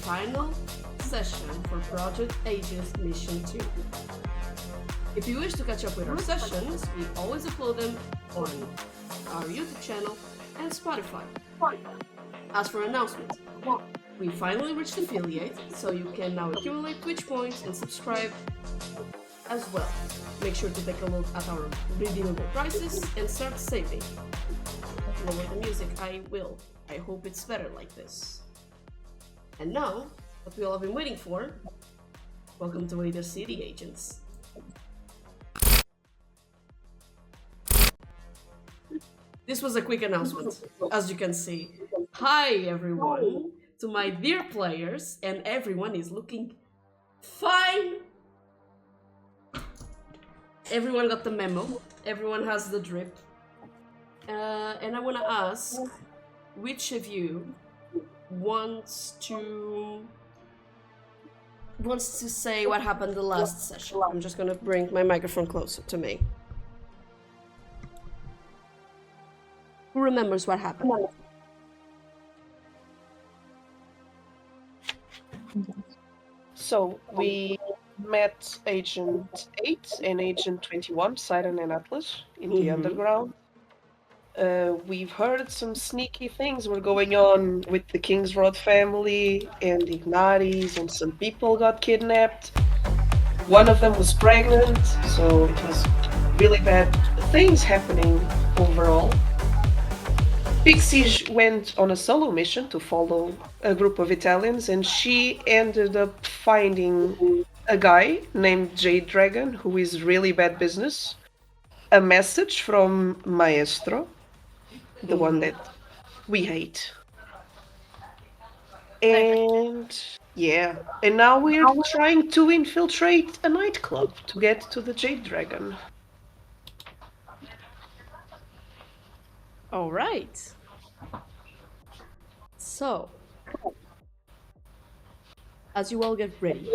final session for Project AEGIS Mission 2. If you wish to catch up with our sessions, we always upload them on our YouTube channel and Spotify. As for announcements, we finally reached affiliate, so you can now accumulate Twitch points and subscribe as well. Make sure to take a look at our redeemable prices and start saving. Lower the music, I will. I hope it's better like this. And now, what we all have been waiting for, welcome to AetherCity, agents. This was a quick announcement, as you can see. Hi everyone, to my dear players, and everyone is looking fine. Everyone got the memo, everyone has the drip. And I want to ask, which of you wants to say what happened the last session? I'm just gonna bring my microphone closer to me. Who remembers what happened? So we met Agent 8 and Agent 21, Siren and Atlas, in the underground. We've heard some sneaky things were going on with the Kingsrod family and Ignatis, and some people got kidnapped. One of them was pregnant, so it was really bad things happening overall. Pixys went on a solo mission to follow a group of Italians, and she ended up finding a guy named Jade Dragon, who is really bad business. A message from Maestro, the one that we hate. And yeah, and now we're trying to infiltrate a nightclub to get to the Jade Dragon. All right. So, as you all get ready,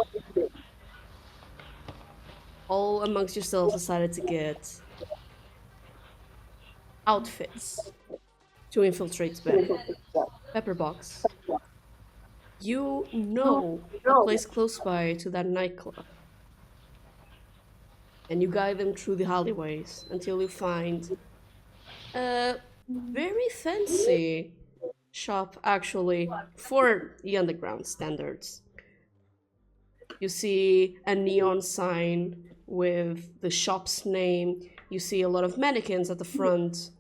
all amongst yourselves decided to get outfits to infiltrate better. Pepperbox, you know a place close by to that nightclub, and you guide them through the alleyways until you find a very fancy shop, actually, for the underground standards. You see a neon sign with the shop's name. You see a lot of mannequins at the front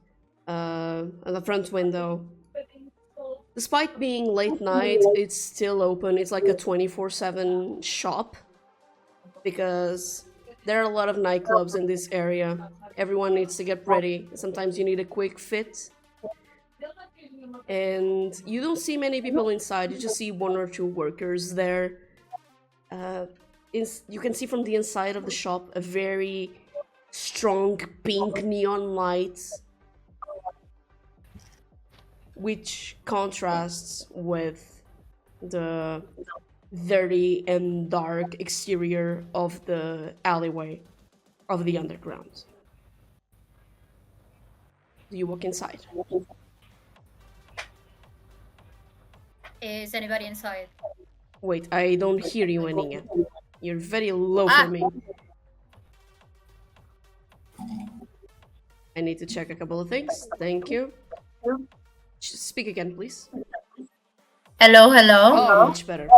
window. Despite being late night, it's still open. It's like a 24/7 shop because there are a lot of nightclubs in this area. Everyone needs to get ready. Sometimes you need a quick fit. And you don't see many people inside. You just see one or two workers there. You can see from the inside of the shop a very strong pink neon light, which contrasts with the dirty and dark exterior of the alleyway of the underground. Do you walk inside? Is anybody inside? Wait, I don't hear you, Aninha. You're very low for me. I need to check a couple of things. Thank you. Speak again, please. Hello, hello. Oh, much better.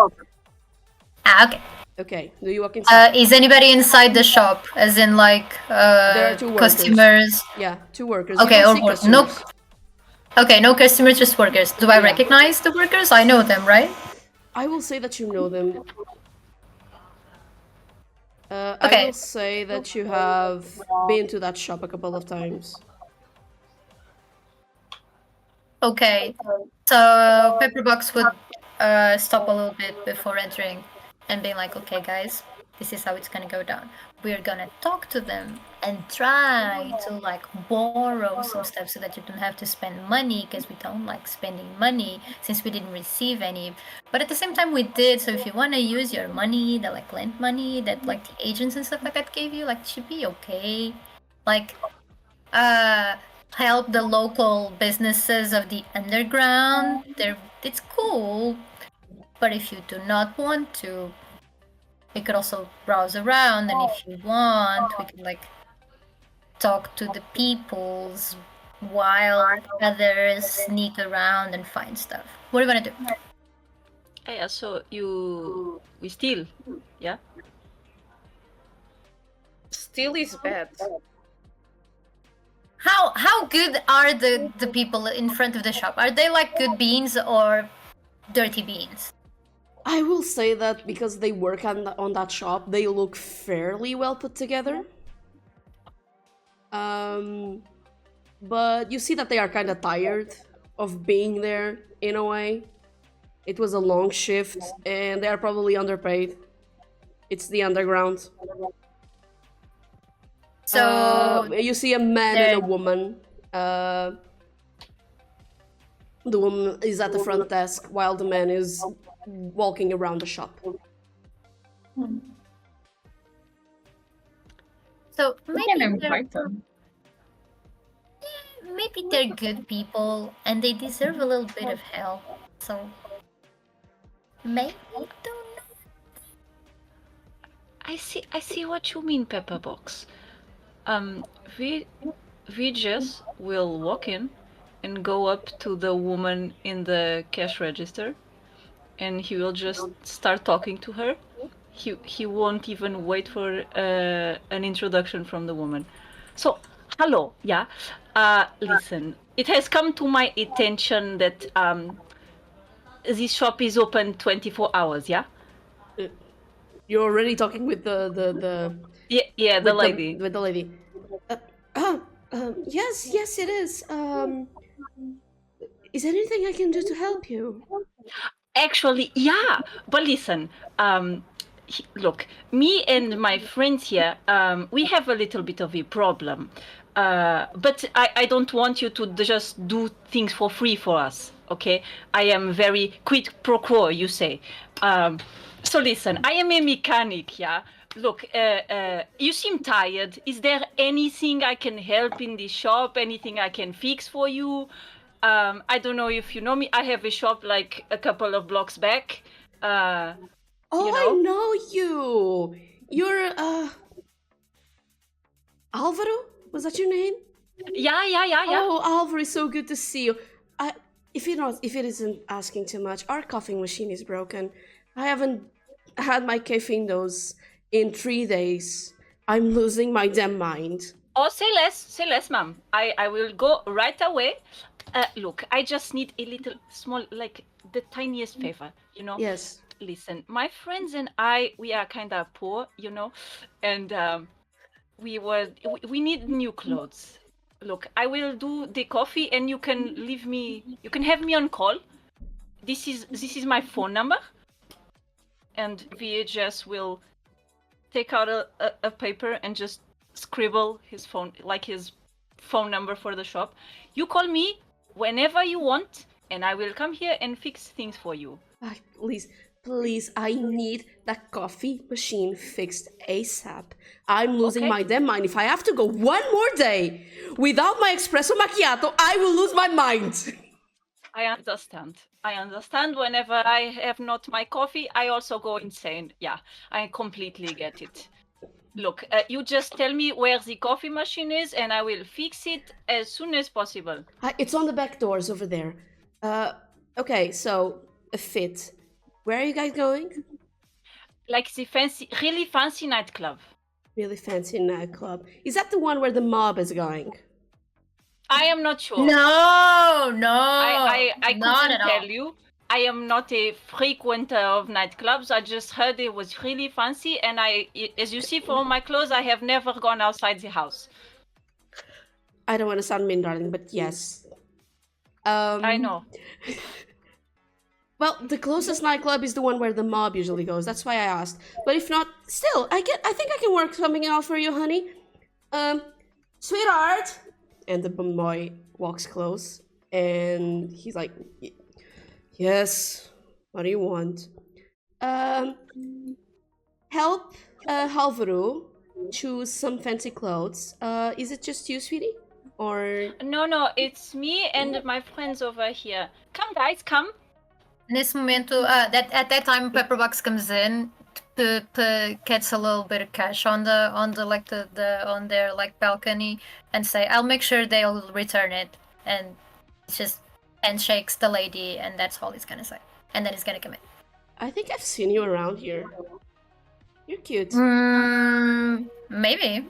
Okay. Okay, do you walk inside? Is anybody inside the shop? As in, like, there are two workers. Customers? Yeah, two workers. Okay, no. Okay, no customers, just workers. Do I recognize the workers? I know them, right? I will say that you know them. Okay. I will say that you have been to that shop a couple of times. Okay, so Pepperbox would stop a little bit before entering and being like, okay guys, this is how it's gonna go down. We're gonna talk to them and try to like borrow some stuff so that you don't have to spend money, because we don't like spending money since we didn't receive any. But at the same time we did, so if you want to use your money, the like lent money that like the agents and stuff like that gave you, like it should be okay. Like help the local businesses of the underground. It's cool. But if you do not want to, we could also browse around, and if you want, we could like talk to the peoples while others sneak around and find stuff. What do you want to do? Yeah, so we steal, yeah? Steal is bad. How good are the people in front of the shop? Are they like good beans or dirty beans? I will say that because they work on that shop, they look fairly well put together. But you see that they are kind of tired of being there in a way. It was a long shift and they are probably underpaid. It's the underground. So you see a man and a woman. The woman is at the front desk while the man is walking around the shop. So We can maybe invite them. maybe they're good people and they deserve a little bit of help. So maybe don't know. I see what you mean, Pepperbox. We just will walk in and go up to the woman in the cash register, and he will just start talking to her. He won't even wait for an introduction from the woman. So, hello, yeah. Listen, it has come to my attention that this shop is open 24 hours, yeah? You're already talking with the Yeah, the lady. with the lady. Yes, it is. Is there anything I can do to help you? Actually, yeah. But listen, look, me and my friends here, we have a little bit of a problem. But I don't want you to just do things for free for us, okay? I am very quid pro quo, you say. So listen, I am a mechanic, yeah? Look, you seem tired. Is there anything I can help in the shop? Anything I can fix for you? I don't know if you know me. I have a shop like a couple of blocks back. Oh, you I know? know you. You're Alvaro? Was that your name? Yeah. Oh, Alvaro, it's so good to see you. If it isn't asking too much, our coffee machine is broken. I haven't had my caffeine dose in 3 days. I'm losing my damn mind. Oh, say less, ma'am. I will go right away. Look, I just need a little small, like the tiniest favor, you know? Yes. Listen, my friends and I, we are kind of poor, you know, and we need new clothes. Look, I will do the coffee, and you can have me on call. This is my phone number, and VHS will take out a paper and just scribble his phone number for the shop. You call me whenever you want, and I will come here and fix things for you. Please, I need that coffee machine fixed ASAP. I'm losing Okay. my damn mind. If I have to go one more day without my espresso macchiato, I will lose my mind. I understand. Whenever I have not my coffee, I also go insane. Yeah, I completely get it. Look, you just tell me where the coffee machine is, and I will fix it as soon as possible. It's on the back doors over there. Okay, so a fit. Where are you guys going? Like the really fancy nightclub. Really fancy nightclub. Is that the one where the mob is going? I am not sure. No. I not couldn't at tell all. you. I am not a frequenter of nightclubs. I just heard it was really fancy, and as you see from my clothes, I have never gone outside the house. I don't want to sound mean, darling, but yes. I know. Well, the closest nightclub is the one where the mob usually goes. That's why I asked. But if not, still, I think I can work something out for you, honey. Sweetheart. And the boy walks close, and he's like, "Yes, what do you want?" Help Halvaru choose some fancy clothes. Is it just you, sweetie? Or No, it's me and my friends over here. Come, guys, come. Nesse momento, at that time, Pepperbox comes in, gets a little bit of cash on on their like balcony, and say, "I'll make sure they'll return it," and just handshakes the lady, and that's all he's gonna say, and then he's gonna come in. I think I've seen you around here. You're cute. Maybe.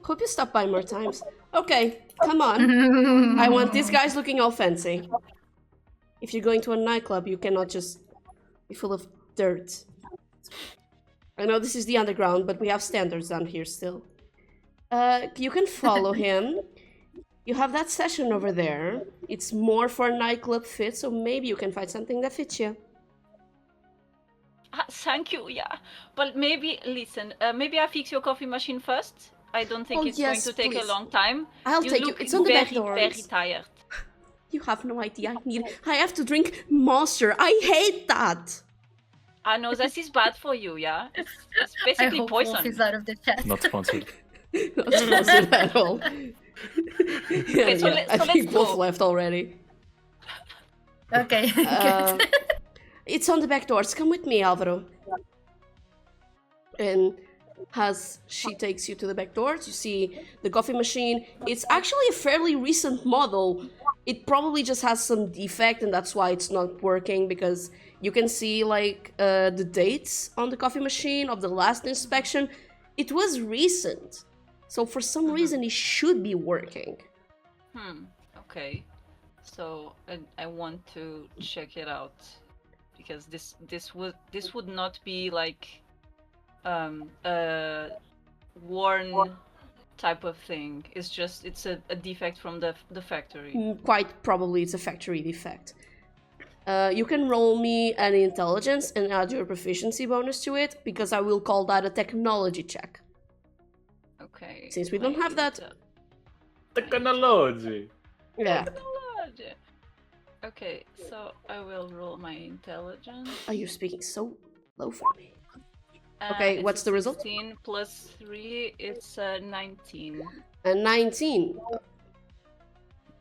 Hope you stop by more times. Okay, come on. I want these guys looking all fancy. If you're going to a nightclub, you cannot just be full of dirt. I know this is the underground, but we have standards down here still. You can follow him. You have that session over there. It's more for a nightclub fit, so maybe you can find something that fits you. Thank you, yeah. But maybe, listen, maybe I fix your coffee machine first. I don't think it's yes, going to take please. a long time. I'll take you. It's on the back doors. Very tired. You have no idea. I have to drink Monster. I hate that. I know this is bad for you, yeah? It's basically I hope poison. Wolf is out of the chat. Not sponsored. Not sponsored at all. Okay, so I think let's Wolf go. left already. Okay. Good. It's on the back doors. Come with me, Alvaro. And as she takes you to the back doors, you see the coffee machine. It's actually a fairly recent model. It probably just has some defect, and that's why it's not working, because you can see like the dates on the coffee machine of the last inspection. It was recent, so for some reason it should be working. Okay. So I want to check it out, because this would not be like a worn type of thing. It's a defect from the factory. Quite probably it's a factory defect. You can roll me an intelligence and add your proficiency bonus to it, because I will call that a technology check. Okay. Since we don't have that. Technology. Yeah. Technology. Okay, so I will roll my intelligence. Are you speaking so low for me? Okay, what's the result? 16 plus 3, it's 19. A 19.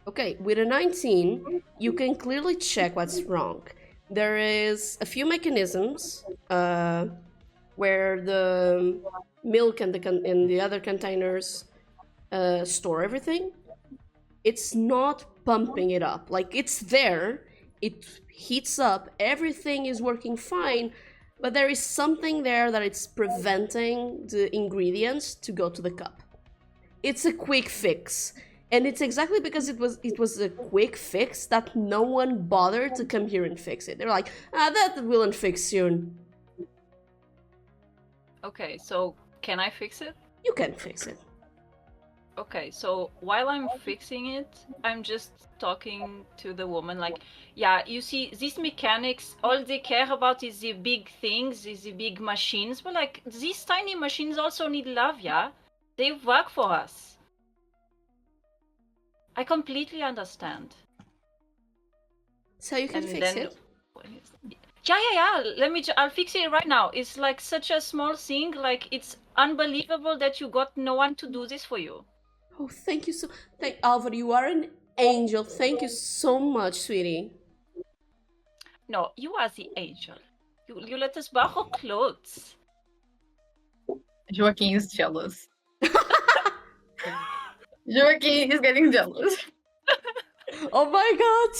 Okay, with a 19, you can clearly check what's wrong. There is a few mechanisms where the milk and the other containers store everything. It's not pumping it up. Like, it's there, it heats up, everything is working fine, but there is something there that it's preventing the ingredients to go to the cup. It's a quick fix. And it's exactly because it was a quick fix that no one bothered to come here and fix it. They're like, that will fix soon. Okay, so can I fix it? You can fix it. Okay, so while I'm fixing it, I'm just talking to the woman like, yeah, you see, these mechanics, all they care about is the big things, is the big machines, but like, these tiny machines also need love, yeah? They work for us. I completely understand. So you can And fix then- it? Yeah. I'll fix it right now. It's like such a small thing. Like, it's unbelievable that you got no one to do this for you. Oh, thank you so... Alvaro, you are an angel. Thank you so much, sweetie. No, you are the angel. You let us borrow clothes. Joaquim is jealous. Joaquim is getting jealous. Oh my god!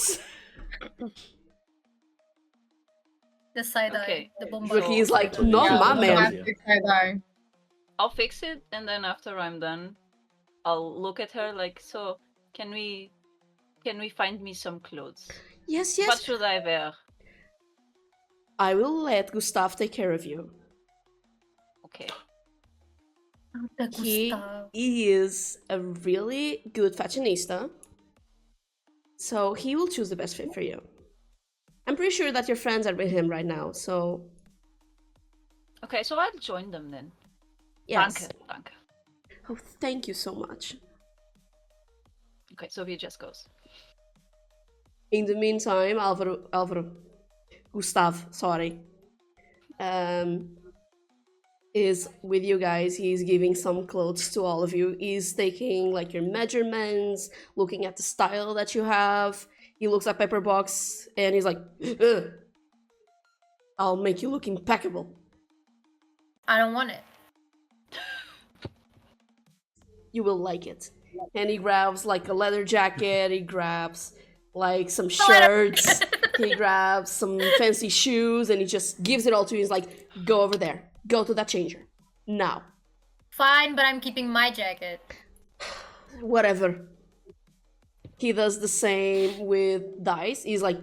The side eye, Okay. the bomb. Joaquin is like, no, Yeah, my no, man. Classic side-eye. I'll fix it, and then after I'm done, I'll look at her like, so can we find me some clothes? Yes, What yes. should I wear? I will let Gustav take care of you. Okay. The He Gustav. is a really good fashionista, so he will choose the best fit for you. I'm pretty sure that your friends are with him right now, so Okay, so I'll join them then. yes. Danke. Oh, thank you so much. Okay, so he just goes. In the meantime, Gustav, sorry, is with you guys. He's giving some clothes to all of you. He's taking like your measurements, looking at the style that you have. He looks at Pepperbox and he's like, "Ugh. I'll make you look impeccable." I don't want it. You will like it. And he grabs like a leather jacket, he grabs like some shirts, he grabs some fancy shoes, and he just gives it all to you. He's like, "Go over there. Go to that changer. Now." Fine, but I'm keeping my jacket. Whatever. He does the same with dice. He's like,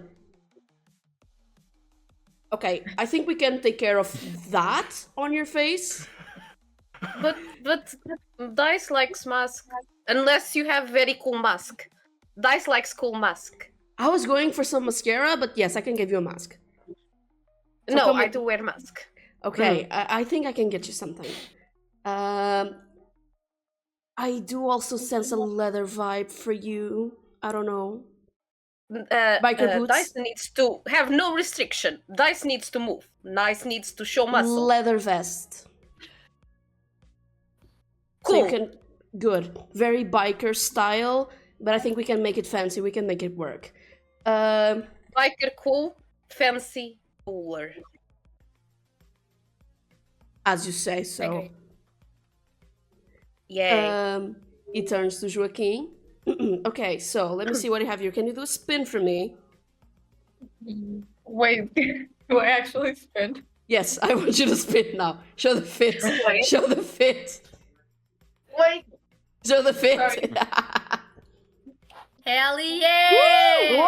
"Okay, I think we can take care of that on your face." But Dice likes mask. Unless you have very cool mask. Dice likes cool mask. I was going for some mascara, but yes, I can give you a mask. So No, come I with- do wear mask. Okay, I think I can get you something. I do also sense a leather vibe for you. I don't know. Biker boots? Dice needs to have no restriction. Dice needs to move. Dice needs to show muscle. Leather vest. So Cool. you can... Good. Very biker style, but I think we can make it fancy. We can make it work. Biker cool, fancy, cooler. As you say so. Agree. Yay. He turns to Joaquim. Okay, so let me see what you have here. Can you do a spin for me? Wait, do I actually spin? Yes, I want you to spin now. Show the fit. Show the fit. Wait. Show the fit. Sorry. Hell yeah!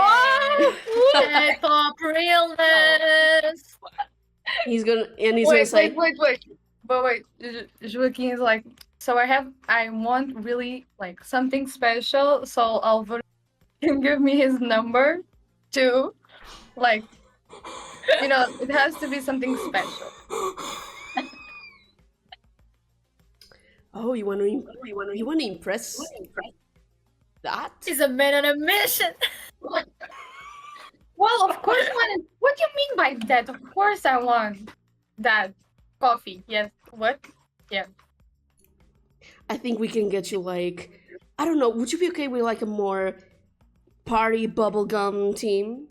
K-pop realness! He's gonna say, Wait. But wait, Joaquin is like, so I want really like something special, so Alvaro can give me his number too. Like, you know, it has to be something special. "Oh, you want to impress that?" He's a man on a mission! Well, of course, what do you mean by that? Of course I want that coffee. Yes, what? Yeah. I think we can get you like, I don't know. Would you be okay with like a more party bubblegum team?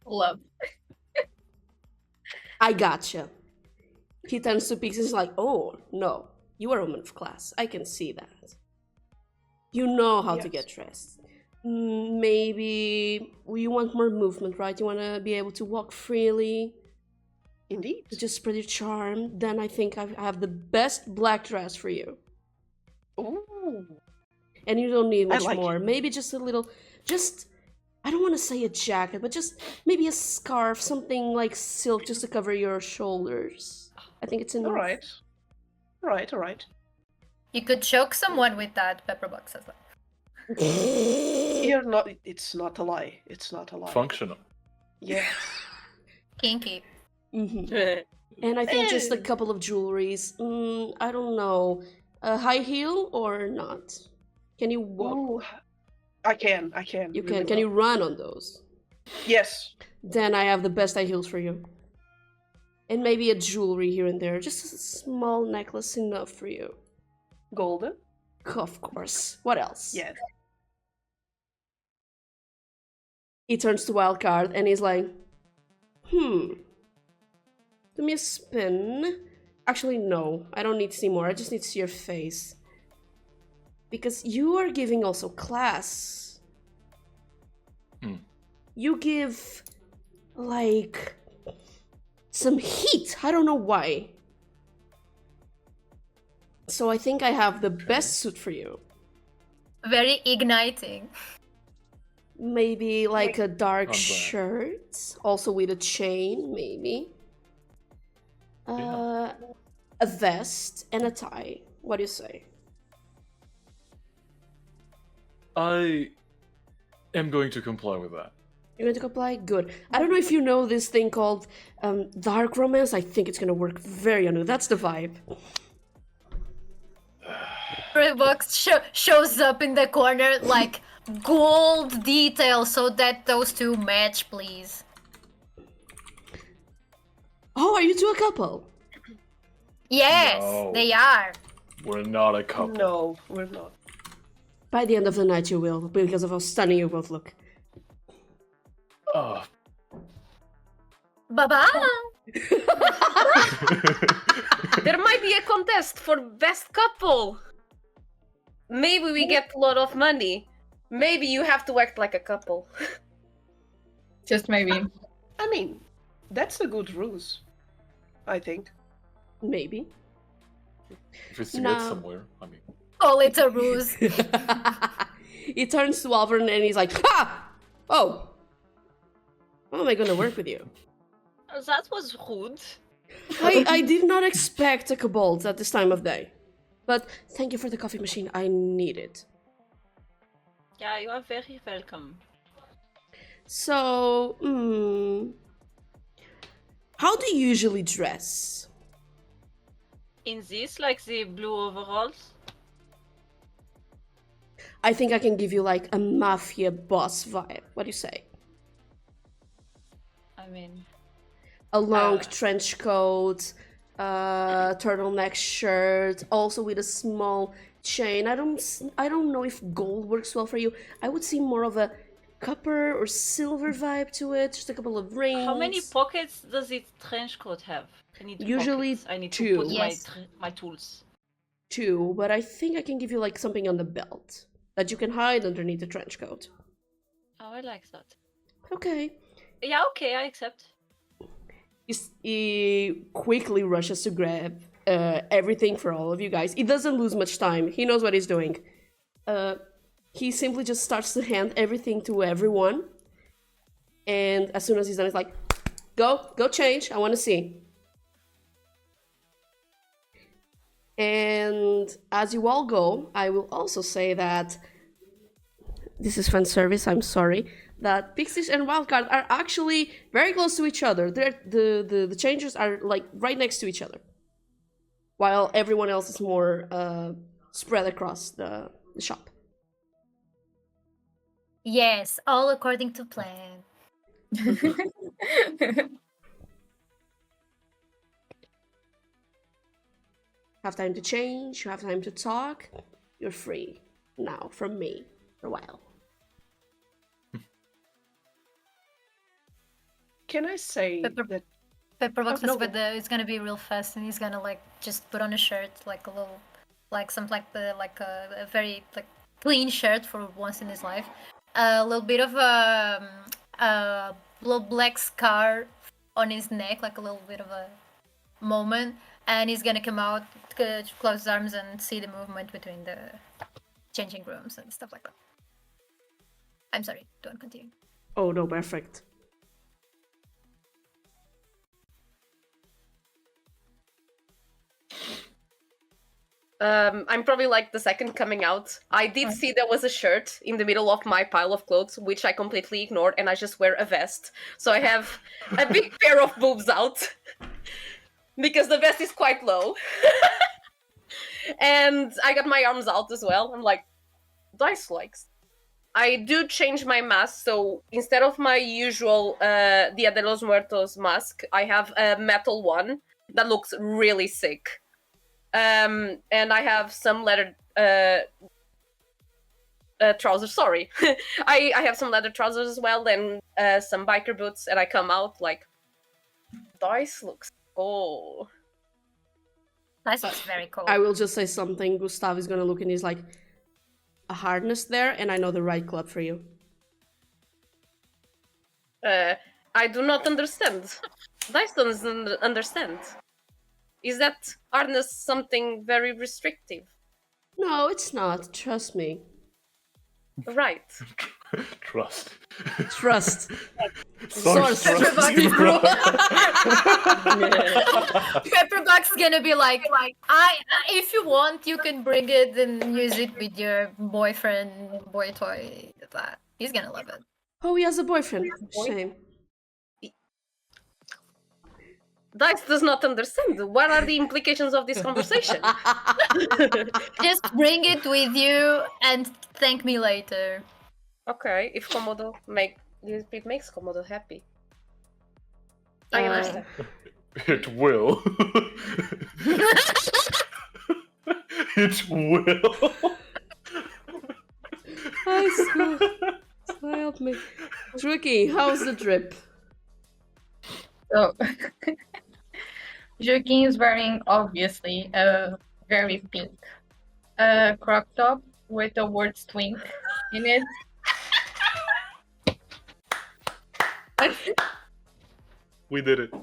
Love. I gotcha. He turns to Pixys and is like, "Oh no, you are a woman of class. I can see that. You know how to Yes. get dressed. Maybe you want more movement, right? You want to be able to walk freely, Indeed. to just spread your charm. Then I think I have the best black dress for you. Ooh. And you don't need I much like more. it. Maybe just a little, I don't want to say a jacket, but just maybe a scarf, something like silk just to cover your shoulders. I think it's enough." All right. You could choke someone with that, Pepperbox says that. You're not. It's not a lie. It's not a lie. Functional. Yes. Kinky. Mhm. And I think just a couple of jewelries. I don't know. A high heel or not? Can you walk? Ooh. I can. You really can. Can you well. run on those? Yes. Then I have the best high heels for you. And maybe a jewelry here and there. Just a small necklace enough for you. Golden. Of course. What else? Yes. He turns to Wildcard and he's like, "Do me a spin." Actually, no. I don't need to see more. I just need to see your face. Because you are giving also class. You give, like, some heat. I don't know why. So I think I have the best suit for you. Very igniting. Maybe like a dark I'm glad. shirt, also with a chain, maybe. A vest and a tie. What do you say? I am going to comply with that. You're going to comply? Good. I don't know if you know this thing called dark romance. I think it's going to work very on you. That's the vibe. Pepperbox shows up in the corner like gold detail so that those two match, please. Oh, are you two a couple? Yes, No. they are. We're not a couple. No, we're not. By the end of the night you will, because of how stunning you both look. Baba! There might be a contest for best couple. Maybe we get a lot of money. Maybe you have to act like a couple. Just maybe. I mean, that's a good ruse, I think. Maybe. If it's to No. get somewhere, I mean. Oh, it's a ruse. He turns to Alvern and he's like, "Ha! Oh! How am I gonna work with you? That was rude. I did not expect a kobold at this time of day. But thank you for the coffee machine. I need it. Yeah, you are very welcome. So, how do you usually dress? In this, like the blue overalls. I think I can give you like a mafia boss vibe. What do you say? I mean, A long trench coat, turtleneck shirt, also with a small chain. I don't know if gold works well for you. I would see more of a copper or silver vibe to it. Just a couple of rings. how many pockets does its trench coat have? I need Usually pockets. I need two. to put Yes. my tools. 2, but I think I can give you like something on the belt that you can hide underneath the trench coat. Oh, I like that. Okay. Yeah, okay, I accept. He quickly rushes to grab everything for all of you guys. He doesn't lose much time. He knows what he's doing. He simply just starts to hand everything to everyone. And as soon as he's done, he's like, go change. I want to see. And as you all go, I will also say that this is fan service, I'm sorry, that Pixys and Wildcard are actually very close to each other. The changers are like right next to each other, while everyone else is more spread across the shop. Yes, all according to plan. Have time to change, you have time to talk, you're free now from me for a while. Can I say Pepper- that Pepperbox Oh, no. is with the. It's gonna be real fast, and he's gonna like just put on a shirt, like a little, like something like a very like clean shirt for once in his life. A little bit of a little black scar on his neck, like a little bit of a moment, and he's gonna come out, close his arms, and see the movement between the changing rooms and stuff like that. I'm sorry, don't continue. Oh no, perfect. I'm probably like the second coming out. I did see there was a shirt in the middle of my pile of clothes, which I completely ignored, and I just wear a vest. So I have a big pair of boobs out because the vest is quite low. And I got my arms out as well. I'm like, dice likes. I do change my mask, so instead of my usual Dia de los Muertos mask, I have a metal one that looks really sick. And I have some leather trousers. Sorry, I have some leather trousers as well, and some biker boots. And I come out like, dice looks cool. That's just very cool. I will just say something. Gustav is gonna look and he's like, a hardness there, and I know the right club for you. I do not understand. Dice doesn't understand. Is that harness something very restrictive? No, it's not. Trust me. Right. Trust. Trust. Sorry, Source. trust. Pepperbox is gonna be like, if you want, you can bring it and use it with your boyfriend, boy toy. That he's gonna love it. Oh, he has a boyfriend. Shame. Dice does not understand. What are the implications of this conversation? Just bring it with you and thank me later. Okay, if it makes Komodo happy. I understand. It will. It will. Hi, so help me. Tricky, how's the drip? So Joaquin is wearing obviously a very pink crop top with the word twink in it. We did it.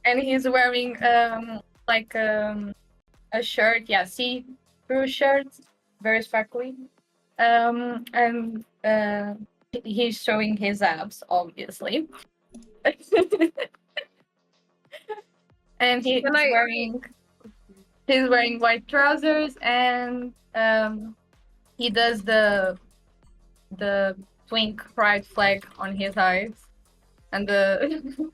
And he's wearing like a shirt, yeah, see-through shirt, very sparkly. And he's showing his abs, obviously. And he's wearing white trousers, and he does the twink pride flag on his eyes, and the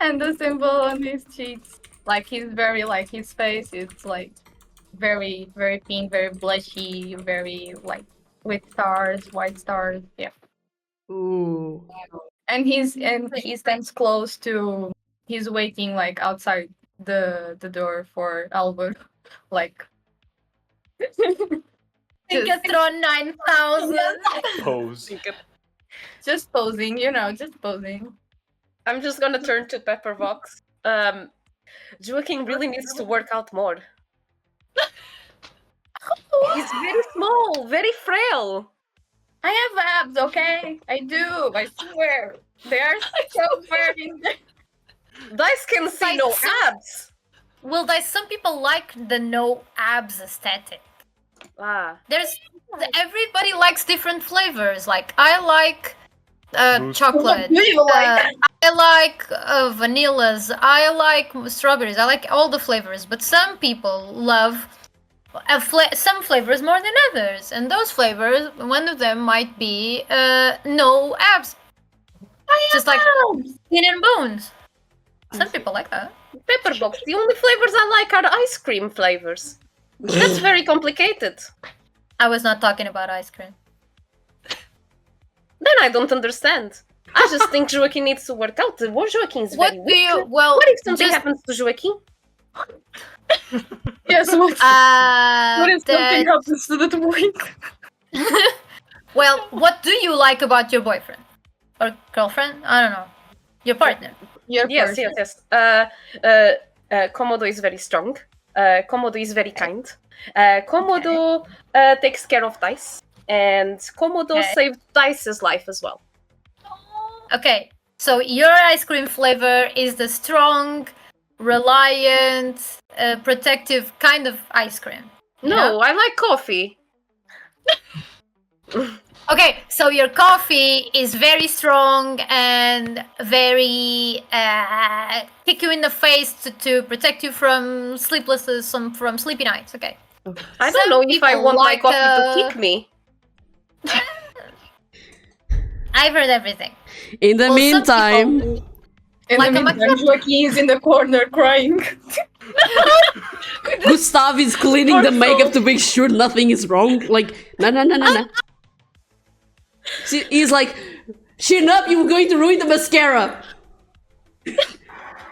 and the symbol on his cheeks. Like he's very like his face is like very very pink, very blushy, very like with stars, white stars. Yeah. Ooh. And he stands close to. He's waiting like outside the door for Albert, like. Syncatron 9000. Pose. Just posing, just posing. I'm just gonna turn to Pepperbox. Joaquin really needs to work out more. He's very small, very frail. I have abs, okay? I do. I swear. They are so very. Dice can see no abs. Well, some people like the no abs aesthetic. Ah. Everybody likes different flavors. Like I like chocolate. What do you like? I like vanillas. I like strawberries. I like all the flavors. But some people love some flavors more than others, and those flavors, one of them might be no abs. Just like skin and bones. Some people like that. Pepperbox, the only flavors I like are ice cream flavors. That's very complicated. I was not talking about ice cream. Then I don't understand. I just think Joaquin needs to work out. Joaquin's very weak. What if something happens to Joaquin? Yes, what if something happens to the twink? Well, what do you like about your boyfriend? Or girlfriend? I don't know. Your partner. Yes. Komodo is very strong. Komodo is very kind. Komodo takes care of Dice. And Komodo saved Dice's life as well. Okay, so your ice cream flavor is the strong, reliant, protective kind of ice cream. No, I like coffee. Okay, so your coffee is very strong and very kick you in the face to protect you from sleeplessness, from sleepy nights. Okay. I don't know if I want my coffee to kick me. I've heard everything. In the meantime, Joaquin is in the corner crying. Gustav is cleaning the makeup to make sure nothing is wrong. Like, no. He's like, chin up, you were going to ruin the mascara.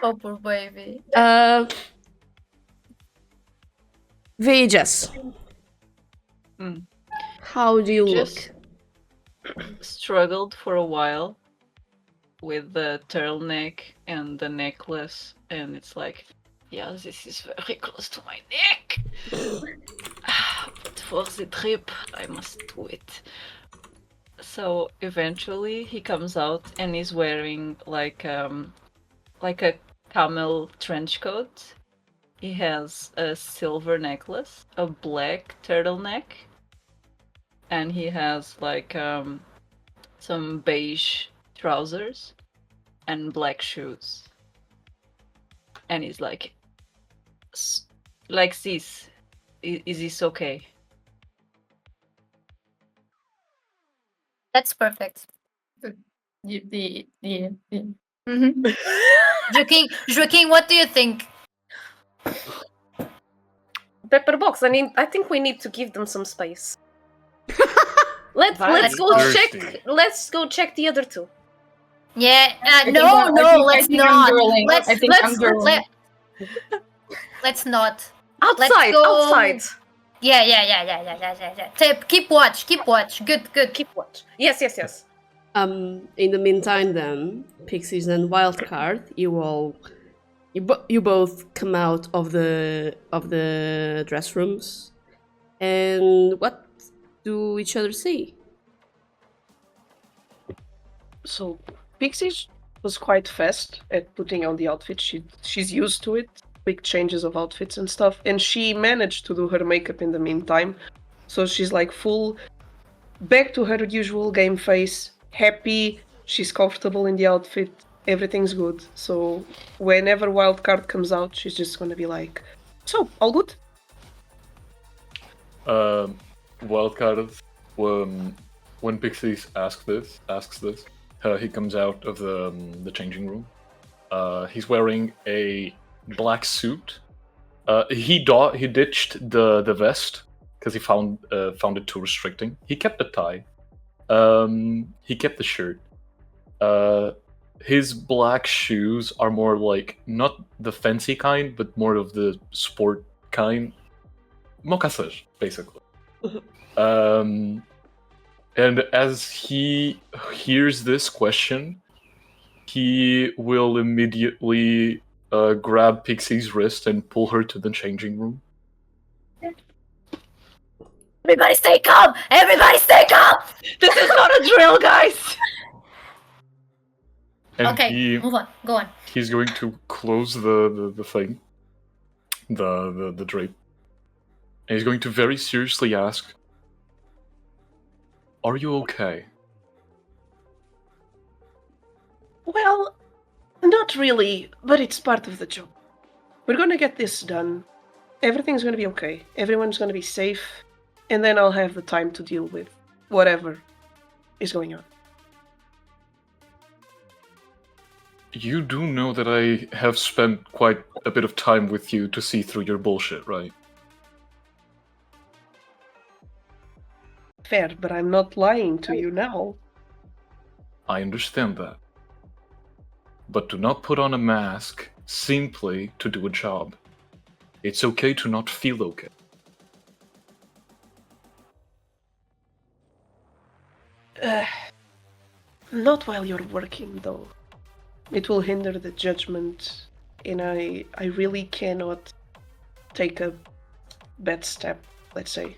Oh, poor baby. Vegas. How do you Just look? struggled for a while with the turtleneck and the necklace, and it's like, yeah, this is very close to my neck. But for the trip, I must do it. So eventually, he comes out and is wearing like a camel trench coat. He has a silver necklace, a black turtleneck, and he has like some beige trousers and black shoes. And he's like this. Is this okay? That's perfect. Mm-hmm. Joaquin, what do you think? Pepperbox, I think we need to give them some space. Let's go thirsty. check. Let's go check the other two. Yeah, I think let's I'm not. drooling. I think I'm drooling. Let's not. Outside, go- outside. Yeah. Keep watch. Good. Keep watch. Yes. In the meantime, then, Pixies and Wildcard, you both come out of the dress rooms, and what do each other see? So Pixie was quite fast at putting on the outfit. She's used to it, quick changes of outfits and stuff, and she managed to do her makeup in the meantime. So she's like full back to her usual game face, happy, she's comfortable in the outfit, everything's good. So whenever Wildcard comes out, she's just gonna be like, so, all good? Wildcard, when Pixis asks this, he comes out of the changing room. He's wearing a black suit. He ditched the vest because he found it too restricting. He kept the tie. He kept the shirt. His black shoes are more like not the fancy kind, but more of the sport kind. Mocassins, basically. And as he hears this question, he will immediately grab Pixie's wrist and pull her to the changing room. Everybody stay calm! Everybody stay calm! This is not a drill, guys! And Okay, move on. Go on. he's going to close the thing, the drape. And he's going to very seriously ask, "Are you okay?" Well, not really, but it's part of the job. We're gonna get this done. Everything's gonna be okay. Everyone's gonna be safe. And then I'll have the time to deal with whatever is going on. You do know that I have spent quite a bit of time with you to see through your bullshit, right? Fair, but I'm not lying to you now. I understand that. But do not put on a mask simply to do a job. It's okay to not feel okay. Not while you're working, though. It will hinder the judgment, and I really cannot take a bad step, let's say,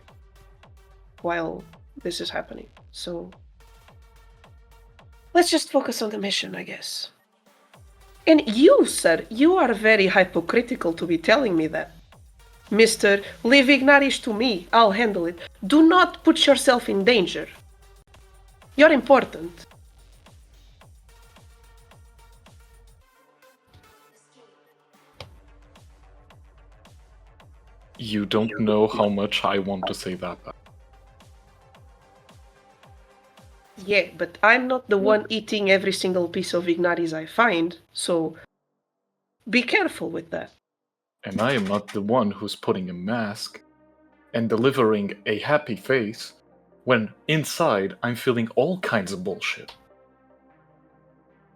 while this is happening. So, let's just focus on the mission, I guess. And you, sir, you are very hypocritical to be telling me that. Mr. Leave Ignatius to me, I'll handle it. Do not put yourself in danger. You're important. You don't know how much I want to say that back. Yeah, but I'm not the one eating every single piece of Ignatius I find, so be careful with that. And I am not the one who's putting a mask and delivering a happy face when inside I'm feeling all kinds of bullshit.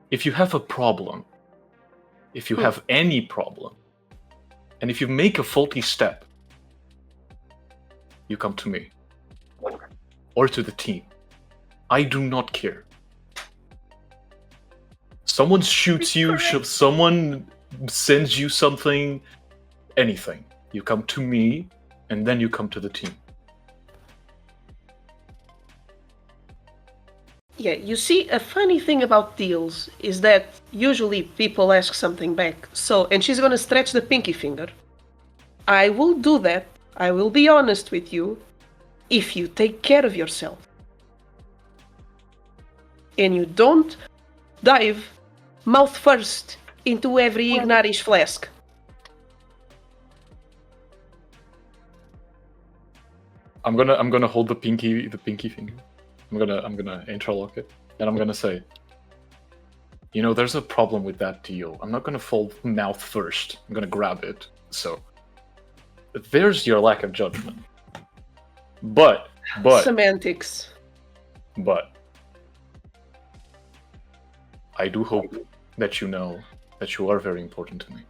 If you have a problem, if you have any problem, and if you make a faulty step, you come to me. Or to the team. I do not care. Someone shoots you, someone sends you something, anything. You come to me, and then you come to the team. Yeah, you see, a funny thing about deals is that usually people ask something back. So, and she's gonna stretch the pinky finger. I will do that. I will be honest with you if you take care of yourself. And you don't dive mouth first into every Ignatius flask. I'm gonna hold the pinky finger. I'm gonna interlock it, and I'm gonna say, you know, there's a problem with that deal. I'm not gonna fold mouth first. I'm gonna grab it. So there's your lack of judgment. But Semantics. But I do hope that you know that you are very important to me.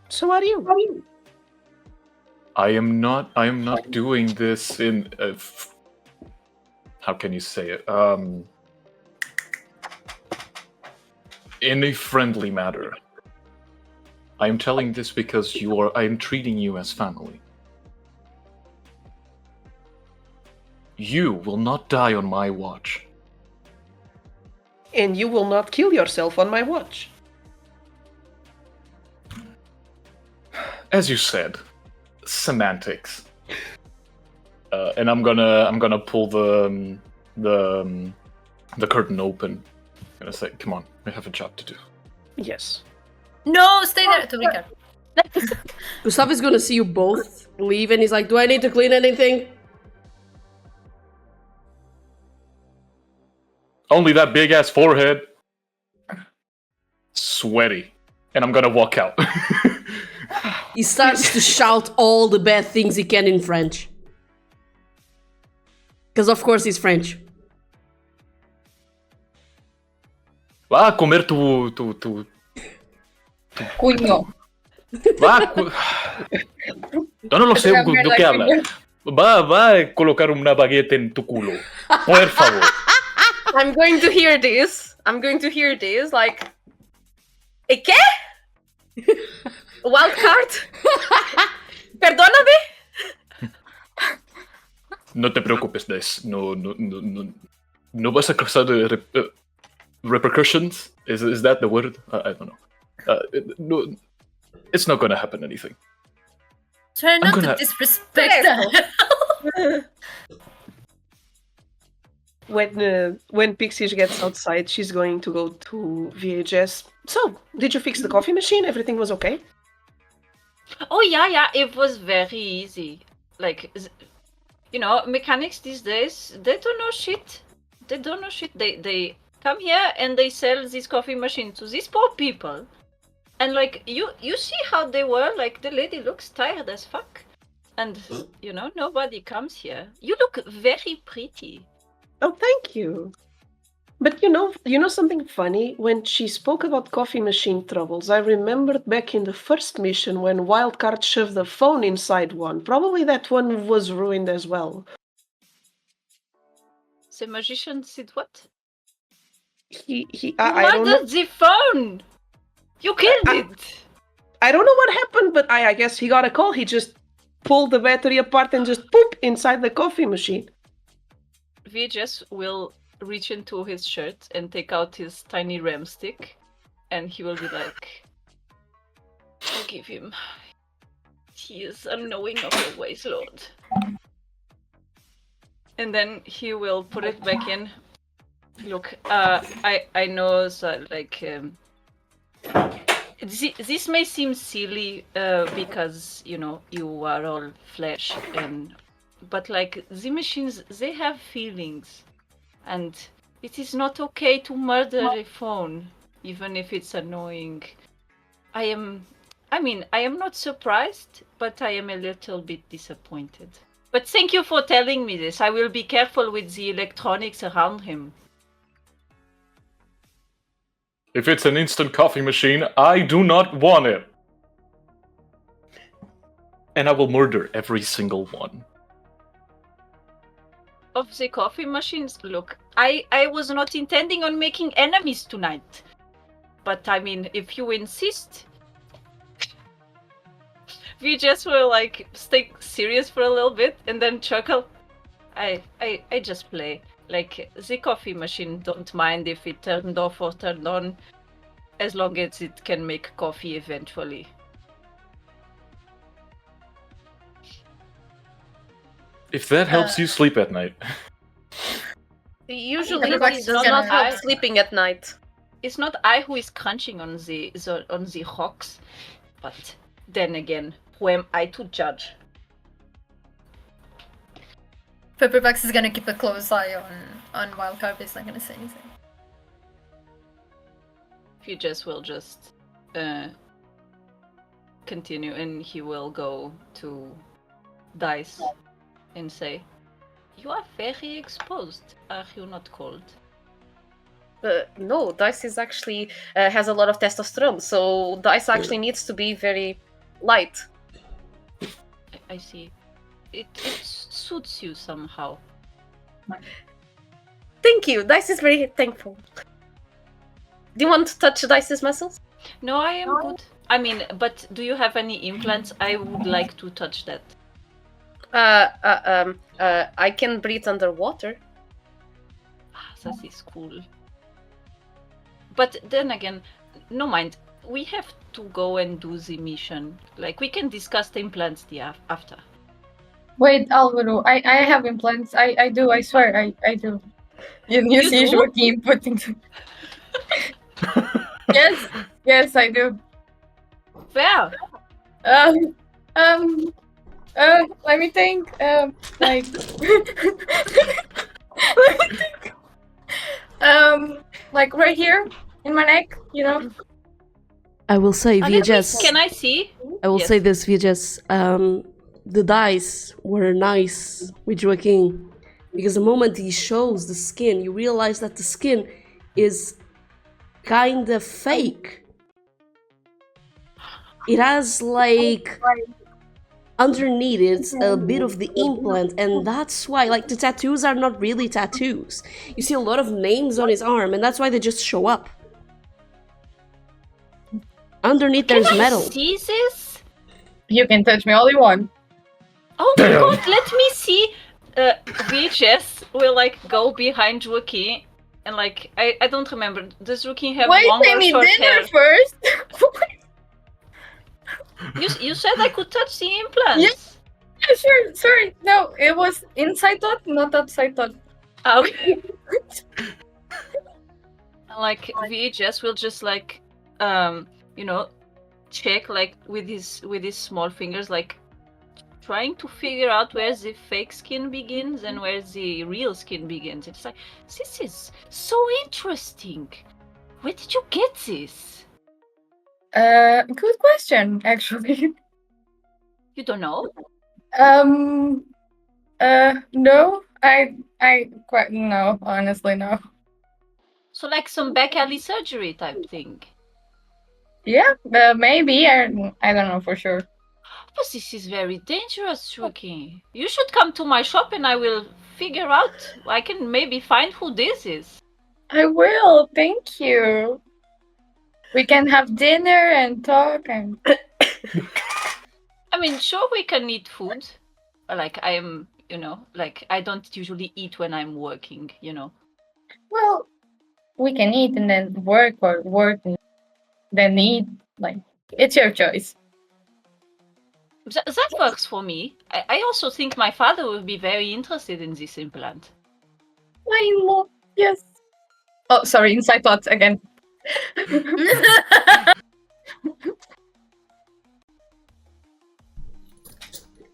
So are you? I am not doing this in how can you say it? In a friendly manner. I am telling this because I am treating you as family. You will not die on my watch. And you will not kill yourself on my watch. As you said, semantics. And I'm gonna pull the curtain open. I'm gonna say, come on, we have a job to do. Yes. No, stay there. To Ricard. Gustav is gonna see you both leave, and he's like, "Do I need to clean anything?" Only that big ass forehead. Sweaty. And I'm gonna walk out. He starts to shout all the bad things he can in French. Because of course he's French. Va a comer tu... Cuño. Va a... Yo no lo sé de qué habla. Va a colocar una baguette en tu culo. Por favor. I'm going to hear this. Like, ¿qué? Wildcard? Perdóname? No te preocupes, Des. No vas a causar repercussions. Is that the word? I don't know. No, it's not gonna happen anything. Try not to disrespect that. When Pixys gets outside, she's going to go to VHS. So, did you fix the coffee machine? Everything was okay? Oh yeah, it was very easy. Like, mechanics these days, they don't know shit. They come here and they sell this coffee machine to these poor people. And like, you see how they were, like, the lady looks tired as fuck. And, nobody comes here. You look very pretty. Oh, thank you. But you know something funny? When she spoke about coffee machine troubles, I remembered back in the first mission when Wildcard shoved the phone inside one. Probably that one was ruined as well. The magician said what? I don't know. Murdered the phone! You killed it! I don't know what happened, but I guess he got a call. He just pulled the battery apart and just poop inside the coffee machine. VHS will reach into his shirt and take out his tiny ram stick, and he will be like, "Forgive him. He is unknowing of your ways, Lord." And then he will put it back in. Look, I know that, like, this may seem silly because you are all flesh, but like, the machines, they have feelings. And it is not okay to murder a phone, even if it's annoying. I am not surprised, but I am a little bit disappointed. But thank you for telling me this. I will be careful with the electronics around him. If it's an instant coffee machine, I do not want it. And I will murder every single one. Of the coffee machines, look, I was not intending on making enemies tonight. But I mean, if you insist, we just will like stay serious for a little bit and then chuckle. I just play. Like, the coffee machine don't mind if it turned off or turned on, as long as it can make coffee eventually. If that helps you sleep at night. Usually Pepperbox it is does gonna- not help sleeping at night. It's not I who is crunching on the rocks, but then again, who am I to judge? Pepperbox is gonna keep a close eye on Wildcard, but he's not gonna say anything. He just will continue, and he will go to Dice and say, "You are very exposed. Are you not cold?" No, Dice is actually has a lot of testosterone, so Dice actually needs to be very light. I see. It suits you somehow. Thank you. Dice is very thankful. Do you want to touch Dice's muscles? No, I am good. I mean, but do you have any implants? I would like to touch that. I can breathe underwater. That is cool. But then again, no mind. We have to go and do the mission. Like, we can discuss the implants after. Wait, Alvaro, I have implants. I do, I swear, I do. You see do? Joaquim putting Yes, I do. Where? Let me think. Like, let me think. Like right here in my neck, you know. I will say, VHS. Can I see? I will Yes. say this, VHS. The dice were nice with Joaquin, because the moment he shows the skin, you realize that the skin is kind of fake. It has like underneath it a bit of the implant, and that's why like the tattoos are not really tattoos. You see a lot of names on his arm, and that's why they just show up. Underneath there's metal. See this? You can touch me all you want. Oh my Damn. god, let me see. VHS will like go behind Joaquin and like I don't remember. Does Joaquin have Wait, long pay or me short dinner hair? first. You said I could touch the implants. Yeah, sure. Sorry. No, it was inside thought, not outside thought. Okay. Like VHS will just like you know, check like with his small fingers, like trying to figure out where the fake skin begins and where the real skin begins. It's like, this is so interesting. Where did you get this? Good question, actually. You don't know? No, I quite no, honestly, no. So like some back alley surgery type thing. Yeah, maybe. I don't know for sure. But this is very dangerous, Joaquin. You should come to my shop and I will figure out. I can maybe find who this is. I will. Thank you. We can have dinner and talk and. I mean, sure, we can eat food. Like, I am, you know, like, I don't usually eat when I'm working, you know. Well, we can eat and then work or work and then eat. Like, it's your choice. That works for me. I also think my father will be very interested in this implant. I love. Yes. Oh, sorry. Inside thoughts again.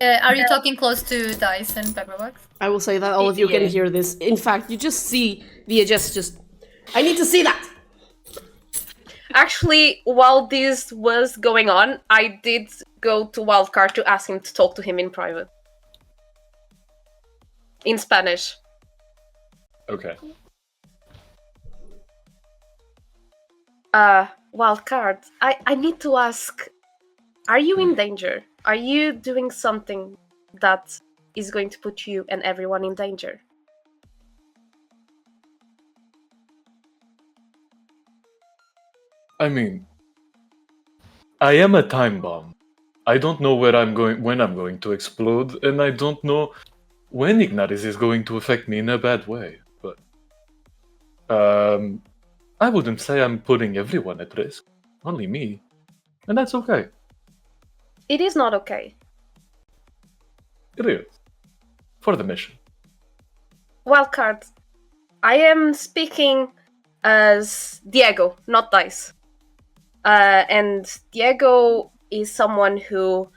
Are you talking close to Dice and Pepperbox? I will say that all of you can Yeah. hear this. In fact, you just see VHS just... I need to see that! Actually, while this was going on, I did go to Wildcard to ask him to talk to him in private. In Spanish. Okay. Wildcard, I need to ask, are you in danger? Are you doing something that is going to put you and everyone in danger? I mean, I am a time bomb. I don't know when I'm going to explode, and I don't know when Ignatius is going to affect me in a bad way. But I wouldn't say I'm putting everyone at risk. Only me, and that's okay. It is not okay. It is for the mission. Wildcard, I am speaking as Diego, not Dice. And Diego is someone who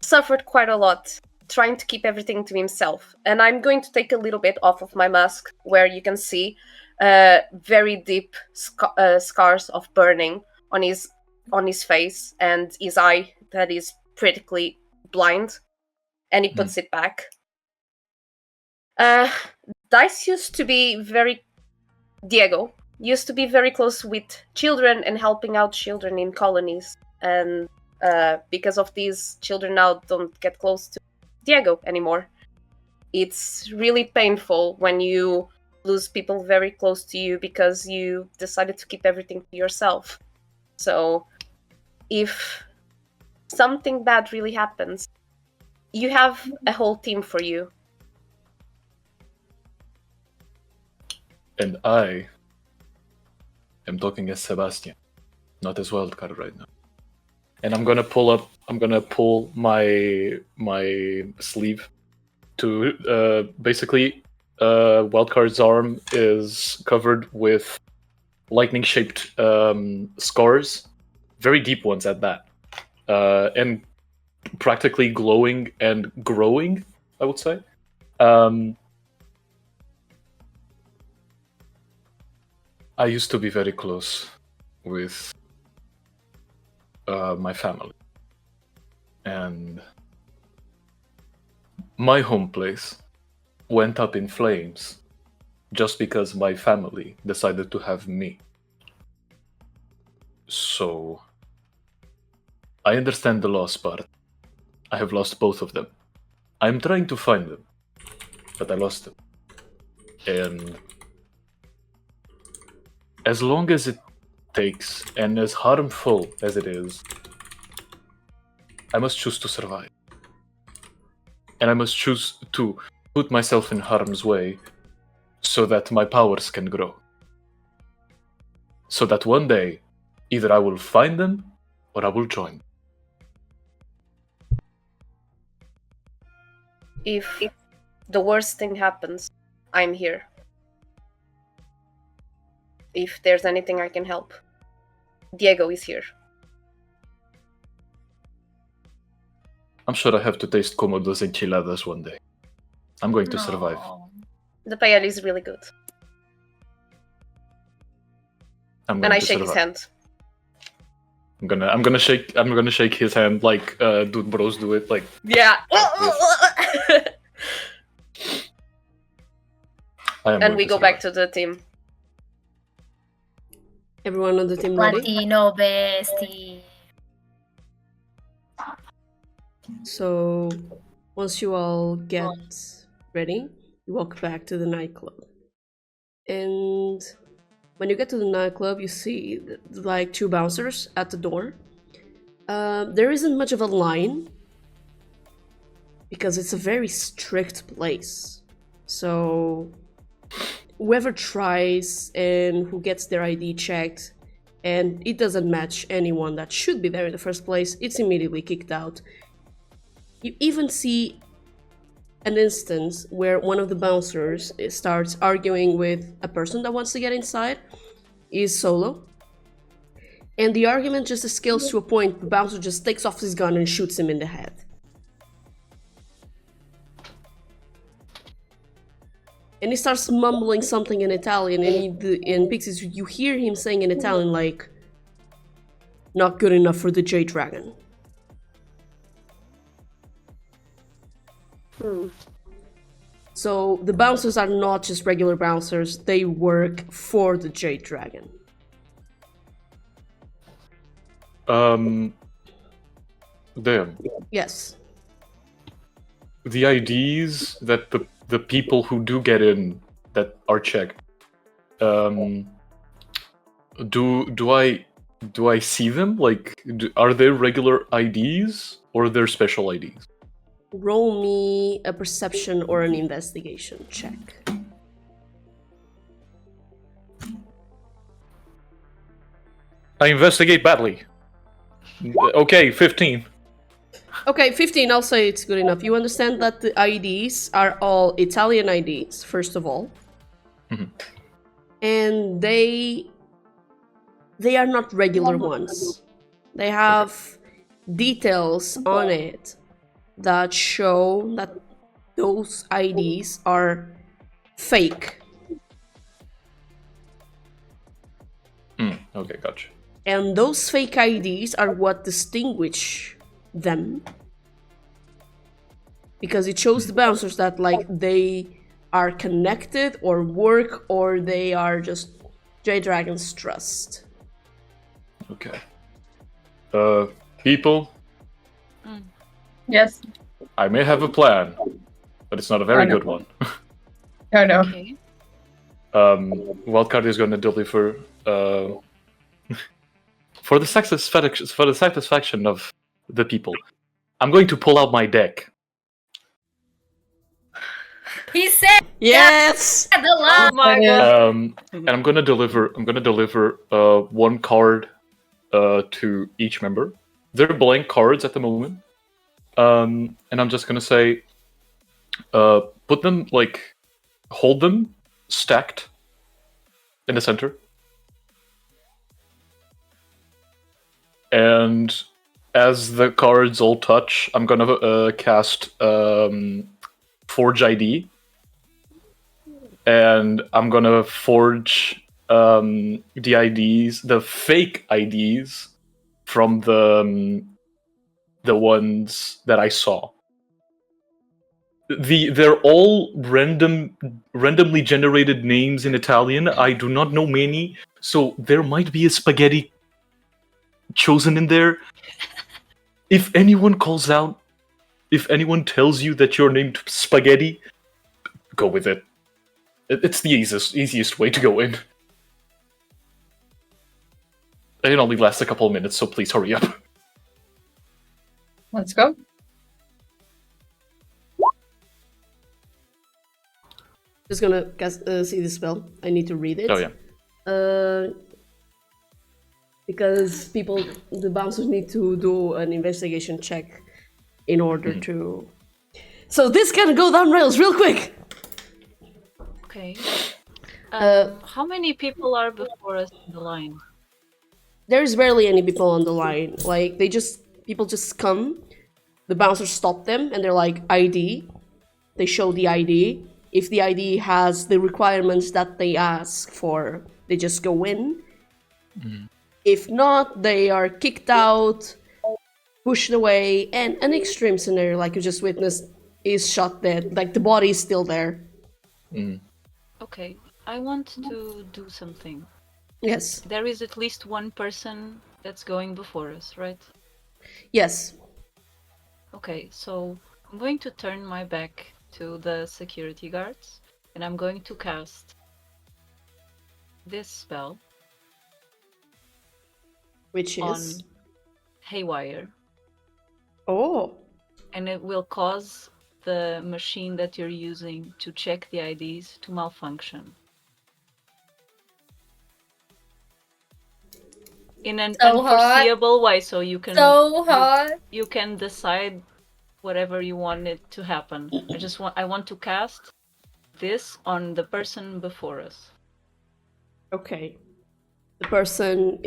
suffered quite a lot trying to keep everything to himself. And I'm going to take a little bit off of my mask where you can see very deep scars of burning on his face and his eye that is practically blind. And he puts it back. Dice used to be Diego used to be very close with children and helping out children in colonies. And because of these, children now don't get close to Diego anymore. It's really painful when you lose people very close to you because you decided to keep everything to yourself. So if something bad really happens, you have a whole team for you. And I am talking as Sebastian, not as Wildcard right now. And I'm gonna pull my sleeve to basically Wildcard's arm is covered with lightning-shaped scars, very deep ones at that, and practically glowing and growing, I would say. I used to be very close with my family, and my home place went up in flames just because my family decided to have me. So I understand the loss part. I have lost both of them. I'm trying to find them, but I lost them. And as long as it takes, and as harmful as it is, I must choose to survive. And I must choose to put myself in harm's way so that my powers can grow. So that one day, either I will find them or I will join. If the worst thing happens, I'm here. If there's anything I can help, Diego is here. I'm sure I have to taste Komodo's enchiladas one day. I'm going to survive. The paella is really good. I'm going And I to shake survive. his hand. I'm gonna shake his hand like dude bros do it, like Yeah. And we go back to the team. Everyone on the team ready? Latino bestie. So once you all get ready, you walk back to the nightclub. And when you get to the nightclub, you see like two bouncers at the door. There isn't much of a line because it's a very strict place. So whoever tries and who gets their ID checked and it doesn't match anyone that should be there in the first place, it's immediately kicked out. You even see an instance where one of the bouncers starts arguing with a person that wants to get inside. Is solo. And the argument just escalates to a point the bouncer just takes off his gun and shoots him in the head. And he starts mumbling something in Italian, and in Pixys you hear him saying in Italian like, "Not good enough for the Jade Dragon." So the bouncers are not just regular bouncers, they work for the Jade Dragon. Damn. Yes. The IDs that the people who do get in that are checked, do I see them? Like, are they regular IDs or they're special IDs? Roll me a perception or an investigation check. I investigate badly. Okay, 15. Okay, 15, I'll say it's good enough. You understand that the IDs are all Italian IDs, first of all. Mhm. And they are not regular ones. They have details on it that show that those IDs are fake. Okay, gotcha. And those fake IDs are what distinguish them. Because it shows the bouncers that like they are connected or work or they are just Jade Dragon's trust. Okay. People, Yes. I may have a plan, but it's not a very Oh, no. good one. Oh no. Okay. Wildcard is going to deliver for the satisfaction of the people. I'm going to pull out my deck. He said Yes! the line. Oh my god. And I'm gonna deliver one card to each member. They're blank cards at the moment. And I'm just gonna say, put them hold them stacked in the center. And as the cards all touch, I'm gonna cast Forge ID. And I'm gonna forge the IDs, the fake IDs from the ones that I saw. They're all randomly generated names in Italian. I do not know many, so there might be a spaghetti chosen in there. If anyone calls out, if anyone tells you that you're named Spaghetti, go with it. It's the easiest way to go in. It only lasts a couple of minutes, so please hurry up. Let's go. Just gonna see the spell. I need to read it. Oh yeah. Because the bouncers need to do an investigation check in order to. So this can go down rails real quick. Okay. How many people are before us in the line? There's barely any people on the line. Like people just come. The bouncers stop them, and they're like ID. They show the ID. If the ID has the requirements that they ask for, they just go in. If not, they are kicked out, pushed away, and an extreme scenario like you just witnessed is shot dead. Like the body is still there. Okay, I want to do something. Yes. There is at least one person that's going before us, right? Yes. Okay, so I'm going to turn my back to the security guards, and I'm going to cast this spell. Which on is? Haywire. Oh. And it will cause the machine that you're using to check the IDs to malfunction. In an So unforeseeable way, so you can So hot. you can decide whatever you want it to happen. I want to cast this on the person before us. Okay. The person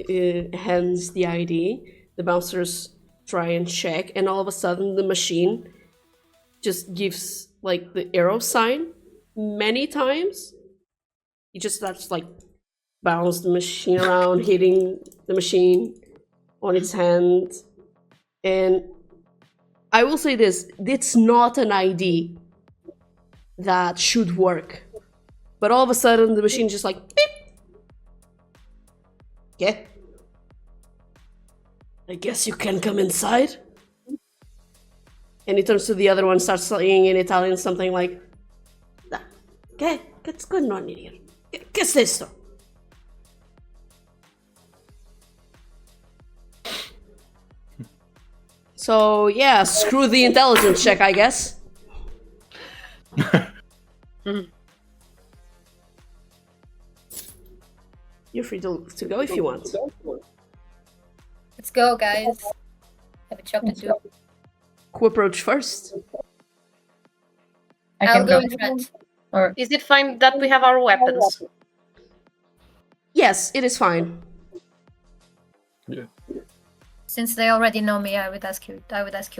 hands the ID. The bouncers try and check, and all of a sudden the machine just gives like the arrow sign many times. He just starts like bounce the machine around, hitting the machine on its hand. And I will say this, it's not an ID that should work. But all of a sudden the machine just like beep. Yeah. I guess you can come inside. And he turns to the other one, starts saying in Italian something like, "Che what's going on in here? Che è questo?" So yeah, screw the intelligence check, I guess. You're free to go if you want. Let's go, guys. Have a job to do. Who approach first? I'll go in front. Or Is it fine that we have our weapons? Yes, it is fine. Yeah. Since they already know me, I would ask you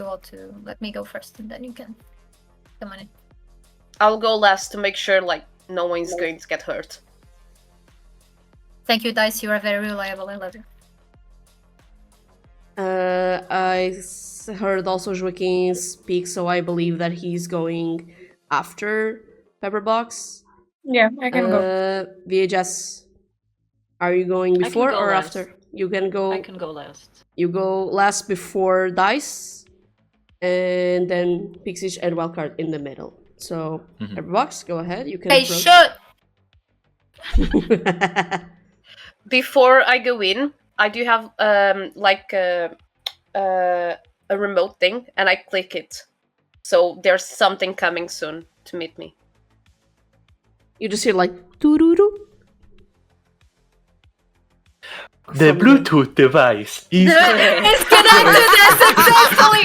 all to let me go first, and then you can come on in. I'll go last to make sure like no one's going to get hurt. Thank you, Dice. You are very reliable. I love you. Heard also Joaquim speak, so I believe that he's going after Pepperbox. yeah, I can go. VHS, are you going before go or last. after? You can go. I can go last. You go last before Dice, and then Pixys and Wildcard in the middle. So Pepperbox, go ahead. You can. Hey, approach. shoot! Before I go in, I do have like a remote thing, and I click it. So there's something coming soon to meet me. You just hear like doo-doo-doo. The Bluetooth device is It's connected successfully.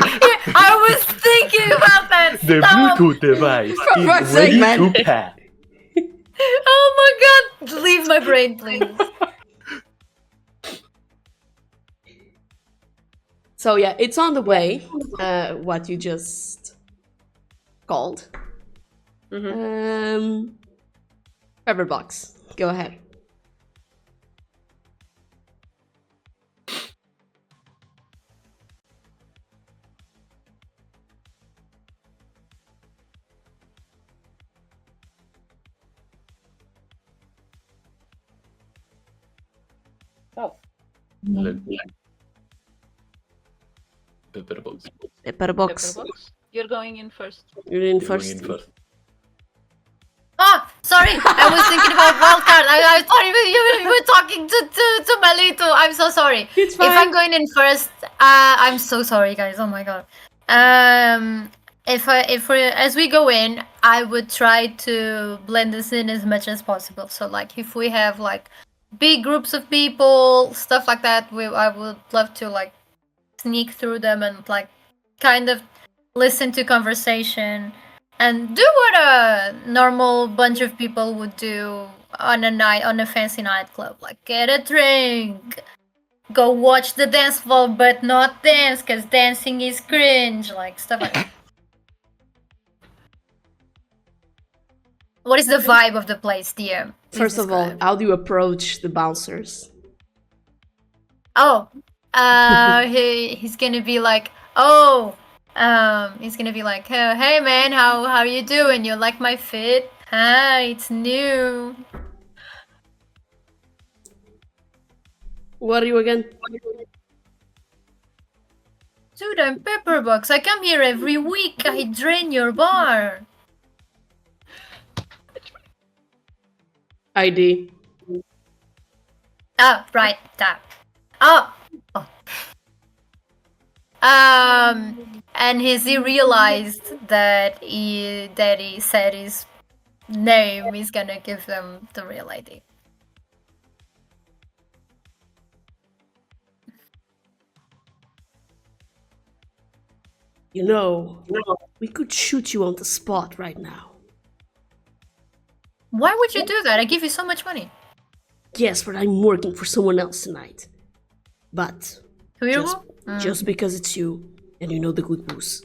I was thinking about that. the Stop. Bluetooth device fuck's is ready sake, man. to pair. Oh my god! Leave my brain, please. So yeah, it's on the way. What you just called. Pepperbox, go ahead. Oh. Pepperbox. Pepperbox, You're going in first. you're in You're going first. in first. Oh, sorry. I was thinking about Wildcard. I thought you were talking to Malito. I'm so sorry. It's If I'm fine. going in first, I'm so sorry, guys. Oh my god. As we go in, I would try to blend this in as much as possible. So like, if we have like big groups of people, stuff like that, I would love to like sneak through them and like kind of listen to conversation and do what a normal bunch of people would do on a fancy nightclub, like get a drink, go watch the dance floor but not dance because dancing is cringe, like stuff like that. What is the vibe of the place, DM? Please First of all, describe. how do you approach the bouncers? Oh, he's gonna be like, he's gonna be like, hey man, how you doing? You like my fit? Hi, it's new. What are you again? Dude, I'm Pepperbox. I come here every week. I drain your bar. ID. Oh, right, that. Oh. And he realized that he said his name, he's gonna give them the real ID. You know, we could shoot you on the spot right now. Why would you do that? I give you so much money. Yes, but I'm working for someone else tonight. But just because it's you and you know the good news,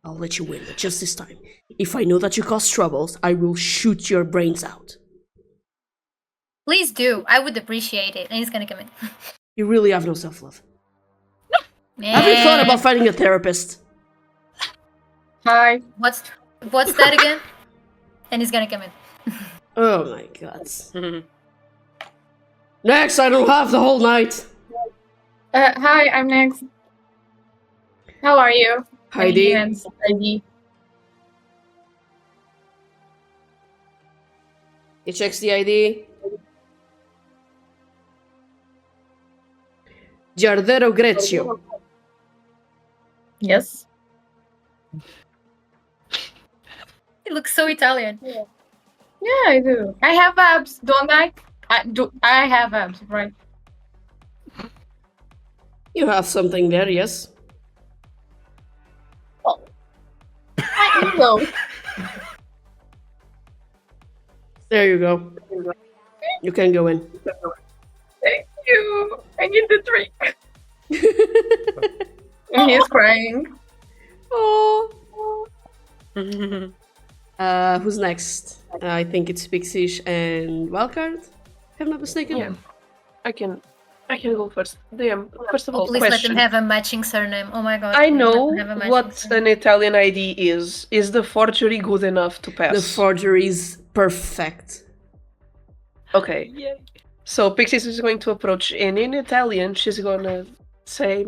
I'll let you win. But just this time, if I know that you cause troubles, I will shoot your brains out. Please do. I would appreciate it. And he's gonna come in. You really have no self-love. Have you thought about finding a therapist? Hi. What's that again? And he's gonna come in. Oh my god. Next, I don't have the whole night. Hi, I'm next. How are you? Heidi. Heidi. He checks the ID. Giardero Greccio. Yes. He looks so Italian. Yeah, I do. I have abs, don't I? I have abs, right? You have something there, yes? I know. There you go. You can go in. Thank you. I need the drink. And he's crying. Oh. Who's next? I think it's Pixys and Wildcard, if I'm not mistaken. Yeah. I can go first. First of all, Please let question. them have a matching surname. Oh my god. I please let know them have a matching what surname. an Italian ID is. Is the forgery good enough to pass? The forgery is perfect. Okay. So Pixis is going to approach, and in Italian, she's gonna say,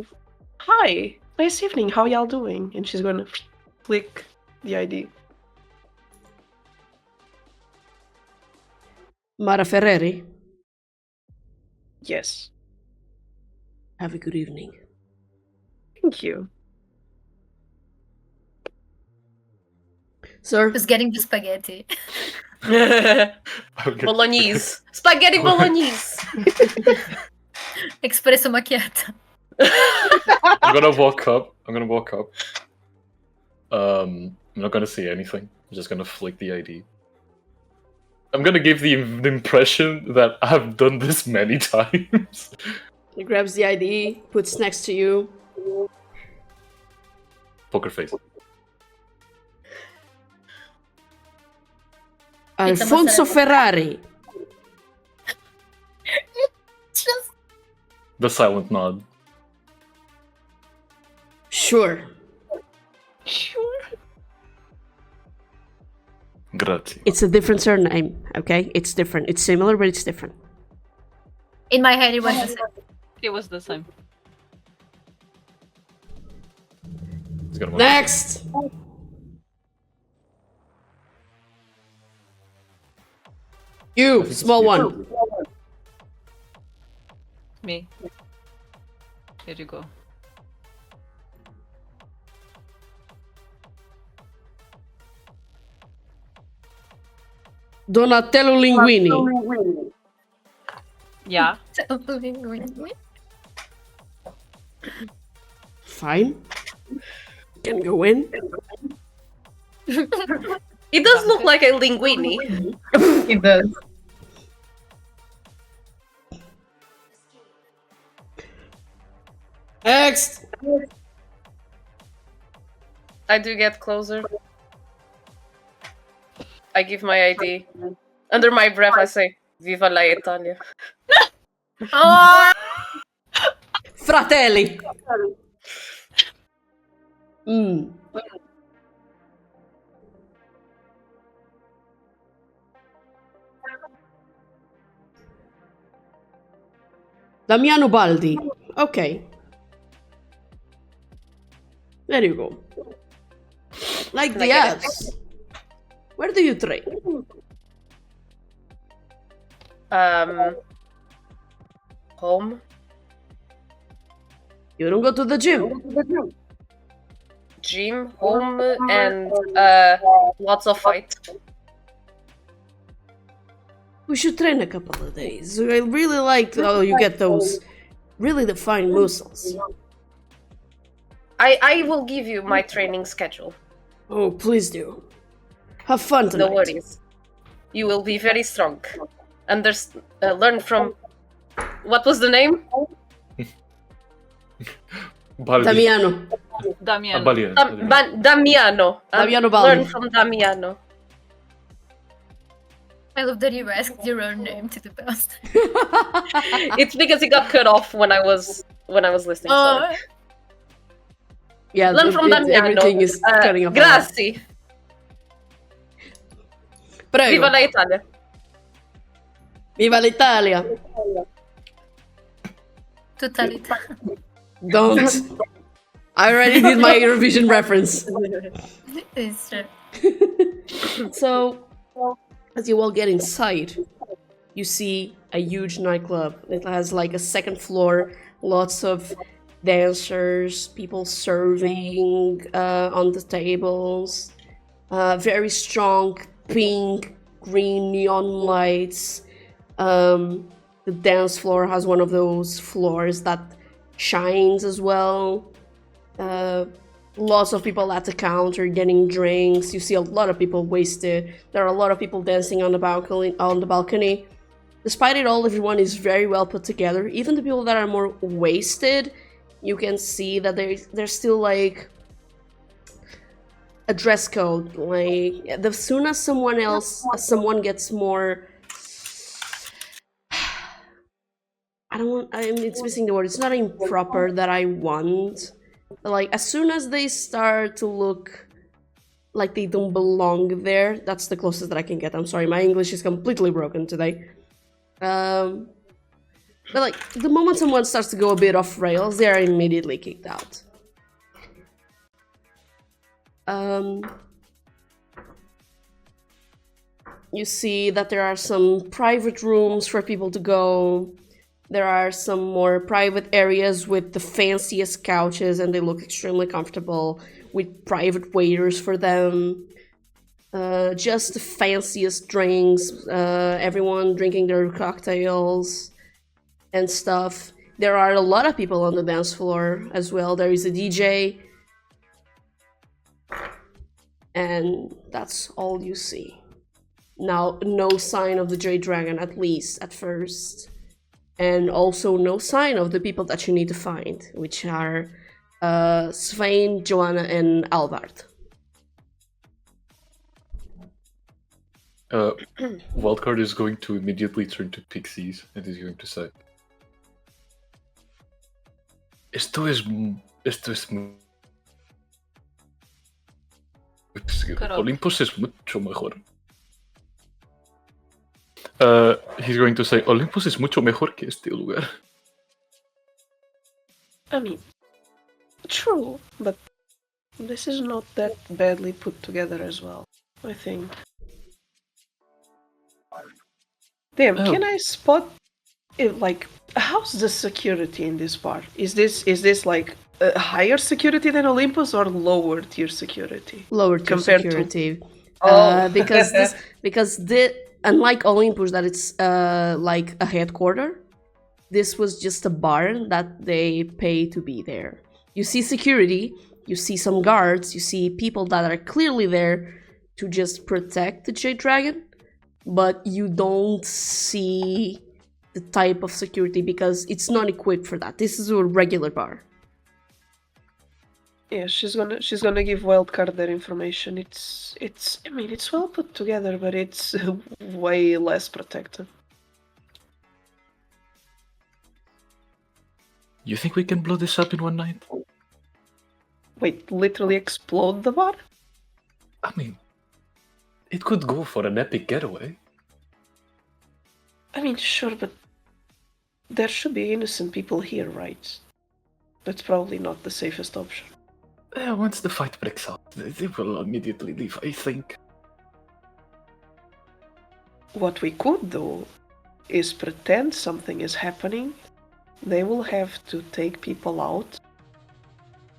"Hi, nice evening. How y'all doing?" And she's gonna click the ID. Mara Ferreri, Yes. have a good evening. Thank you. Sir, Who's getting the spaghetti? Okay. Bolognese. Spaghetti bolognese. Espresso macchiato. I'm gonna walk up. I'm not gonna say anything. I'm just gonna flick the ID. I'm gonna give the impression that I've done this many times. he grabs the ID, puts next to you. Poker face. Alfonso Ferrari. Just The silent nod. Sure. Sure. Grazie. It's a different surname, okay? It's different. It's similar, but it's different. in my head, it was the same. It was the same. It's gonna work. Next! You, small one. Me. Here you go. Donatello Linguini. Yeah. Fine. Can go in. It does look like a linguine. It does. Next! I do get closer. I give my ID. Under my breath, I say, Viva la Italia. Oh! Fratelli! Mm. Damiano Baldi. Okay. There you go. Like the ads. Where do you train? Home. You don't go to the gym. Gym, home, and lots of fight. We should train a couple of days. I really like how you get those really defined muscles. I will give you my training schedule. Oh, please do. Have fun tonight. No worries. You will be very strong. Learn from... What was the name? Baldi. Damiano. Damian. Baldi. Damiano. Damiano Baldi. Learn from Damiano. I love that you asked your own name to the best. It's because it got cut off when I was listening. Sorry. Yeah, Learn from Damiano. everything is cutting off. Grazie. Prego. Viva la Italia. Viva l'Italia. Totalita. Don't. I already did my Eurovision reference. It's true. So, as you all get inside, you see a huge nightclub. It has like a second floor, lots of dancers, people serving on the tables, very strong pink, green neon lights. The dance floor has one of those floors that shines as well. Lots of people at the counter getting drinks. You see a lot of people wasted. There are a lot of people dancing on the balcony. Despite it all, everyone is very well put together. Even the people that are more wasted, you can see that there's still like a dress code. Like as soon as someone gets more, it's missing the word. It's not improper that I want. But like as soon as they start to look like they don't belong there, that's the closest that I can get. I'm sorry, my English is completely broken today. But like the moment someone starts to go a bit off rails, they are immediately kicked out. You see that there are some private rooms for people to go. There are some more private areas with the fanciest couches, and they look extremely comfortable, with private waiters for them. Just the fanciest drinks, everyone drinking their cocktails and stuff. There are a lot of people on the dance floor as well. There is a DJ. And that's all you see. Now, no sign of the Jade Dragon, at least at first. And also no sign of the people that you need to find, which are Svein, Joanna, and Alvard. Wildcard is going to immediately turn to Pixys and is going to say, Esto es Olympus es mucho mejor. He's going to say, Olympus es mucho mejor que este lugar. I mean, true, but this is not that badly put together as well, I think. Damn, can I spot it, like, how's the security in this part? Is this like a higher security than Olympus or lower tier security? Lower tier Compared security. Oh. Because unlike Olympus, that it's like a headquarter, this was just a barn that they pay to be there. You see security, you see some guards, you see people that are clearly there to just protect the Jade Dragon, but you don't see the type of security because it's not equipped for that. This is a regular bar. Yeah, she's gonna give Wildcard that information. I mean, it's well put together, but it's way less protected. You think we can blow this up in one night? Wait, literally explode the bar? I mean, it could go for an epic getaway. I mean, sure, but there should be innocent people here, right? That's probably not the safest option. Once the fight breaks out, they will immediately leave, I think. What we could do is pretend something is happening. They will have to take people out.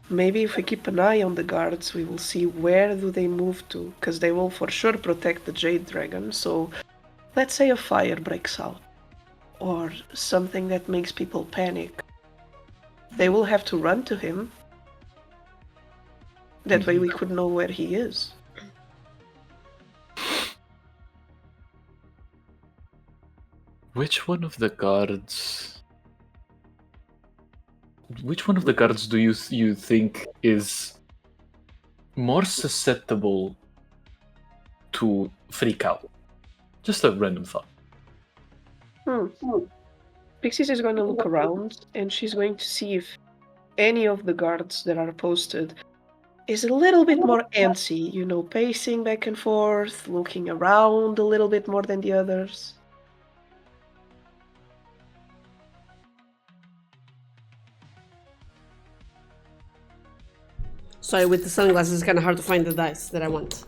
Maybe if we keep an eye on the guards, we will see where do they move to, because they will for sure protect the Jade Dragon. So let's say a fire breaks out, or something that makes people panic. They will have to run to him. That way we could know where he is. Which one of the guards do you think is more susceptible to freak out? Just a random thought. Pixys is going to look around, and she's going to see if any of the guards that are posted is a little bit more antsy, you know, pacing back and forth, looking around a little bit more than the others. Sorry, with the sunglasses, it's kind of hard to find the dice that I want.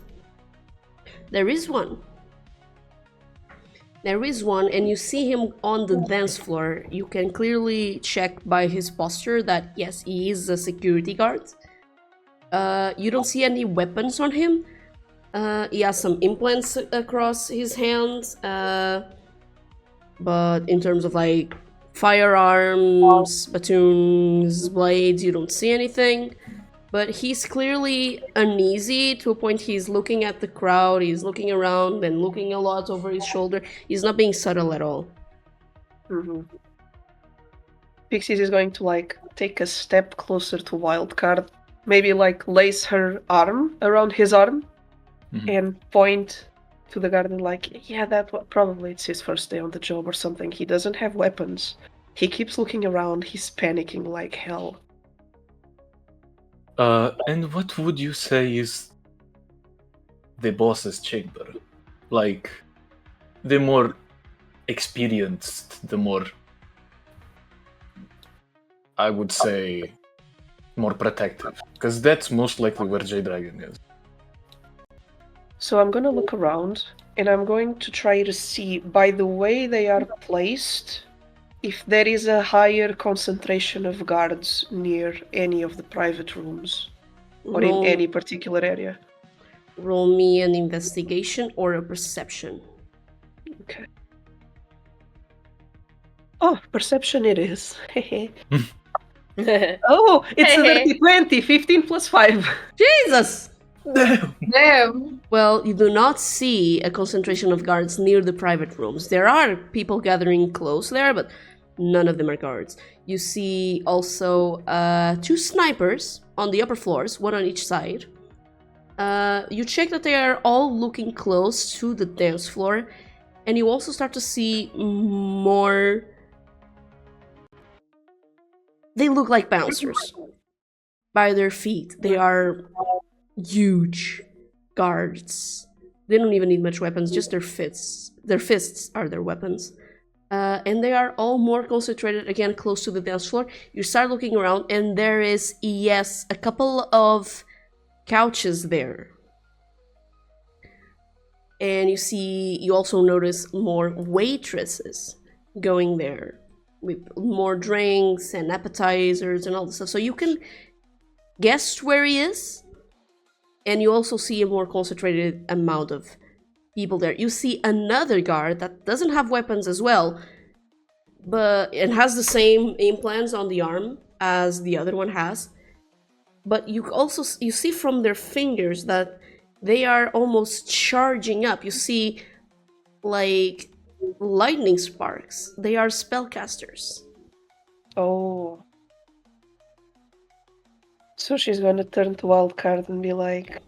There is one. There is one, and you see him on the dance floor. You can clearly check by his posture that, yes, he is a security guard. You don't see any weapons on him. He has some implants across his hands. But in terms of, like, firearms, batons, blades, you don't see anything. But he's clearly uneasy to a point. He's looking at the crowd, he's looking around and looking a lot over his shoulder. He's not being subtle at all. Pixys is going to, like, take a step closer to Wildcard, maybe, like, lace her arm around his arm, and point to the guard and, like, yeah, probably it's his first day on the job or something. He doesn't have weapons. He keeps looking around, he's panicking like hell. And what would you say is the boss's chamber? Like, the more experienced, the more, I would say, more protective. Because that's most likely where Jade Dragon is. So I'm gonna look around, and I'm going to try to see by the way they are placed if there is a higher concentration of guards near any of the private rooms or in any particular area. Roll me an investigation or a perception. Okay. Oh, perception it is. Oh, it's a dirty 20, 15 plus 5. Jesus! Damn. Well, you do not see a concentration of guards near the private rooms. There are people gathering close there, but none of them are guards. You see also 2 snipers on the upper floors, one on each side. You check that they are all looking close to the dance floor, and you also start to see more... They look like bouncers. By their feet, they are huge guards. They don't even need much weapons, just their fists. Their fists are their weapons. And they are all more concentrated, again, close to the dance floor. You start looking around, and there is, yes, a couple of couches there. And you also notice more waitresses going there with more drinks and appetizers and all this stuff. So you can guess where he is, and you also see a more concentrated amount of people there. You see another guard that doesn't have weapons as well, but it has the same implants on the arm as the other one has. But you see from their fingers that they are almost charging up. You see, like, lightning sparks. They are spellcasters. Oh. So she's gonna turn to Wildcard and be like,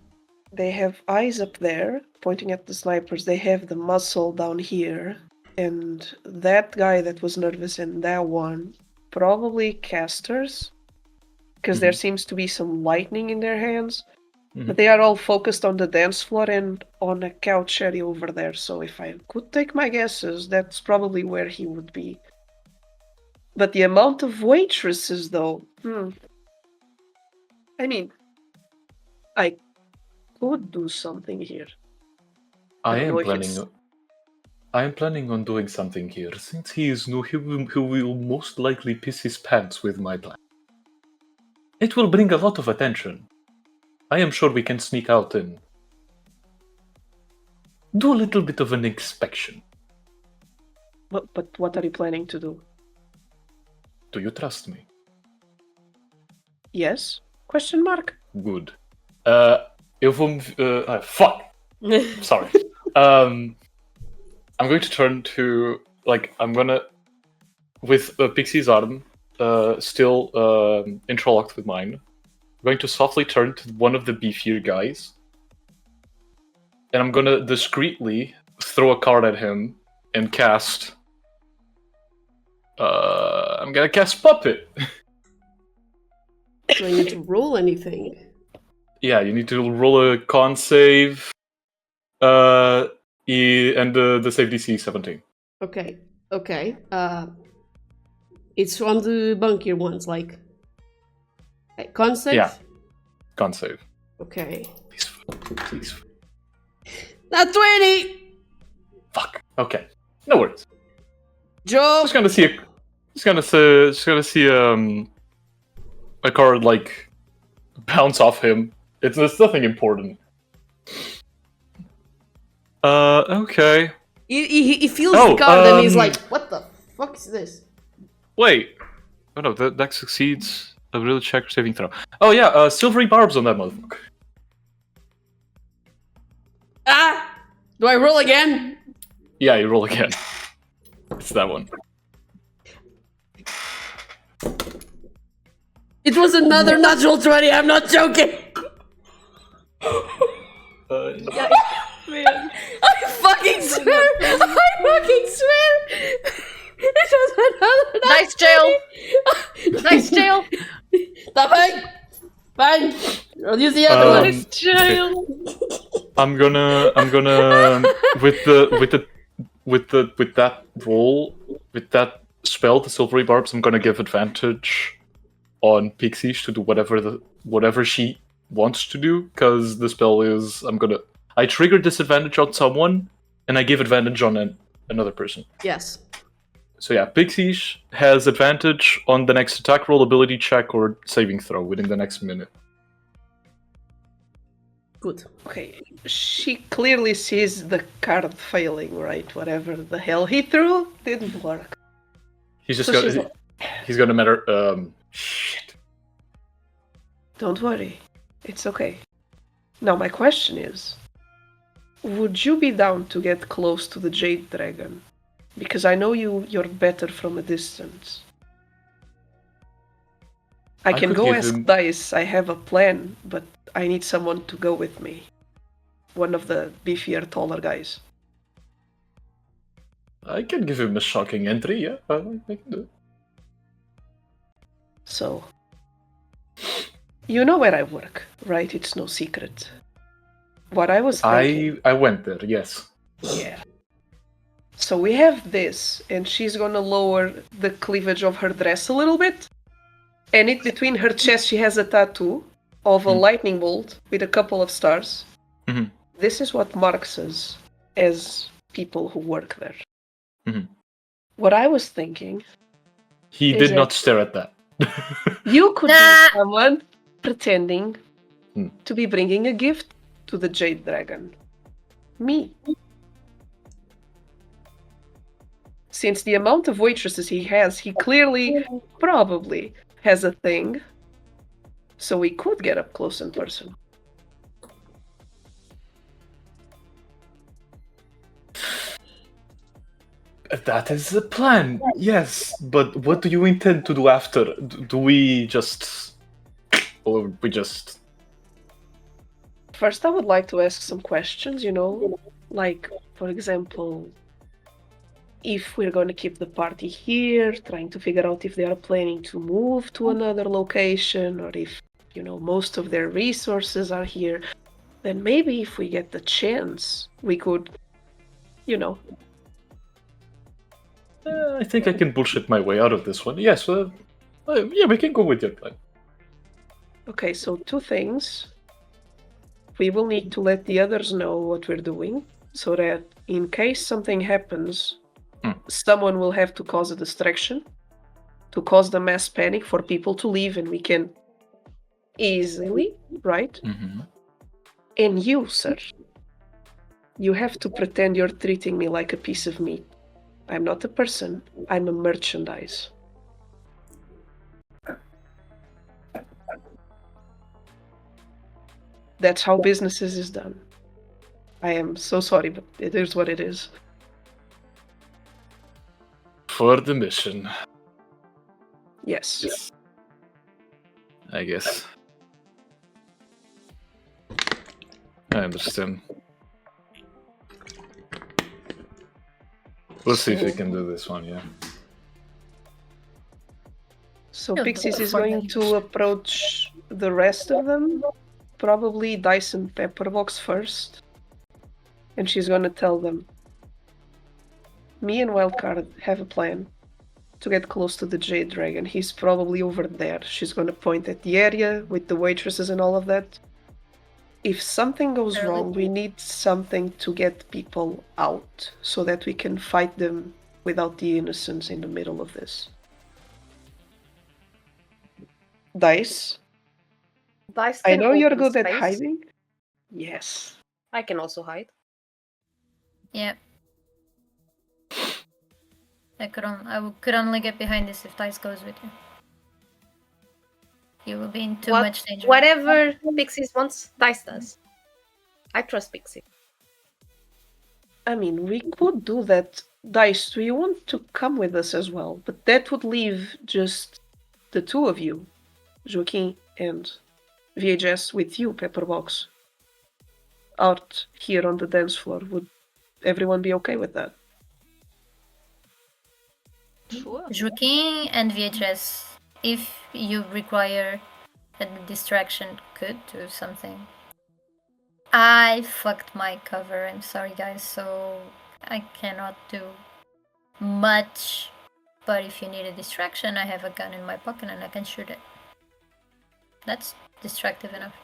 they have eyes up there, pointing at the snipers. They have the muscle down here. And that guy that was nervous and that one, probably casters. Because there seems to be some lightning in their hands. But they are all focused on the dance floor and on a couch area over there. So if I could take my guesses, that's probably where he would be. But the amount of waitresses, though, I mean, I could do something here. I don't am know if planning. it's- I am planning on doing something here. Since he is new, he will most likely piss his pants with my plan. It will bring a lot of attention. I am sure we can sneak out and do a little bit of an inspection. But what are you planning to do? Do you trust me? Yes? Question mark? Good. Eu vou... fuck! Sorry. I'm going to turn to... I'm gonna... With Pixie's arm still interlocked with mine, I'm going to softly turn to one of the beefier guys. And I'm gonna discreetly throw a card at him and cast... I'm gonna cast Puppet! Do I need to roll anything? Yeah, you need to roll a con save, and the save DC 17. Okay. It's from the bunkier ones, like... Con save? Yeah. Con save. Okay. Please. Not 20! Fuck. Okay. No worries. Joe! Just gonna see a card bounce off him. It's nothing important. Okay. He feels the card and he's like, what the fuck is this? Wait. Oh no, that succeeds. A real check saving throw. Oh yeah, silvery barbs on that motherfucker. Ah! Do I roll again? Yeah, you roll again. It's that one. It was another natural 20, I'm not joking! Man. I fucking swear! It was another Nice jail. Nice jail. Tá bem! Fine! I'll use the other one. Nice jail. I'm gonna with that roll, with that spell, the silvery barbs, I'm gonna give advantage on Pixys to do whatever she wants to do, because the spell is I trigger disadvantage on someone and I give advantage on another person. Yes. So yeah, Pixys has advantage on the next attack roll, ability check, or saving throw within the next minute. Good. Okay, she clearly sees the card failing, right? Whatever the hell he threw didn't work. He's just So she's like, he's got a matter. Shit. don't worry, it's okay. Now my question is, would you be down to get close to the Jade Dragon? Because I know you're better from a distance. I can could go give ask him- Dice, I have a plan, but I need someone to go with me. One of the beefier, taller guys. I can give him a shocking entry. Yeah, I can do it. So, you know where I work, right? It's no secret. What I was thinking... I went there. Yes. Yeah. So we have this, and she's gonna lower the cleavage of her dress a little bit. And in between her chest, she has a tattoo of a lightning bolt with a couple of stars. Mhm. This is what marks us as people who work there. Mhm. What I was thinking, He Is did it- not stare at that. you could Nah. be someone pretending Hmm. to be bringing a gift to the Jade Dragon. Me. Since the amount of waitresses he has, he clearly, probably, has a thing. So we could get up close in person. That is the plan. Yes, but what do you intend to do after? Do we just, or we just? First, I would like to ask some questions, like, for example, if we're going to keep the party here, trying to figure out if they are planning to move to another location, or if, most of their resources are here, then maybe if we get the chance, we could, I think I can bullshit my way out of this one. Yes, yeah, we can go with your plan. Okay, so two things. We will need to let the others know what we're doing, so that in case something happens, someone will have to cause a distraction, to cause the mass panic for people to leave, and we can easily, right? Mm-hmm. And you, sir, you have to pretend you're treating me like a piece of meat. I'm not a person, I'm a merchandise. That's how businesses is done. I am so sorry, but it is what it is. For the mission, Yes. I guess. I understand. We'll see if we can do this one, yeah. So You'll do Pixys it is for going me. to approach the rest of them. Probably Dice and Pepperbox first. And she's gonna tell them, me and Wildcard have a plan to get close to the Jade Dragon. He's probably over there. She's gonna point at the area with the waitresses and all of that. If something goes Really? wrong, we need something to get people out so that we can fight them without the innocents in the middle of this. Dice, Dice I can know you're open good at space. hiding. Yes. I can also hide. Yeah. I could only get behind this if Dice goes with you. You will be in too much danger. Whatever Pixys wants, Dice does. I trust Pixie. I mean, we could do that. Dice, do you want to come with us as well? But that would leave just the two of you, Joaquim and VHS, with you, Pepperbox, out here on the dance floor. Would everyone be okay with that? Sure. Joaquim and VHS, if you require a distraction, could do something. I fucked my cover, I'm sorry guys, so I cannot do much. But if you need a distraction, I have a gun in my pocket and I can shoot it. That's distractive enough.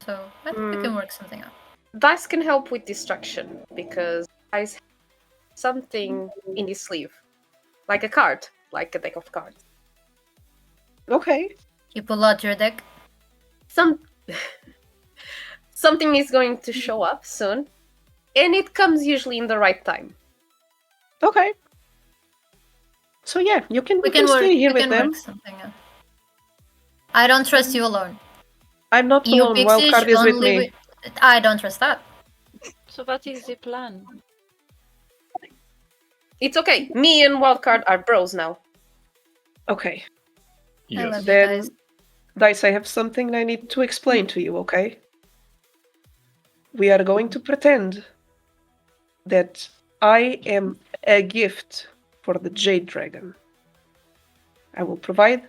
So I think we can work something out. Dice can help with distraction because guys something in his sleeve, like a card, like a deck of cards. Okay. You pull out your deck. Something is going to show up soon, and it comes usually in the right time. Okay. So yeah, you can We can work. stay here We with can them. work something out. I don't trust you alone. I'm not You alone. Pixys Wildcard is with only me. I don't trust that. So what is the plan? It's okay. Me and Wildcard are bros now. Okay. I love Yes. you Then, guys. Dice, I have something I need to explain to you, okay? We are going to pretend that I am a gift for the Jade Dragon. I will provide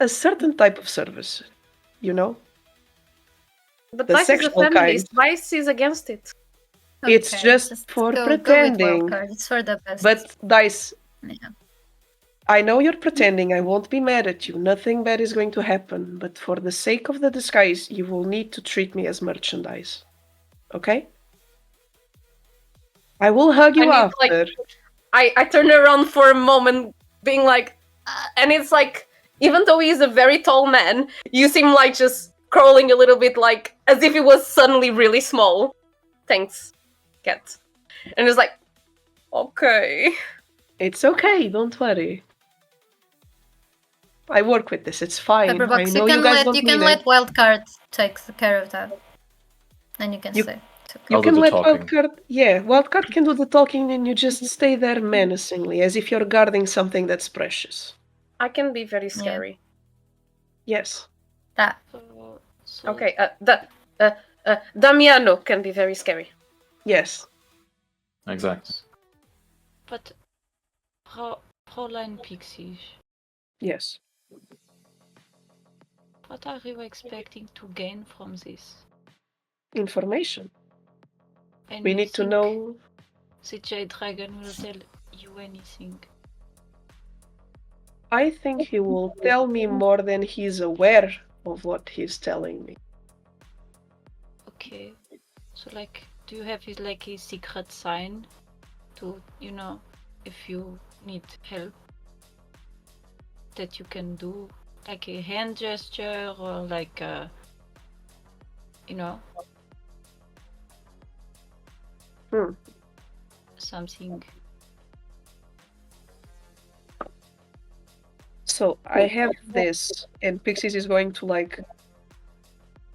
a certain type of service, you know? But The Dice is a sexual feminist. kind. Dice is against it. It's Okay, just for go pretending. with Wildcard. It's for the best. But, Dice, yeah. I know you're pretending. I won't be mad at you. Nothing bad is going to happen. But for the sake of the disguise, you will need to treat me as merchandise. Okay? I will hug you I need, after. I turn around for a moment, being like, and it's like, even though he's a very tall man, you seem like just crawling a little bit, like as if he was suddenly really small. Thanks, cat. And it's like, okay. It's okay. Don't worry. I work with this. It's fine. I Pepperbox, know you you can guys don't let mean it. Wildcard take care of that. And you can You- stay. You I'll do can the let talking. Wildcard. Yeah, Wildcard can do the talking, and you just stay there menacingly, as if you're guarding something that's precious. I can be very scary. Yes. That. So Okay, Damiano can be very scary. Yes. Exactly. But Fräulein Pixys, Yes. what are you expecting to gain from this? Information. And We you need to think know. the Jade Dragon will tell you anything? I think he will tell me more than he's aware of what he's telling me. Okay. So like, do you have like a secret sign to, if you need help that you can do, like a hand gesture or like something? So I have this, and Pixys is going to like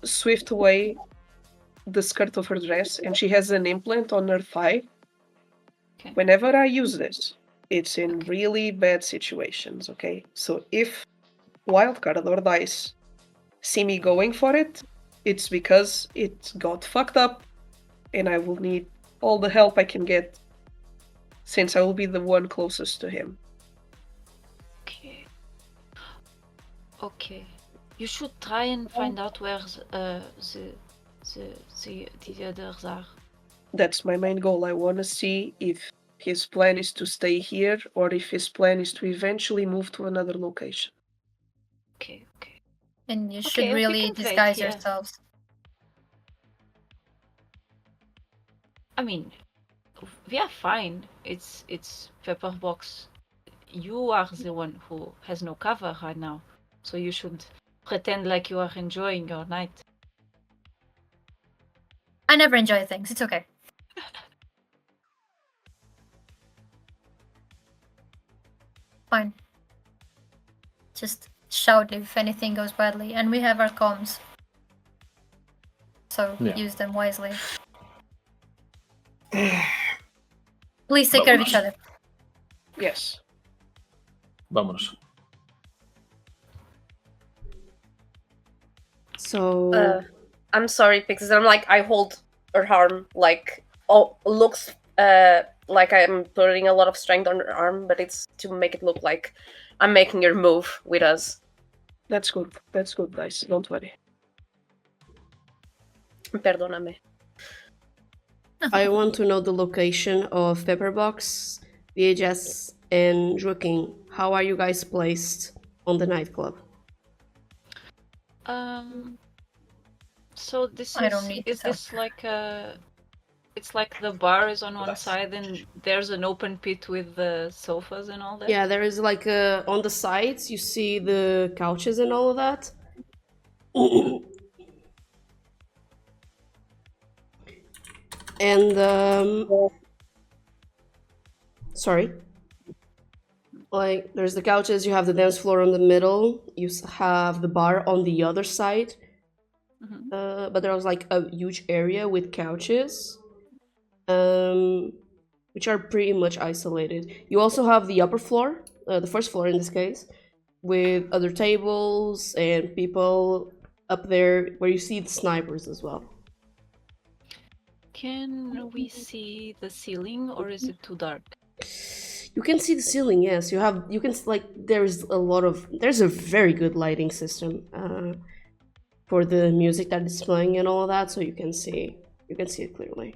swift away the skirt of her dress, and she has an implant on her thigh. Okay. Whenever I use this, it's in Okay. really bad situations, okay? So if Wildcard or Dice see me going for it, it's because it got fucked up, and I will need all the help I can get, since I will be the one closest to him. Okay. Okay. You should try and find out where the others are. That's my main goal. I want to see if his plan is to stay here or if his plan is to eventually move to another location. Okay. Okay. And you Okay, should we really can wait disguise here. yourselves. I mean, we are fine. It's Pepperbox. You are the one who has no cover right now, so you should pretend like you are enjoying your night. I never enjoy things. It's okay. Fine. Just shout if anything goes badly, and we have our comms. So Yeah. use them wisely. Please take care of each other. Yes. Vámonos. So I'm sorry, Pixis. I'm like, I hold her arm, like, looks like I'm putting a lot of strength on her arm, but it's to make it look like I'm making her move with us. That's good. That's good, guys. Don't worry. Perdóname. I want to know the location of Pepperbox, AEGIS, and Joaquim. How are you guys placed on the nightclub? So this I don't need to is tell. this like a It's like the bar is on one side and there's an open pit with the sofas and all that. Yeah, there is like on the sides you see the couches and all of that. And sorry. Like there's the couches, you have the dance floor on the middle, you have the bar on the other side. But there was like a huge area with couches, which are pretty much isolated. You also have the upper floor, the first floor in this case, with other tables and people up there where you see the snipers as well. Can we see the ceiling or is it too dark? You can see the ceiling, yes. You can like there's a very good lighting system for the music that is playing and all of that, so you can see it clearly.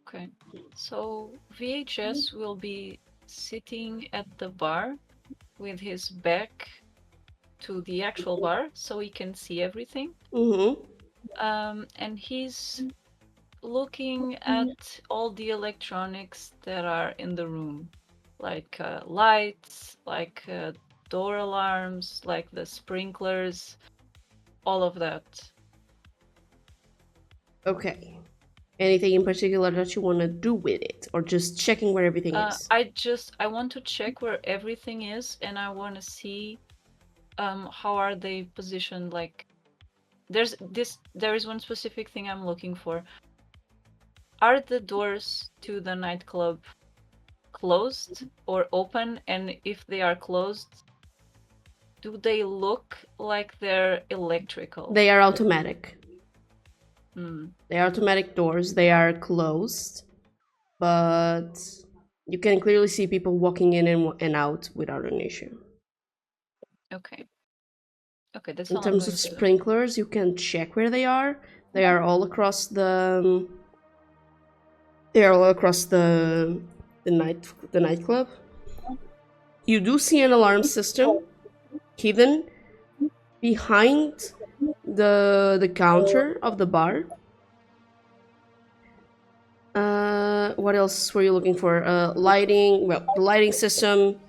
Okay, so VHS will be sitting at the bar with his back to the actual bar, so he can see everything. And he's looking at all the electronics that are in the room, like lights, like door alarms, like the sprinklers, all of that. Okay. Anything in particular that you want to do with it, or just checking where everything is? I want to check where everything is, and I want to see how are they positioned. Like there is one specific thing I'm looking for. Are the doors to the nightclub closed or open? And if they are closed, do they look like they're electrical? They are automatic. They are automatic doors. They are closed, but you can clearly see people walking in and out without an issue. Okay. Okay, that's in all terms I'm of going to do. sprinklers, you can check where they are. They are all across the. They are all across the nightclub. You do see an alarm system hidden behind the counter of the bar. What else were you looking for? Lighting. Well, the lighting system.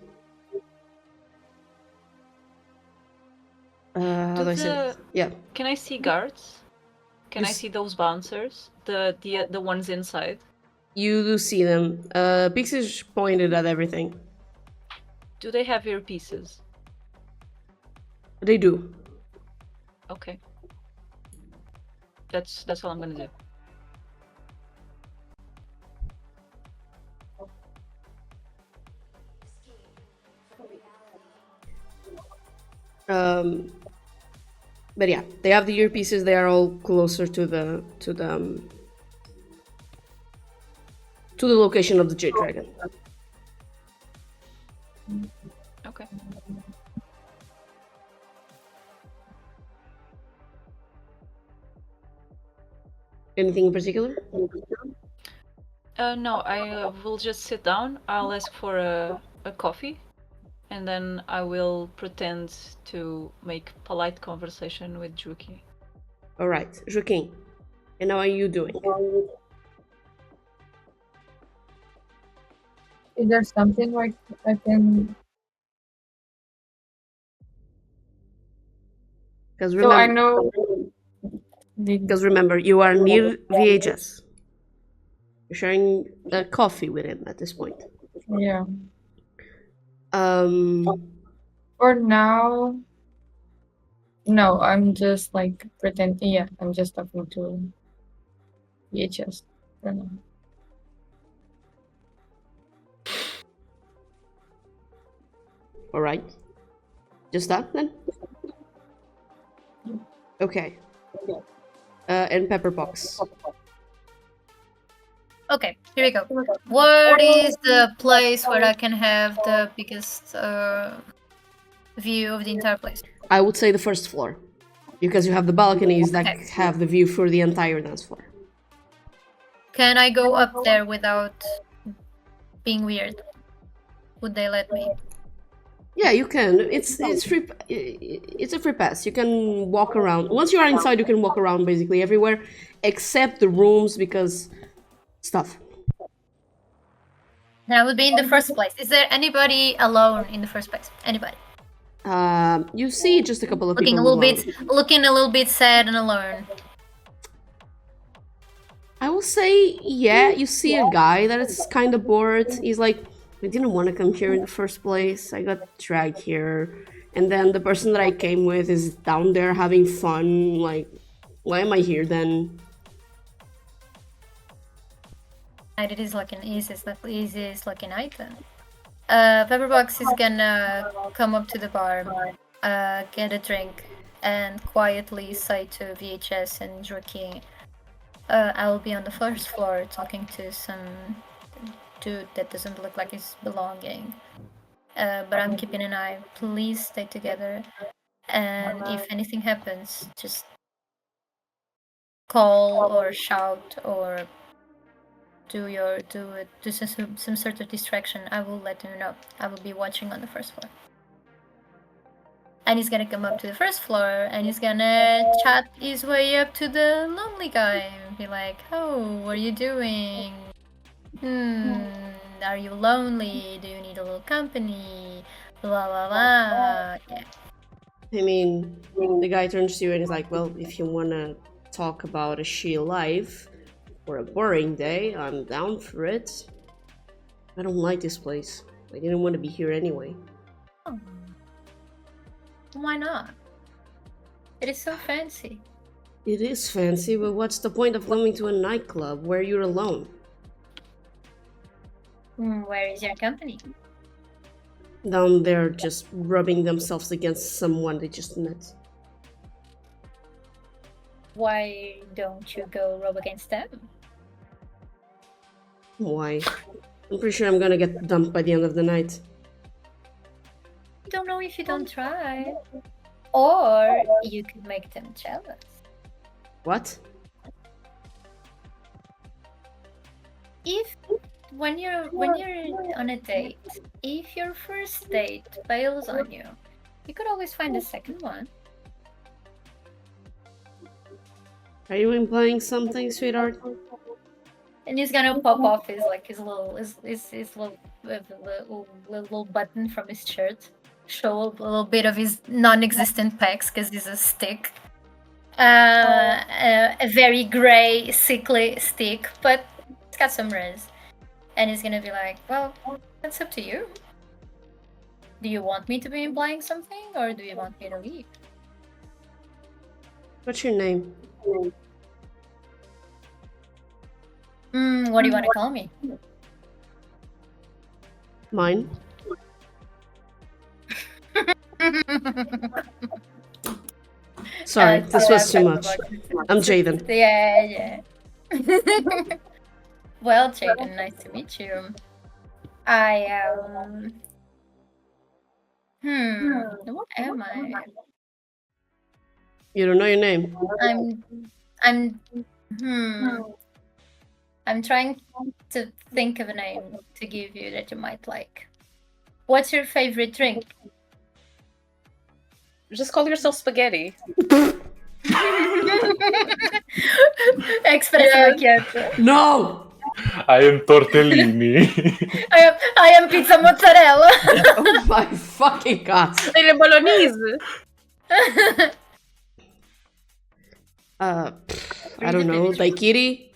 How do I say it? Yeah. Can I see guards? Can I see those bouncers? The ones inside? You do see them. Pixys pointed at everything. Do they have earpieces? They do. Okay. That's all I'm gonna do. But yeah, they have the earpieces. They are all closer to the location of the Jade Dragon. Okay. Anything in particular? No, I will just sit down. I'll ask for a coffee, and then I will pretend to make polite conversation with Joaquim. All right, Joaquim. And how are you doing? Is there something like I can? Because So I know. remember, you are near VHS. You're sharing a coffee with him at this point. Yeah. For now, no, I'm just like pretending. Yeah, I'm just talking to VHS for now. All right. Just that then? Okay. And Pepperbox. Okay, here we go. What is the place where I can have the biggest view of the entire place? I would say the first floor, because you have the balconies that Okay. have the view for the entire dance floor. Can I go up there without being weird? Would they let me? Yeah, you can. It's free. It's a free pass. You can walk around. Once you are inside, you can walk around basically everywhere, except the rooms because stuff. That would be in the first place. Is there anybody alone in the first place? Anybody? You see just a couple of Looking people a little bit sad and alone. I will say, yeah, you see a guy that is kind of bored. He's like, I didn't want to come here in the first place. I got dragged here. And then the person that I came with is down there having fun. Like, why am I here then? It is like an easiest looking item. Pepperbox is gonna come up to the bar, get a drink, and quietly say to VHS and Joaquim, I will be on the first floor talking to some dude that doesn't look like he's belonging. But I'm keeping an eye. Please stay together. And if anything happens, just call or shout or do some sort of distraction. I will let you know. I will be watching on the first floor. And he's gonna come up to the first floor and he's gonna chat his way up to the lonely guy and be like, oh, what are you doing? Are you lonely? Do you need a little company? La la la. Yeah. I mean, the guy turns to you and is like, well, if you want to talk about a shitty life or a boring day, I'm down for it. I don't like this place. I didn't want to be here anyway. Oh. Why not? It is so fancy. It is fancy, but what's the point of going to a nightclub where you're alone? Where is your company? Down there just rubbing themselves against someone they just met. Why don't you go rub against them? Why? I'm pretty sure I'm gonna get dumped by the end of the night. Don't know if you don't try. Or you could make them jealous. What? If when you're on a date, if your first date fails on you, you could always find a second one. Are you implying something, sweetheart? And he's gonna pop off his little button from his shirt, show a little bit of his non-existent pecs because he's a stick. A very grey, sickly stick, but it's got some res. And he's gonna be like, well, that's up to you. Do you want me to be implying something, or do you want me to leave? What's your name? What do you want to call me? Mine? Sorry, this was too much. I'm Jaden. Yeah. Well, Jaden, nice to meet you. I what am I? You don't know your name? I'm trying to think of a name to give you that you might like. What's your favorite drink? Just call yourself spaghetti. Express macchiato. No! I am tortellini. I am pizza mozzarella. Oh my fucking god. Delle bolognese. I don't know, daiquiri?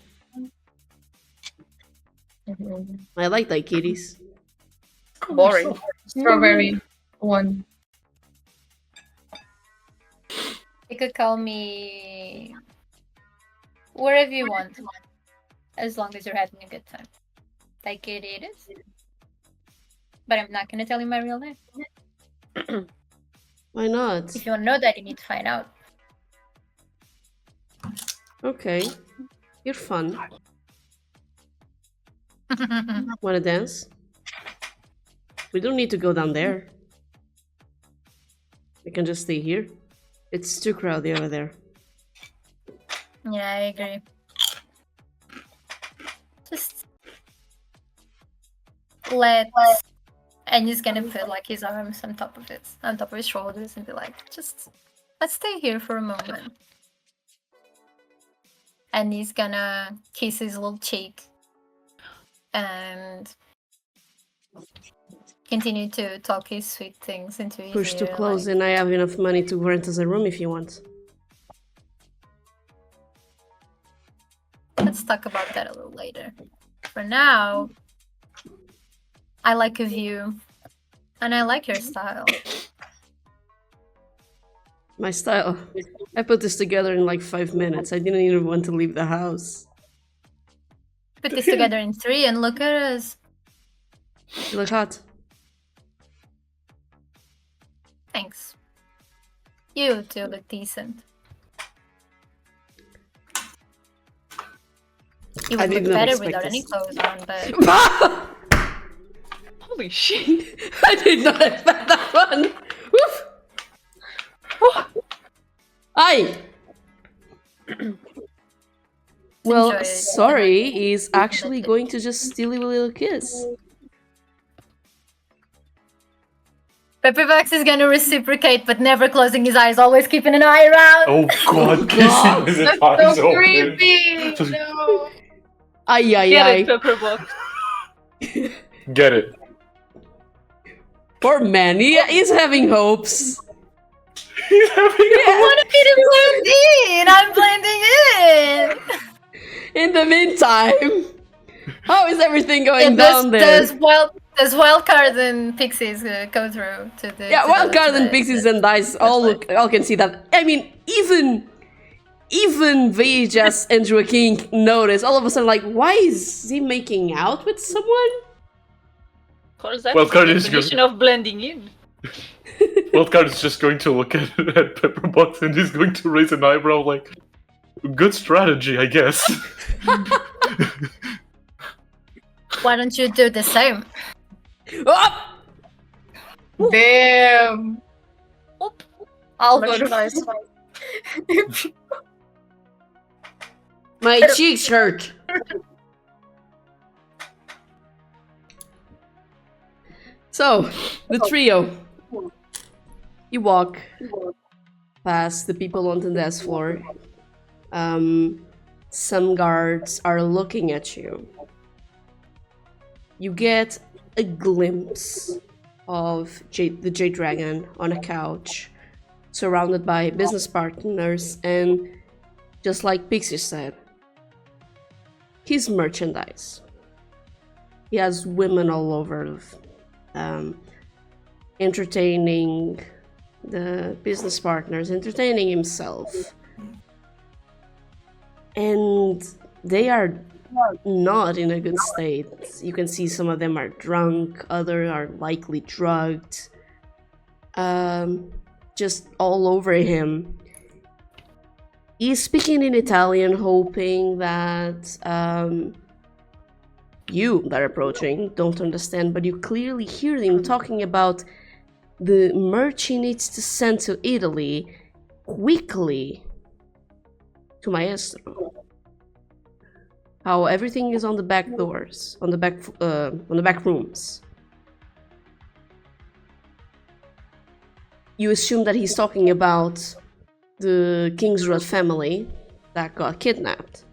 I like daiquiris. Boring. Strawberry one. You could call me wherever you want, as long as you're having a good time. Daiquiri it is. But I'm not gonna tell you my real name. Why not? If you want to know that, you need to find out. Okay. You're fun. Wanna dance? We don't need to go down there. We can just stay here. It's too crowded over there. Yeah, I agree. Just let's And he's gonna put like his arms on top of his shoulders and be like, just let's stay here for a moment. And he's gonna kiss his little cheek and continue to talk his sweet things into his Push too ear, close, like, and I have enough money to rent us a room if you want. let's talk about that a little later. For now, I like a view, and I like your style. My style. I put this together in like 5 minutes. I didn't even want to leave the house. Put this together in 3 and look at us. You look hot. Thanks. You two look decent. You I would did look not better expect without this. any clothes on, but Holy shit! I did not expect that one. Woof. Aye. Well, Enjoy it. sorry, he's actually going to just steal you a little kiss. Pepperbox is gonna reciprocate, but never closing his eyes, always keeping an eye around. Oh god, God. kissing with his That's eyes so open. creepy. No. Aye, aye, Get aye. it, Pepperbox. Get it. Poor man, he's having hopes. He's having I want to be blend in. I'm blending in. In the meantime, how is everything going down there? Does Wildcard and Pixys go through to the? Yeah, to the- Wildcard to and the- Pixys and Dice all can see that. I mean, even Videomancer and Joaquim notice all of a sudden, like, why is he making out with someone? Because that's Well, the Card is definition of blending in. Wildcard is just going to look at Pepperbox and he's going to raise an eyebrow like, good strategy, I guess. Why don't you do the same? Oh! Damn. Oop. Alvaro. My cheeks hurt. So, the trio. You walk past the people on the dance floor. Some guards are looking at you. You get a glimpse of the Jade Dragon on a couch, surrounded by business partners, and just like Pixie said, his merchandise. He has women all over, entertaining the business partners, entertaining himself. And they are not in a good state. You can see some of them are drunk, others are likely drugged. Just all over him. He's speaking in Italian, hoping that you that are approaching don't understand, but you clearly hear him talking about the merch he needs to send to Italy quickly to Maestro. How everything is on the back doors, on the back rooms. You assume that he's talking about the Kingsrod family that got kidnapped.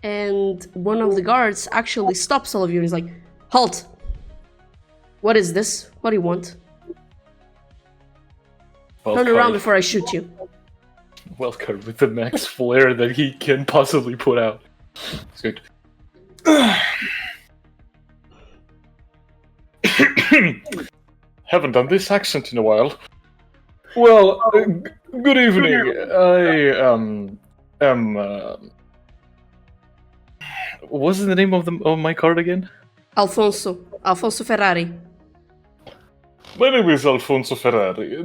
And one of the guards actually stops all of you and is like, "Halt! What is this? What do you want? Turn around before I shoot you." Wildcard with the max flair that he can possibly put out. It's good. Haven't done this accent in a while. Well, good evening. I am. What's the name of my card again? Alfonso Ferrari. My name is Alfonso Ferrari.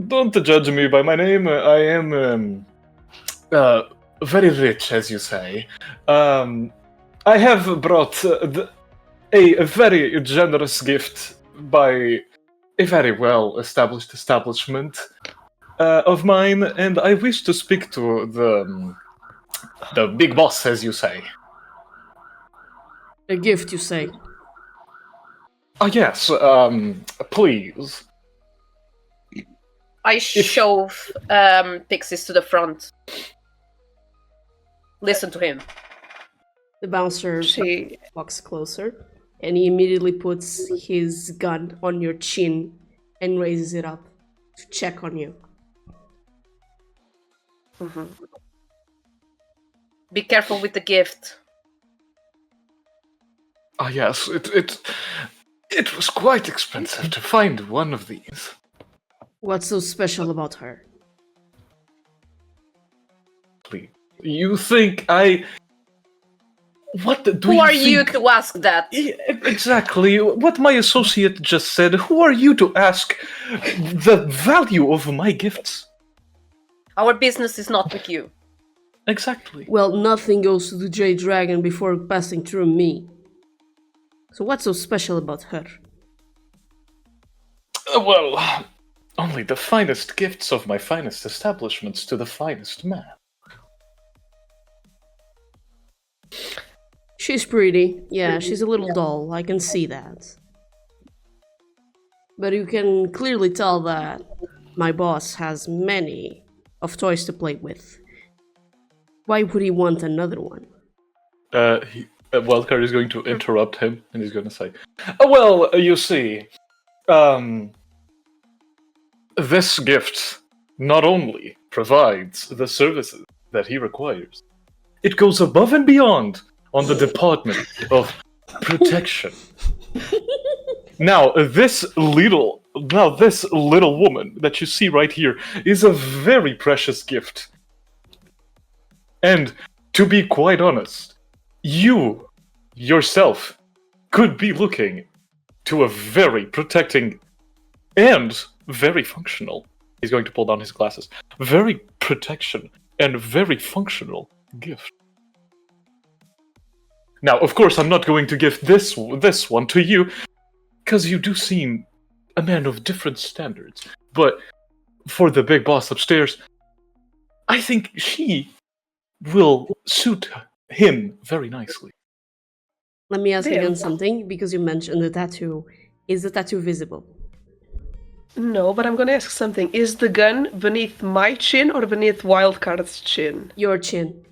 Don't judge me by my name. I am very rich, as you say. I have brought a very generous gift by a very well-established establishment of mine, and I wish to speak to the big boss, as you say. A gift, you say? Oh yes, please. I shove Pixys to the front. Listen to him. The bouncer She walks closer, and he immediately puts his gun on your chin and raises it up to check on you. Be careful with the gift. Ah yes, it was quite expensive to find one of these. What's so special about her? Please, you think I? What do Who you are think? you to ask that? Yeah, exactly what my associate just said. Who are you to ask the value of my gifts? Our business is not with you. Exactly. Well, nothing goes to the Jade Dragon before passing through me. So what's so special about her? Well, only the finest gifts of my finest establishments to the finest man. She's pretty. Yeah, she's a little dull. I can see that. But you can clearly tell that my boss has many of toys to play with. Why would he want another one? Wildcard is going to interrupt him, and he's going to say, "Oh, well, you see, this gift not only provides the services that he requires, it goes above and beyond on the department of protection. Now, this little woman that you see right here is a very precious gift. And to be quite honest, you yourself could be looking to a very protecting and very functional." He's going to pull down his glasses. Very protection and very functional gift. Now, of course, I'm not going to give this one to you, because you do seem a man of different standards. But for the big boss upstairs, I think she will suit him very nicely. Let me ask Damn. again something, because you mentioned the tattoo. Is the tattoo visible? No, but I'm gonna ask something. Is the gun beneath my chin or beneath Wildcard's chin? Your chin.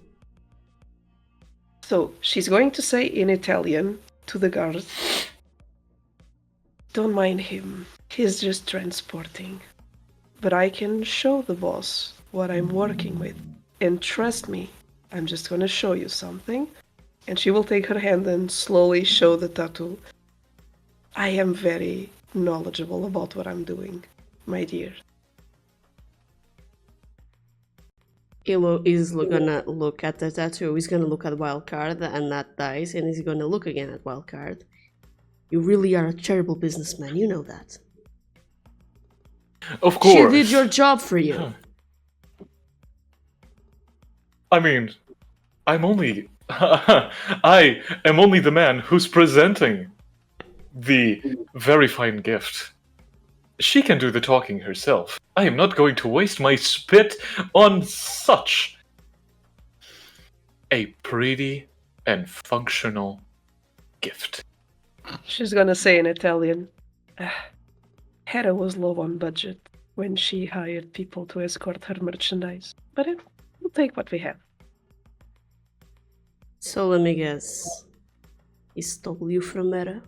So she's going to say in Italian to the guard, "Don't mind him. He's just transporting. But I can show the boss what I'm working with. And trust me, I'm just gonna show you something." And she will take her hand and slowly show the tattoo. "I am very knowledgeable about what I'm doing, my dear." Is gonna look at the tattoo. He's gonna look at Wildcard and that dice, and he's gonna look again at Wildcard. You really are a terrible businessman, you know that. Of course. She did your job for you. I mean, I am only the man who's presenting the very fine gift. She can do the talking herself. I am not going to waste my spit on such a pretty and functional gift. She's gonna say in Italian, "Hera was low on budget when she hired people to escort her merchandise, but we'll take what we have." So let me guess. He stole you from Meta?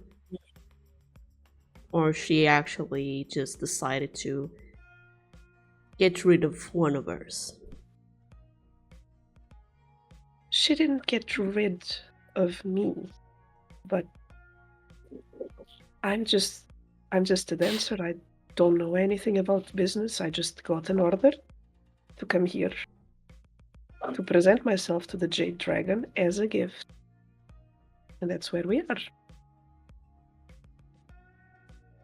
Or she actually just decided to get rid of one of hers? She didn't get rid of me, but I'm just a dancer. I don't know anything about business. I just got an order to come here to present myself to the Jade Dragon as a gift. And that's where we are.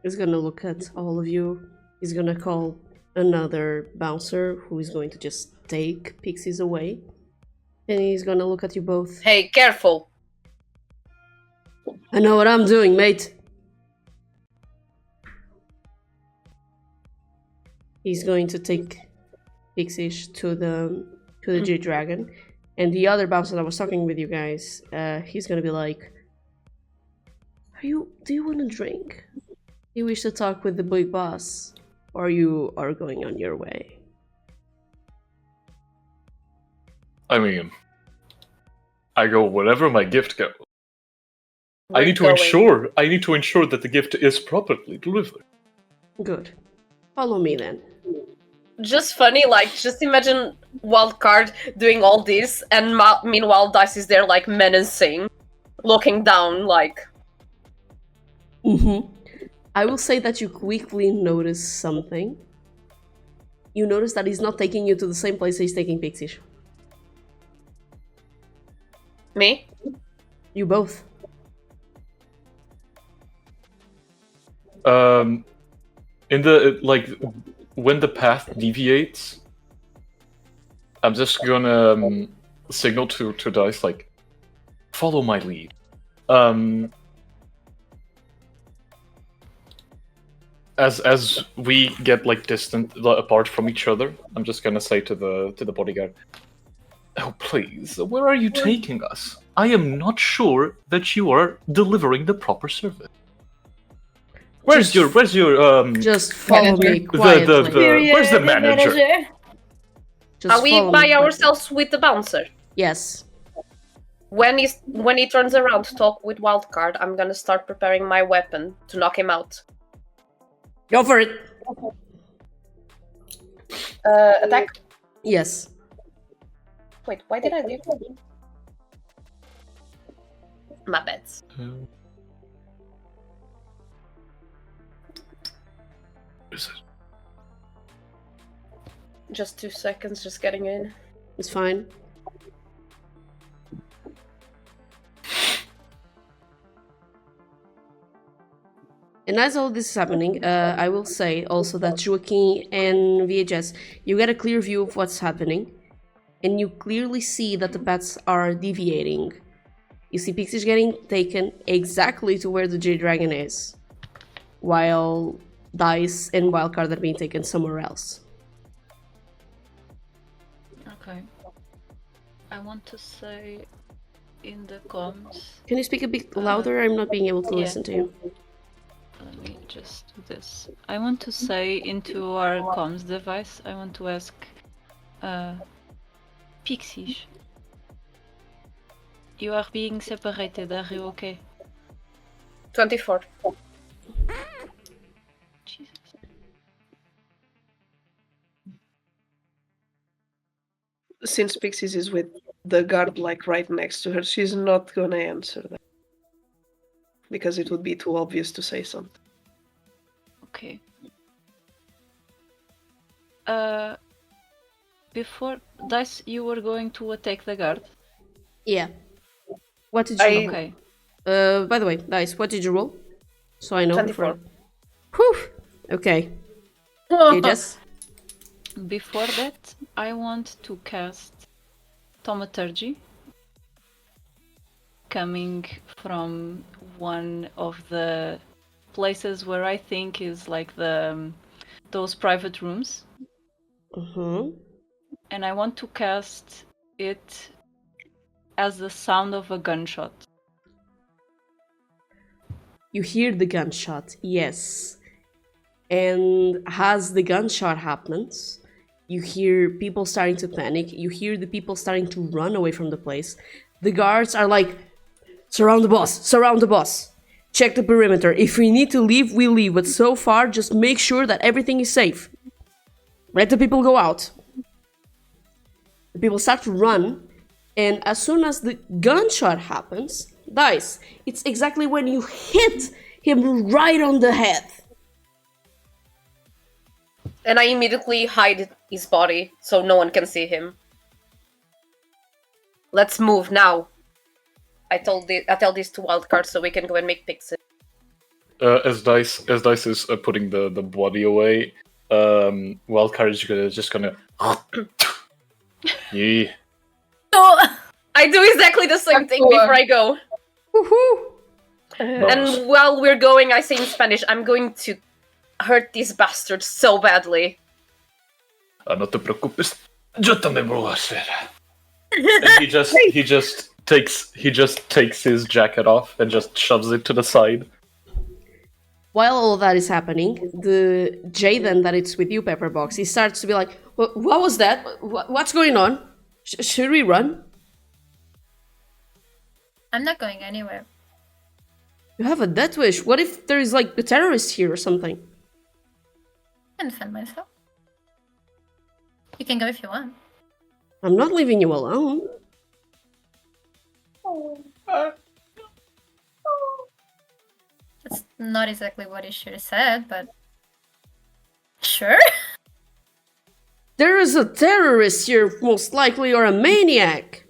He's gonna look at all of you. He's gonna call another bouncer who is going to just take Pixys away. And he's gonna look at you both. Hey, careful. I know what I'm doing, mate. He's going to take Pixys to the Jade Dragon. And the other bouncer that was talking with you guys, he's gonna be like, Do you want a drink? You wish to talk with the big boss, or you are going on your way? I mean, I go wherever my gift goes. I We're need to ensure that the gift is properly delivered. Good. Follow me then. Just funny, like, just imagine Wildcard doing all this, and meanwhile Dice is there, like, menacing, looking down, like... Mm-hmm. I will say that you quickly notice something. You notice that he's not taking you to the same place he's taking Pixys. Me? You both. In the, like, when the path deviates, I'm just gonna signal to Dice, like, follow my lead. As we get, like, distant apart from each other, I'm just gonna say to the bodyguard, "Oh, please, where are you taking us? I am not sure that you are delivering the proper service. Where's your Just follow me quietly. where's the manager? Just Are we follow me by quietly. ourselves with the bouncer? Yes. When he turns around to talk with Wildcard, I'm gonna start preparing my weapon to knock him out. Go for it. Attack? Yes. Wait, why did I do that? My bad. Is it? Just 2 seconds, just getting in. It's fine. And as all this is happening, I will say also that Joaquim and VHS, you get a clear view of what's happening, and you clearly see that the paths are deviating. You see Pixys getting taken exactly to where the Jade Dragon is, while Dice and Wildcard are being taken somewhere else. Okay. I want to say in the comms. Can you speak a bit louder? I'm not being able to Yeah. listen to you. Let me just do this. I want to say into our comms device, I want to ask Pixys. You are being separated, are you okay? 24. Jesus. Since Pixys is with the guard, like, right next to her, she's not gonna answer that. Because it would be too obvious to say something. Okay. Before Dice, you were going to attack the guard. Yeah. What did you roll? Okay. By the way, Dice, what did you roll? So I know. 24. Whew! Okay. Okay, Jess? Before that, I want to cast Thaumaturgy, coming from one of the places where I think is like the those private rooms, Mm-hmm. and I want to cast it as the sound of a gunshot. You hear the gunshot, yes. And as the gunshot happens, you hear people starting to panic. You hear the people starting to run away from the place. The guards are like, surround the boss, surround the boss. Check the perimeter. If we need to leave, we leave. But so far, just make sure that everything is safe. Let the people go out. The people start to run. And as soon as the gunshot happens, Dice, it's exactly when you hit him right on the head. And I immediately hide his body so no one can see him. Let's move now. I tell this to Wildcard so we can go and make Pixys. As Dice is putting the body away, Wildcard is just gonna. Yeah. I do exactly the same thing before I go. Woohoo! And while we're going, I say in Spanish, I'm going to hurt this bastard so badly. No te preocupes, yo también voy a hacer. And he just just takes his jacket off and just shoves it to the side. While all that is happening, the Jaden that it's with you, Pepperbox, he starts to be like, what was that? What's going on? Should we run? I'm not going anywhere. You have a death wish. What if there is like a terrorist here or something? I can defend myself. You can go if you want. I'm not leaving you alone. That's not exactly what he should have said, but sure. There is a terrorist here, most likely, or a maniac.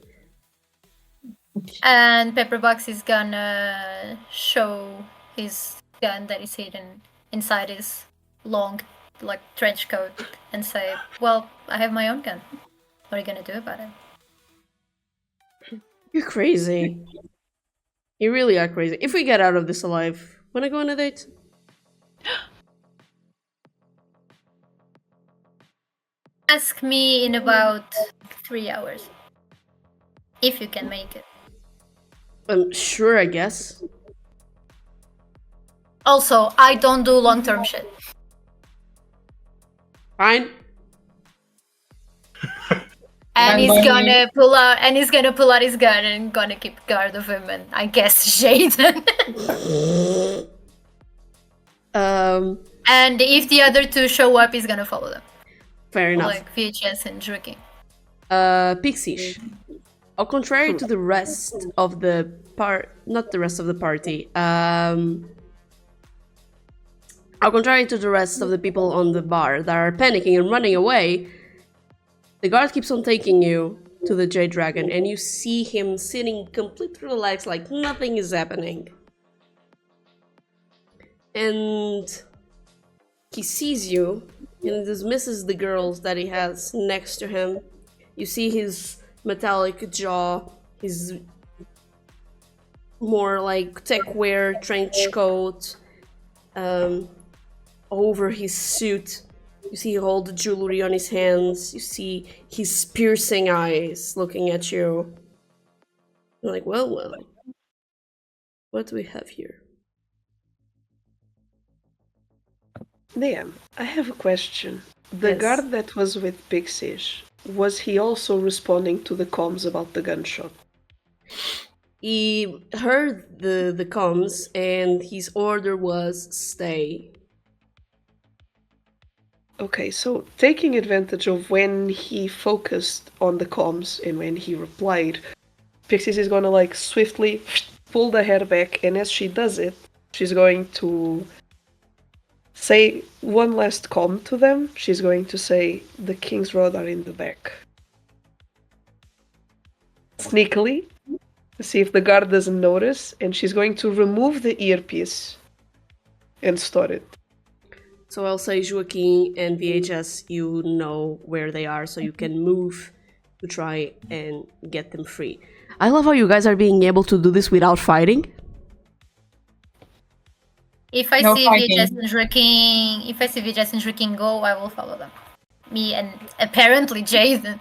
And Pepperbox is gonna show his gun that is hidden inside his long, like, trench coat and say, well, I have my own gun. What are you gonna do about it? You're crazy. You really are crazy. If we get out of this alive, wanna go on a date? Ask me in about 3 hours. If you can make it. Sure, I guess. Also, I don't do long-term shit. Fine. And he's gonna pull out his gun and gonna keep guard of him and I guess Jaden. And if the other two show up, he's gonna follow them. Fair enough. Like VHS and Joaquim. Pixys. Au contrary to the rest of the not the rest of the party. Au contrary to the rest of the people on the bar that are panicking and running away, the guard keeps on taking you to the Jade Dragon, and you see him sitting completely relaxed, like nothing is happening. And he sees you and dismisses the girls that he has next to him. You see his metallic jaw, his more like tech wear trench coat, over his suit. You see all the jewelry on his hands. You see his piercing eyes looking at you. You're like, well, what do we have here? Dan, I have a question. The Yes. guard that was with Pixys, was he also responding to the comms about the gunshot? He heard the comms, and his order was stay. Okay, so taking advantage of when he focused on the comms and when he replied, Pixys is gonna like swiftly pull the hair back, and as she does it, she's going to say one last comm to them. She's going to say, the King's Road are in the back. Sneakily, to see if the guard doesn't notice, and she's going to remove the earpiece and store it. So I'll say Joaquim and VHS, you know where they are, so you can move to try and get them free. I love how you guys are being able to do this without fighting. If I No see fighting. VHS and Joaquim go, I will follow them. Me and apparently Jaden.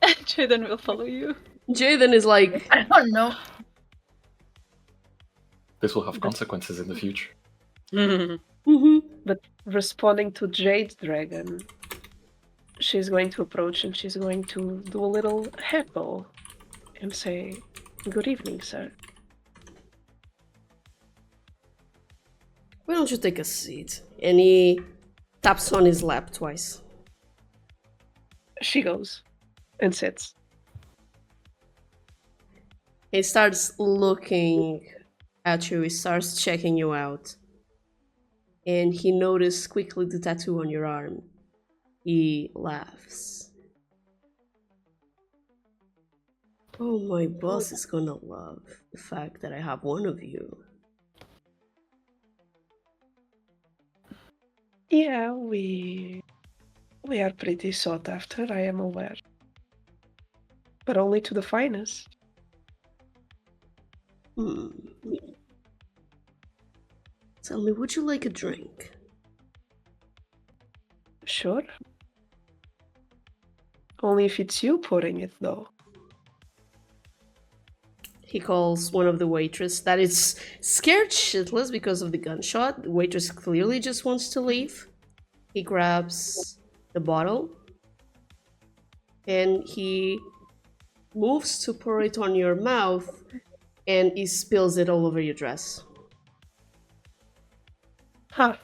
Jaden will follow you. Jaden is like, I don't know. This will have consequences in the future. But responding to Jade Dragon, she's going to approach and she's going to do a little heckle and say, good evening, sir. why don't you take a seat? And he taps on his lap twice. She goes and sits. He starts looking at you, he starts checking you out. And he noticed quickly the tattoo on your arm. He laughs. Oh, my boss is gonna love the fact that I have one of you. Yeah, we are pretty sought after, I am aware. But only to the finest. Tell me, would you like a drink? Sure. Only if it's you pouring it, though. He calls one of the waitress that is scared shitless because of the gunshot. The waitress clearly just wants to leave. He grabs the bottle and he moves to pour it on your mouth and he spills it all over your dress. Huh.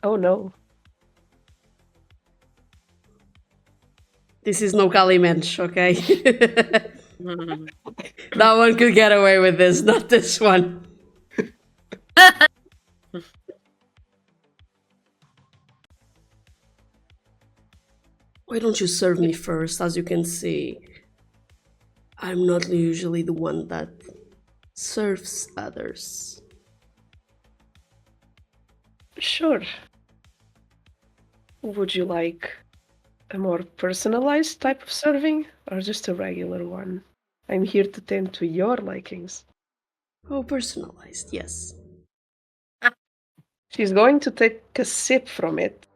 Oh no. This is no Kali Mensch, okay? That one could get away with this, not this one. Why don't you serve me first? As you can see, I'm not usually the one that serves others. Sure. Would you like a more personalized type of serving or just a regular one? I'm here to tend to your likings. Oh, personalized, yes. She's going to take a sip from it,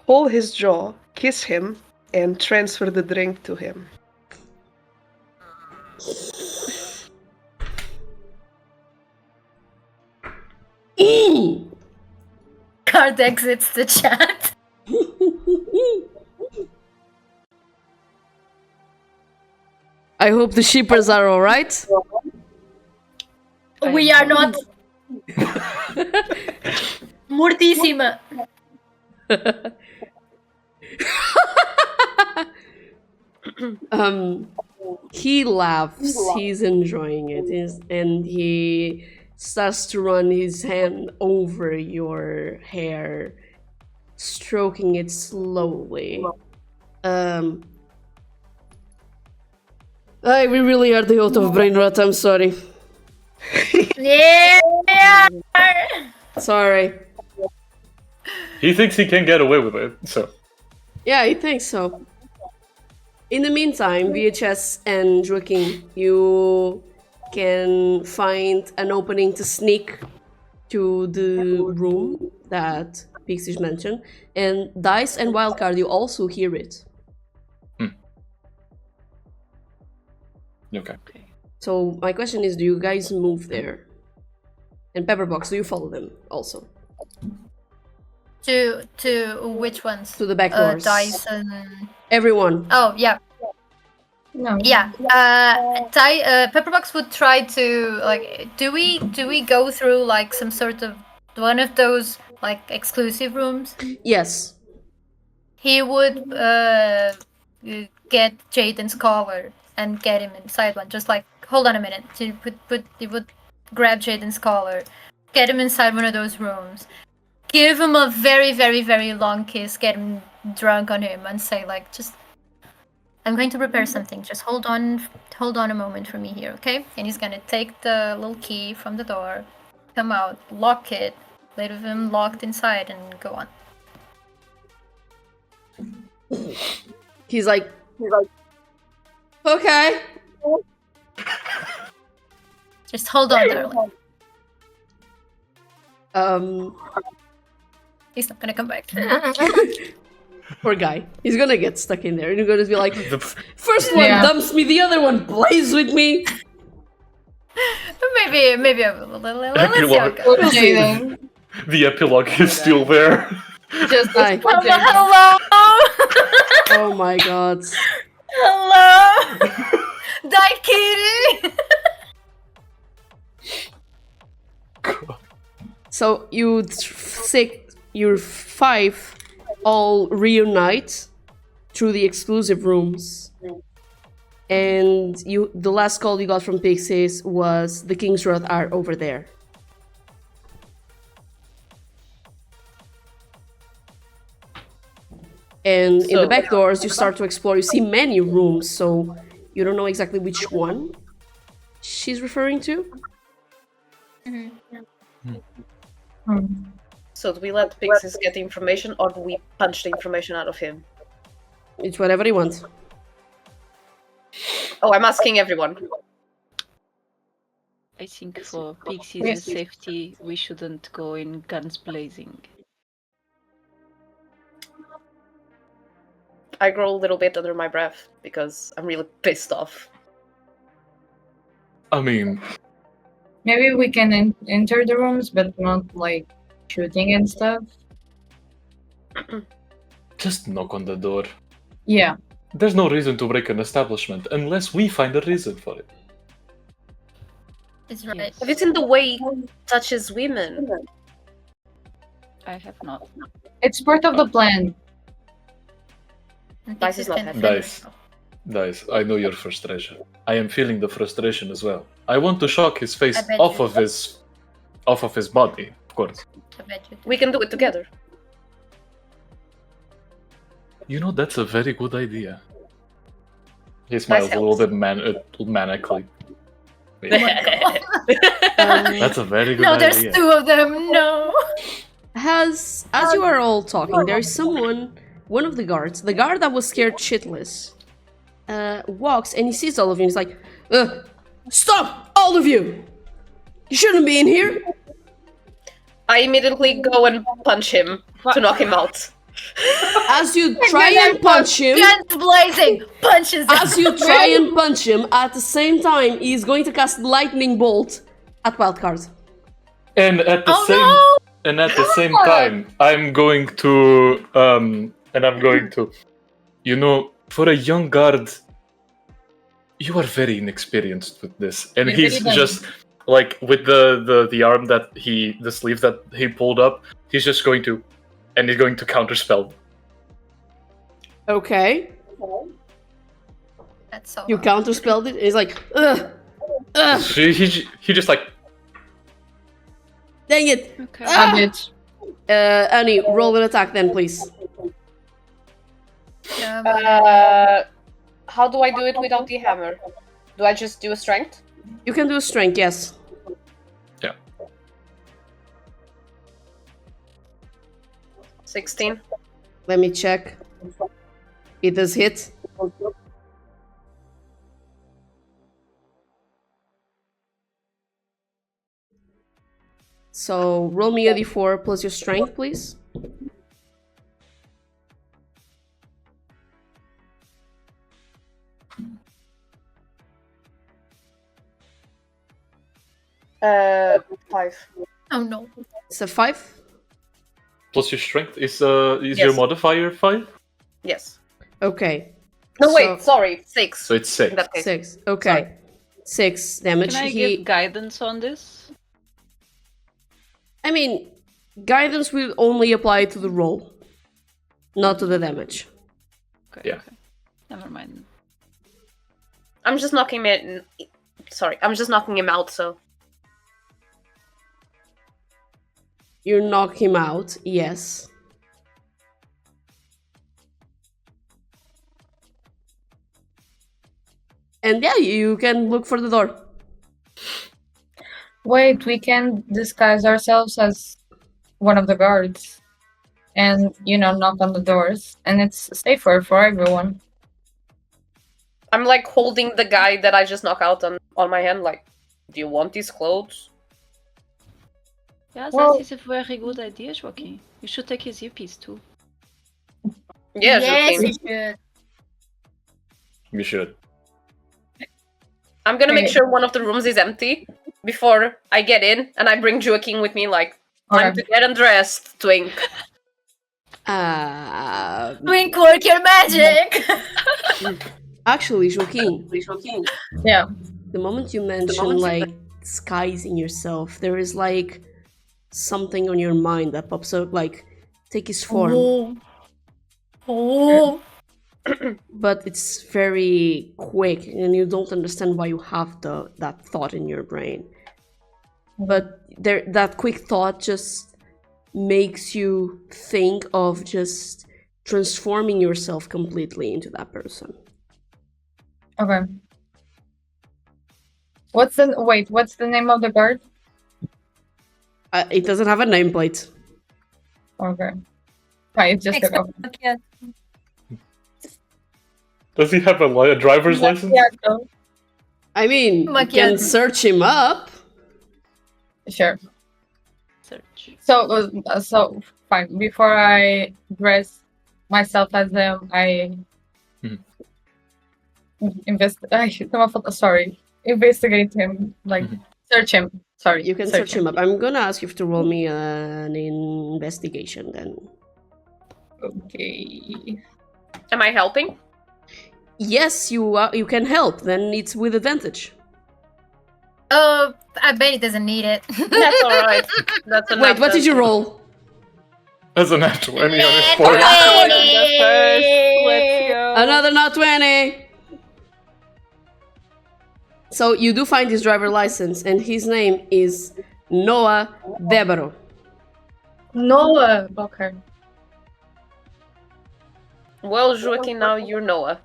hold his jaw, kiss him, and transfer the drink to him. Card exits the chat. I hope the shippers are alright. We are not. Mortísima. He laughs, he's enjoying it, and he starts to run his hand over your hair, stroking it slowly. We really are the out of brain rot, I'm sorry. Yeah. Sorry. He thinks he can get away with it, so. Yeah, I think so. In the meantime, VHS and Joaquim, you can find an opening to sneak to the room that Pixys mentioned. And Dice and Wildcard, you also hear it. Okay. So my question is, do you guys move there? And Pepperbox, do you follow them also? To which ones? To the back doors. Dice and... Everyone. Oh, yeah. No. Yeah. Pepperbox would try to, like, do we go through, like, some sort of one of those, like, exclusive rooms? Yes. He would get Jaden's collar and get him inside one. Just like, hold on a minute. He would grab Jaden's collar, get him inside one of those rooms, give him a very, very, very long kiss, get him drunk on him, and say like, just, I'm going to prepare something. Just hold on a moment for me here, okay? And he's gonna take the little key from the door, come out, lock it, leave him locked inside, and go on. He's like, okay. Just hold on, darling. He's not gonna come back. Poor guy. He's gonna get stuck in there. And you're gonna be like, first one dumps me, the other one plays with me. Maybe a little. Let's see how it goes. We'll see then. The epilogue is still there. Just Hi. Hello. Oh my god. Hello. Daikiri. So you five all reunite through the exclusive rooms. And the last call you got from Pixys was the King's Road are over there. And in the back doors, you start to explore. You see many rooms, so you don't know exactly which one she's referring to. So do we let Pixys get the information, or do we punch the information out of him? It's whatever he wants. Oh, I'm asking everyone. I think for Pixie's safety, we shouldn't go in guns blazing. I grow a little bit under my breath because I'm really pissed off. I mean, Maybe we can enter the rooms, but not like shooting and stuff. just knock on the door. Yeah. There's no reason to break an establishment unless we find a reason for it. It's right. Have you seen the way he touches women? I have not. It's part of the plan. And Dice Pixys is not can happy. defend Dice. herself. Dice, I know your frustration. I am feeling the frustration as well. I want to shock his face I bet off you- of his body, of course. I bet you do. We can do it together. You know, that's a very good idea. He smiles a little helps. bit manically. Oh my God. That's a very good No, there's idea. two of them. No. As you are all talking, there is someone, one of the guards, the guard that was scared shitless, walks and he sees all of you and he's like, stop, all of you! You shouldn't be in here! I immediately go and punch him to knock him out. As you try and punch him, Guns blazing. Punches him. as you try and punch him, at the same time, he's going to cast Lightning Bolt at Wildcard. And at the Oh, same no! and at the same time, I'm going to you know, for a young guard, you are very inexperienced with this. And You're he's very just like with the arm that the sleeve that he pulled up, he's just going to counterspell. Okay. That's so You hard. counterspelled it, he's like, ugh, ugh, He just like dang it. Okay. Ah! Bitch. Annie, roll an attack then, please. How do I do it without the hammer? Do I just do a strength? You can do a strength, yes. 16. Let me check. It does hit. So roll me a d4 plus your strength, please. Uh, 5. Oh no. It's a 5. plus your strength is your Yes. modifier 5? Yes. Okay. No, So- wait, sorry, 6. So it's 6. In that case. 6. Okay. 6 damage. Can I give guidance on this? I mean, guidance will only apply to the roll, not to the damage. Okay, Yeah. okay. Never mind. I'm just knocking him. Sorry, I'm just knocking him out. So You knock him out, yes. And yeah, you can look for the door. Wait, we can disguise ourselves as one of the guards. And, knock on the doors. And it's safer for everyone. I'm like holding the guy that I just knocked out on my hand. Like, do you want these clothes? Yeah, Well- that is a very good idea, Joaquim. You should take his earpiece too. Yeah, Yes, Joaquin. you should. You should. I'm gonna make Okay. sure one of the rooms is empty before I get in, and I bring Joaquin with me. Like, time Okay. to get undressed, twink. Twink, work your magic. Actually, Joaquin, Yeah. the moment you mention like disguising yourself, there is like something on your mind that pops up, like take his form. Oh. But it's very quick and you don't understand why you have that thought in your brain. But that quick thought just makes you think of just transforming yourself completely into that person. Okay. What's the name of the guard? It doesn't have a nameplate. Okay. Right, it's just a go. Does he have a driver's license? Yeah, go. I mean, you can Macchiato. search him up. Sure. Search. So fine. Before I dress myself as them, I Mhm. invest. Sorry. investigate him, like search him. Sorry, You can search him up. I'm gonna ask you to roll me an investigation then. Okay. Am I helping? Yes, you can help. Then it's with advantage. Oh, I bet he doesn't need it. That's all right. That's enough. Wait, what did you roll? That's a nat 20 on his Nat forehead. 20. Let's go. Another not 20. So you do find his driver license, and his name is Noah Debaro. Noah. Okay. Well, Joaquim, now you're Noah.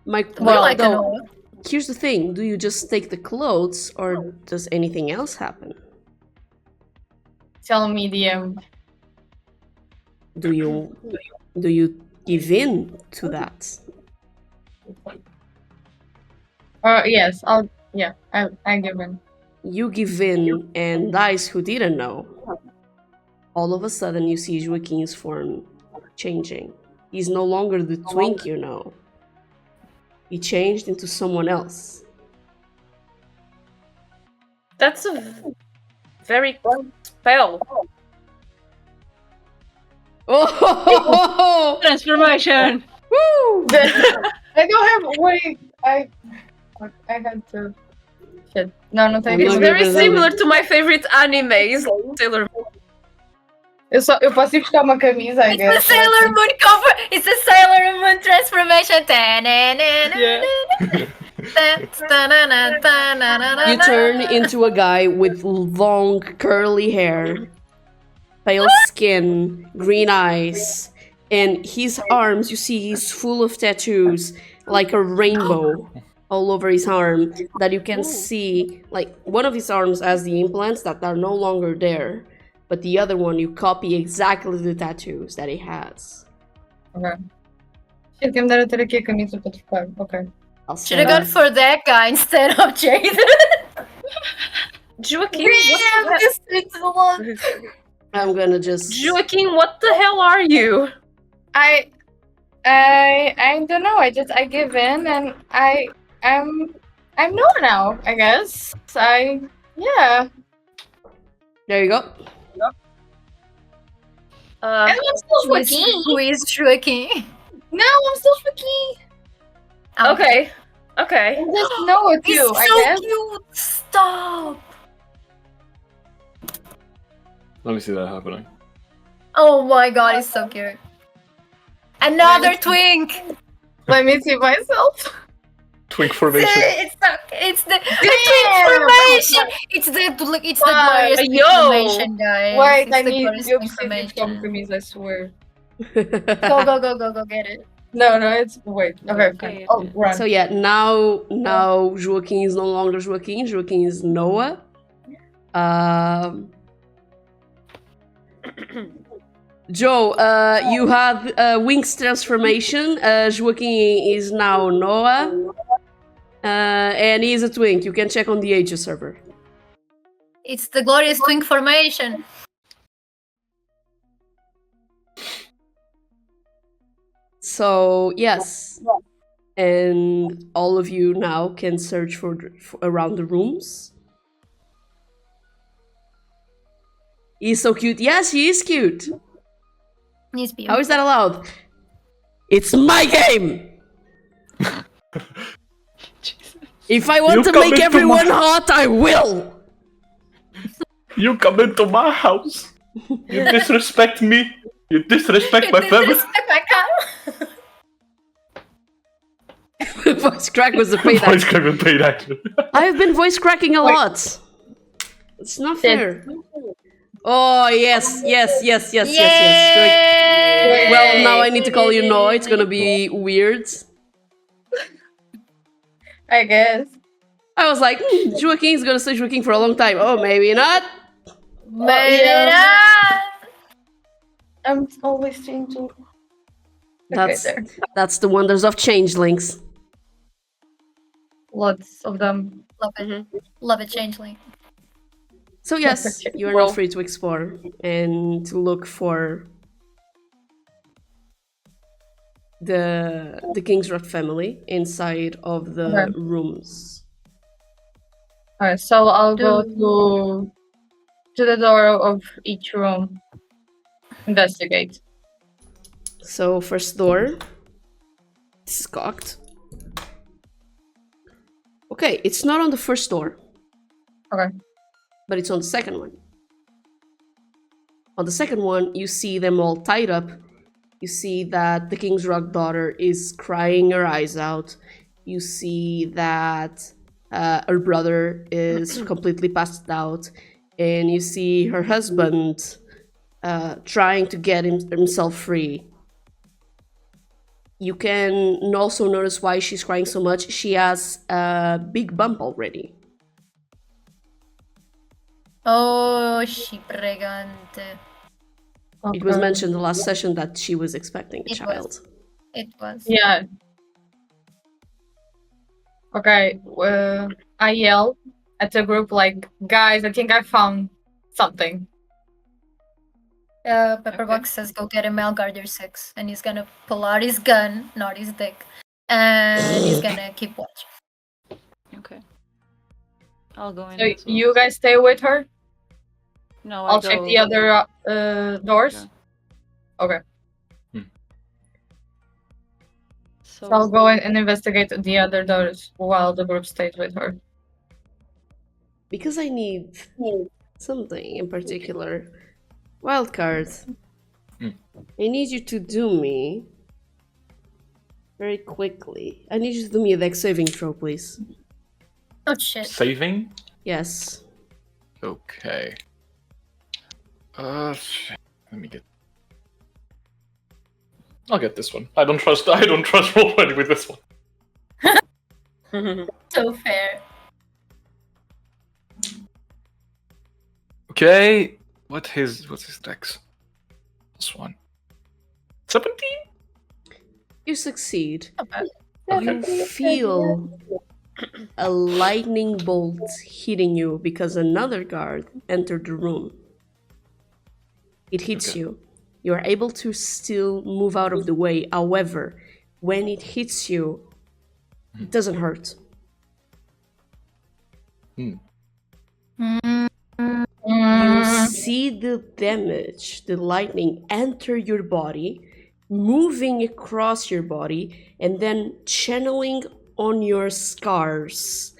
Well, like a Noah. Here's the thing: do you just take the clothes, or does anything else happen? Tell me, DM. Do you give in to that? Yes. I give in. You give in, and Dice, who didn't know, all of a sudden you see Joaquin's form changing. He's no longer the twink you know. He changed into someone else. That's a very spell. Oh! Transformation. Woo! I don't have. Wait. I had to. Shit. No, não tem. I'm It's not very gonna similar remember. to my favorite animes, Sailor Moon. Eu posso ir buscar uma camisa, I It's guess. the Sailor Moon cover. It's the Sailor Moon transformation. You turn into a guy with long curly hair, pale skin, green eyes, and his arms, you see he's full of tattoos, like a rainbow all over his arm, that you can see, like, one of his arms has the implants that are no longer there, but the other one, you copy exactly the tattoos that he has. Okay. Shit, quem me dera ter aqui a camisa para trocar. Okay. I'll Should have send gone for that guy instead of Jaden. Joaquim, Damn, what this is long. I'm gonna just... Joaquim, what the hell are you? I don't know. I give in, and I'm Noah now. I guess. Yeah. There you go. And I'm still Who is Joaquin? No, I'm still Joaquin. Okay. Okay. I'm just Noah too. He's I so guess. cute. Stop. Let me see that happening. Oh my god, he's so cute. Another twink. Let me see myself. Twink formation. It's the twink formation. It's the glorious twink Yo. formation, guys. Wait, It's I the need glorious you twink to see formation. camisa. I swear. Go, get it. No, it's wait. Okay. Oh, run. So yeah, now Joaquin is no longer Joaquin. Joaquin is Noah. Joe, you have Wings transformation. Joaquin is now Noah, and he is a twink. You can check on the AEGIS server. It's the glorious twink formation. So yes, and all of you now can search for around the rooms. He's so cute. Yes, he is cute. He's beautiful. How is that allowed? It's my game. If I want You to come make into everyone my- hot, I will. You come into my house. You disrespect me. You disrespect my family. Voice crack was a paid Voice actor. crack with paid actor. I have been voice cracking a lot. It's not fair. Oh yes. Well, now I need to call you Noah. It's gonna be weird. I guess. I was like, Joaquin's gonna say Joaquin for a long time. Oh, maybe not. Maybe not. I'm always changing. That's there. that's the wonders of changelings. Lots of them. Love it. Love it, Changeling. So yes, you are now free to explore and to look for the Kingsrot family inside of the rooms. Alright, so I'll go to the door of each room. Investigate. So first door. This is cocked. Okay, it's not on the first door. Okay. But it's on the second one. On the second one, you see them all tied up. You see that the King's Rock daughter is crying her eyes out. You see that her brother is completely passed out. And you see her husband trying to get himself free. You can also notice why she's crying so much. She has a big bump already. Oh, she pregante. It was mentioned the last session that she was expecting a child. It was. Yeah. Okay. I yell at the group like, guys, I think I found something. Pepperbox says, go get a Malgarder 6. And he's gonna pull out his gun, not his dick. And he's gonna keep watch. Okay. I'll go in. So as well. you guys stay with her? No, I'll check the other doors. Yeah. Okay. So So I'll go in and investigate the other doors while the group stays with her. Because I need something in particular. Wildcard. I need you to do me very quickly. I need you to do me a dex saving throw, please. Oh shit. Saving? Yes. Okay. Let me get. I'll get this one. I don't trust Roll20 with this one. So fair. Okay. What's his dex? This one. 17? You succeed. Okay. You feel a lightning bolt hitting you because another guard entered the room. It hits Okay. you. You are able to still move out of the way. However, when it hits you, it doesn't hurt. You see the damage, the lightning enter your body, moving across your body, and then channeling on your scars.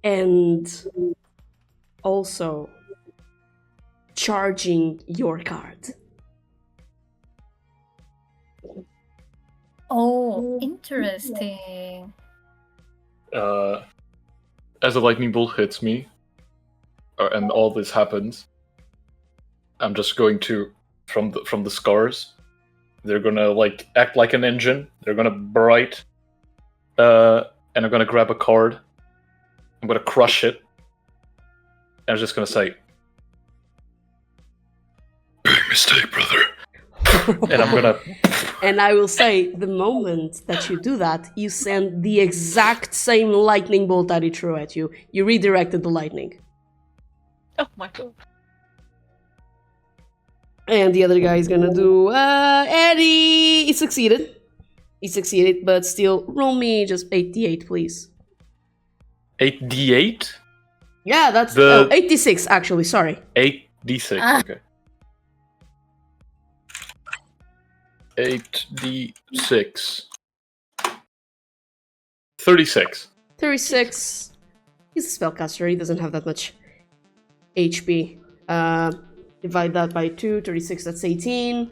And also charging your card. Oh, interesting. As a lightning bolt hits me, and all this happens, I'm just going to, from the scars, they're gonna like act like an engine. They're gonna bright, and I'm gonna grab a card. I'm gonna crush it. And I'm just gonna say, "Big mistake, brother." And I'm gonna. And I will say, the moment that you do that, you send the exact same lightning bolt that he threw at you. You redirected the lightning. Oh my god. And the other guy is gonna do, Eddie! He succeeded. He succeeded, but still, roll me just 8d8, please. 8d8? Yeah, that's 8d6, actually, sorry. 8d6, okay. 8d6. 36. 36. He's a spellcaster, he doesn't have that much HP. Divide that by 2, 36, that's 18.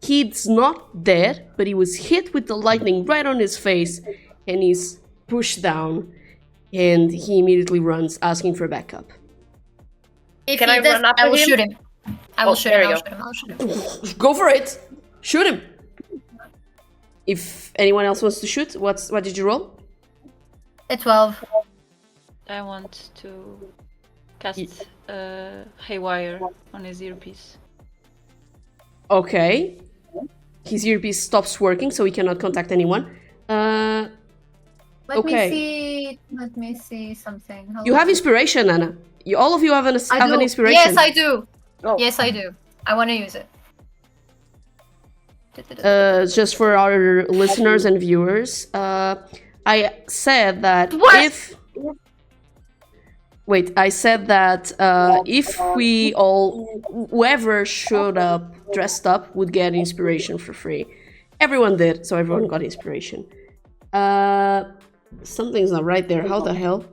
He's not dead, but he was hit with the lightning right on his face, and he's pushed down, and he immediately runs, asking for backup. If Can he I does, run up I with will him? shoot him. I will Oh, shoot there him. you I'll shoot him. Go for it! Shoot him! If anyone else wants to shoot, what did you roll? A 12. I want to cast Haywire on his earpiece. Okay. His earpiece stops working, so he cannot contact anyone. Let Okay. Let me see something. Hold You on. have inspiration, Anna. All of you have I an do. inspiration. Yes, I do. Oh. Yes, I do. I want to use it. Just for our listeners and viewers, I said that What? if... Wait, I said that if we all... Whoever showed up dressed up would get inspiration for free. Everyone did, so everyone got inspiration. Something's not right there. How the hell?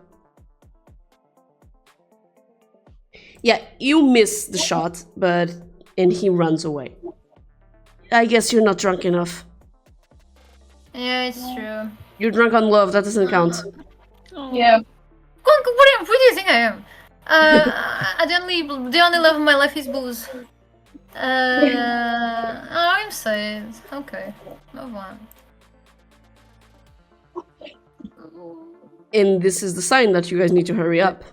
Yeah, you miss the shot, but... And he runs away. I guess you're not drunk enough. Yeah, it's true. You're drunk on love, that doesn't count. Yeah. What do you think I am? The only love of my life is booze. I'm sad. Okay, move on. And this is the sign that you guys need to hurry up.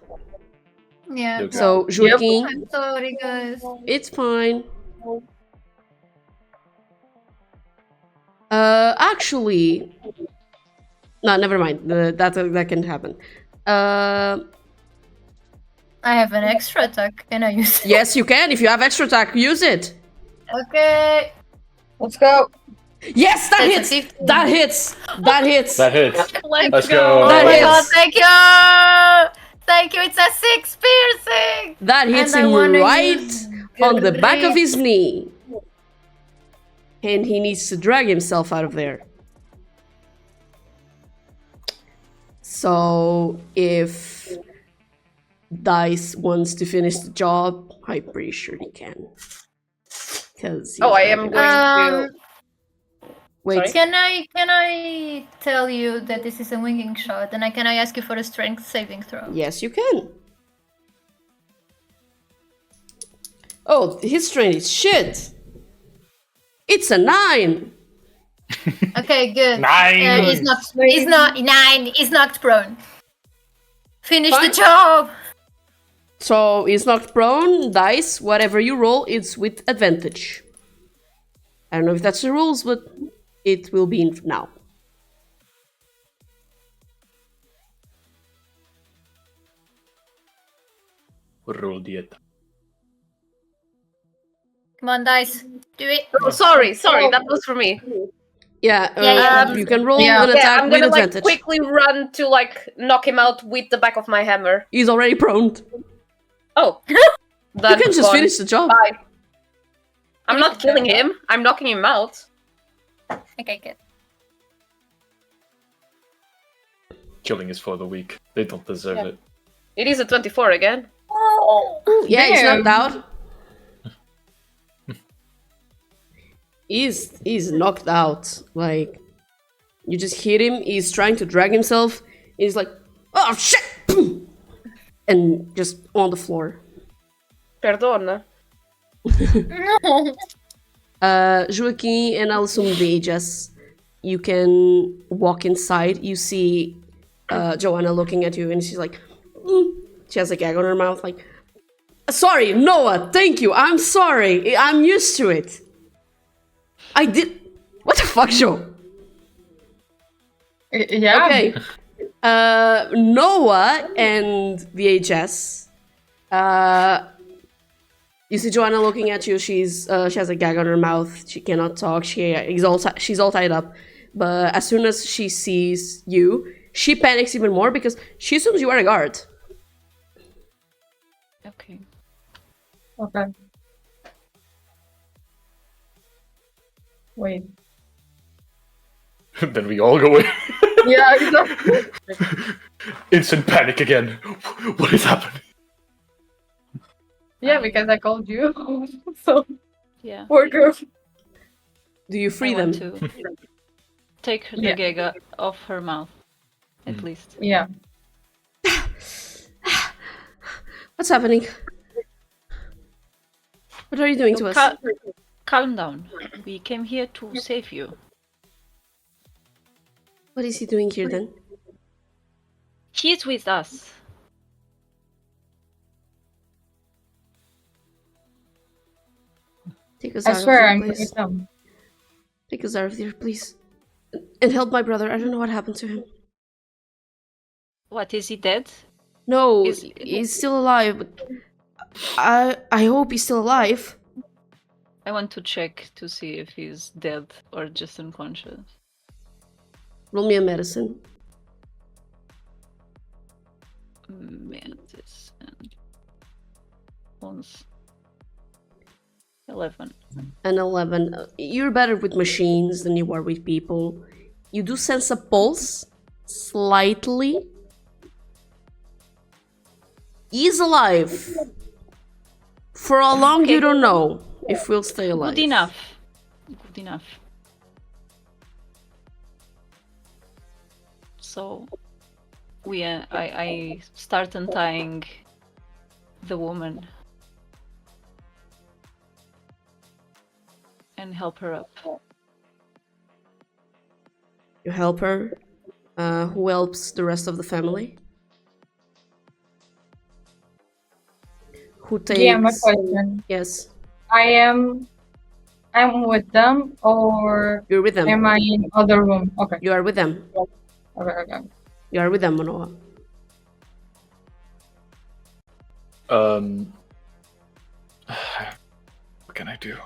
Yeah. Okay. So, Joaquim, I'm sorry, guys. it's fine. Actually... No, never mind. That can happen. I have an extra attack. Can I use it? Yes, you can. If you have extra attack, use it. Okay. Let's go. Yes, that That's a hits! 15. That hits! That hits! That hits. Let's Let's go. go. Oh That my hits. god, thank you! Thank you, it's a 6 piercing! That hits And I him wanna right use on the back of great- his knee. And he needs to drag himself out of there. So, if Dice wants to finish the job, I'm pretty sure he can. Because Oh, I am going to. Wait, Sorry? Can I tell you that this is a winging shot, and can I ask you for a strength saving throw? yes, you can. Oh, his strength is shit. It's a 9. Okay, good. 9. He's not 9. He's knocked prone. Finish Fine. the job. So he's knocked prone. Dice, whatever you roll, it's with advantage. I don't know if that's the rules, but it will be in now. Roll dieta. Come on, dice. Do it. Oh, sorry, that was for me. Yeah, Yeah, you can roll yeah. an Yeah, attack I'm with gonna like advantage. quickly run to like knock him out with the back of my hammer. He's already prone. Oh, You that's can just fun. finish the job. Bye. I'm not killing him. I'm knocking him out. Okay, good. Killing is for the weak. They don't deserve it. It is a 24 again. Yeah, he's Damn. knocked out. He's knocked out. Like, you just hit him. He's trying to drag himself. He's like, oh shit! Boom! And just on the floor. Perdona. No. Joaquim and I'll assume the AEGIS. You can walk inside. You see Joanna looking at you, and she's like, she has a gag on her mouth, like, sorry, Noah, thank you. I'm sorry. I'm used to it. I did. What the fuck, Joe? Yeah. Okay. Noah and the AEGIS. You see Joanna looking at you. She has a gag on her mouth. She cannot talk. She's all tied up. But as soon as she sees you, she panics even more because she assumes you are a guard. Okay. Okay. Wait. Then we all go in. Yeah, exactly. Instant panic again. What is happening? Yeah, because I called you. So Yeah. poor girl. Do you free I them? want to take the Yeah. gag off her mouth, at least. Yeah. What's happening? What are you doing to us? Calm down. We came here to save you. What is he doing here then? He's with us. Take us I out swear of I'm here, with please. them. Take us out of here, please. And help my brother. I don't know what happened to him. What, is he dead? No, Is- he's still alive. But I hope he's still alive. I want to check to see if he's dead or just unconscious. Roll me a medicine. Mantis and Bones. 11. An 11. You're better with machines than you are with people. You do sense a pulse, slightly. He's alive. For how long, you don't know if we'll stay alive. Good enough. Good enough. So, I start untying the woman and help her up. You help her. Who helps the rest of the family? Who takes? Yeah, my question. Yes, I'm with them, or you're with them. am I in other room? Okay. You are with them. Okay. You are with them, Manoa. What can I do?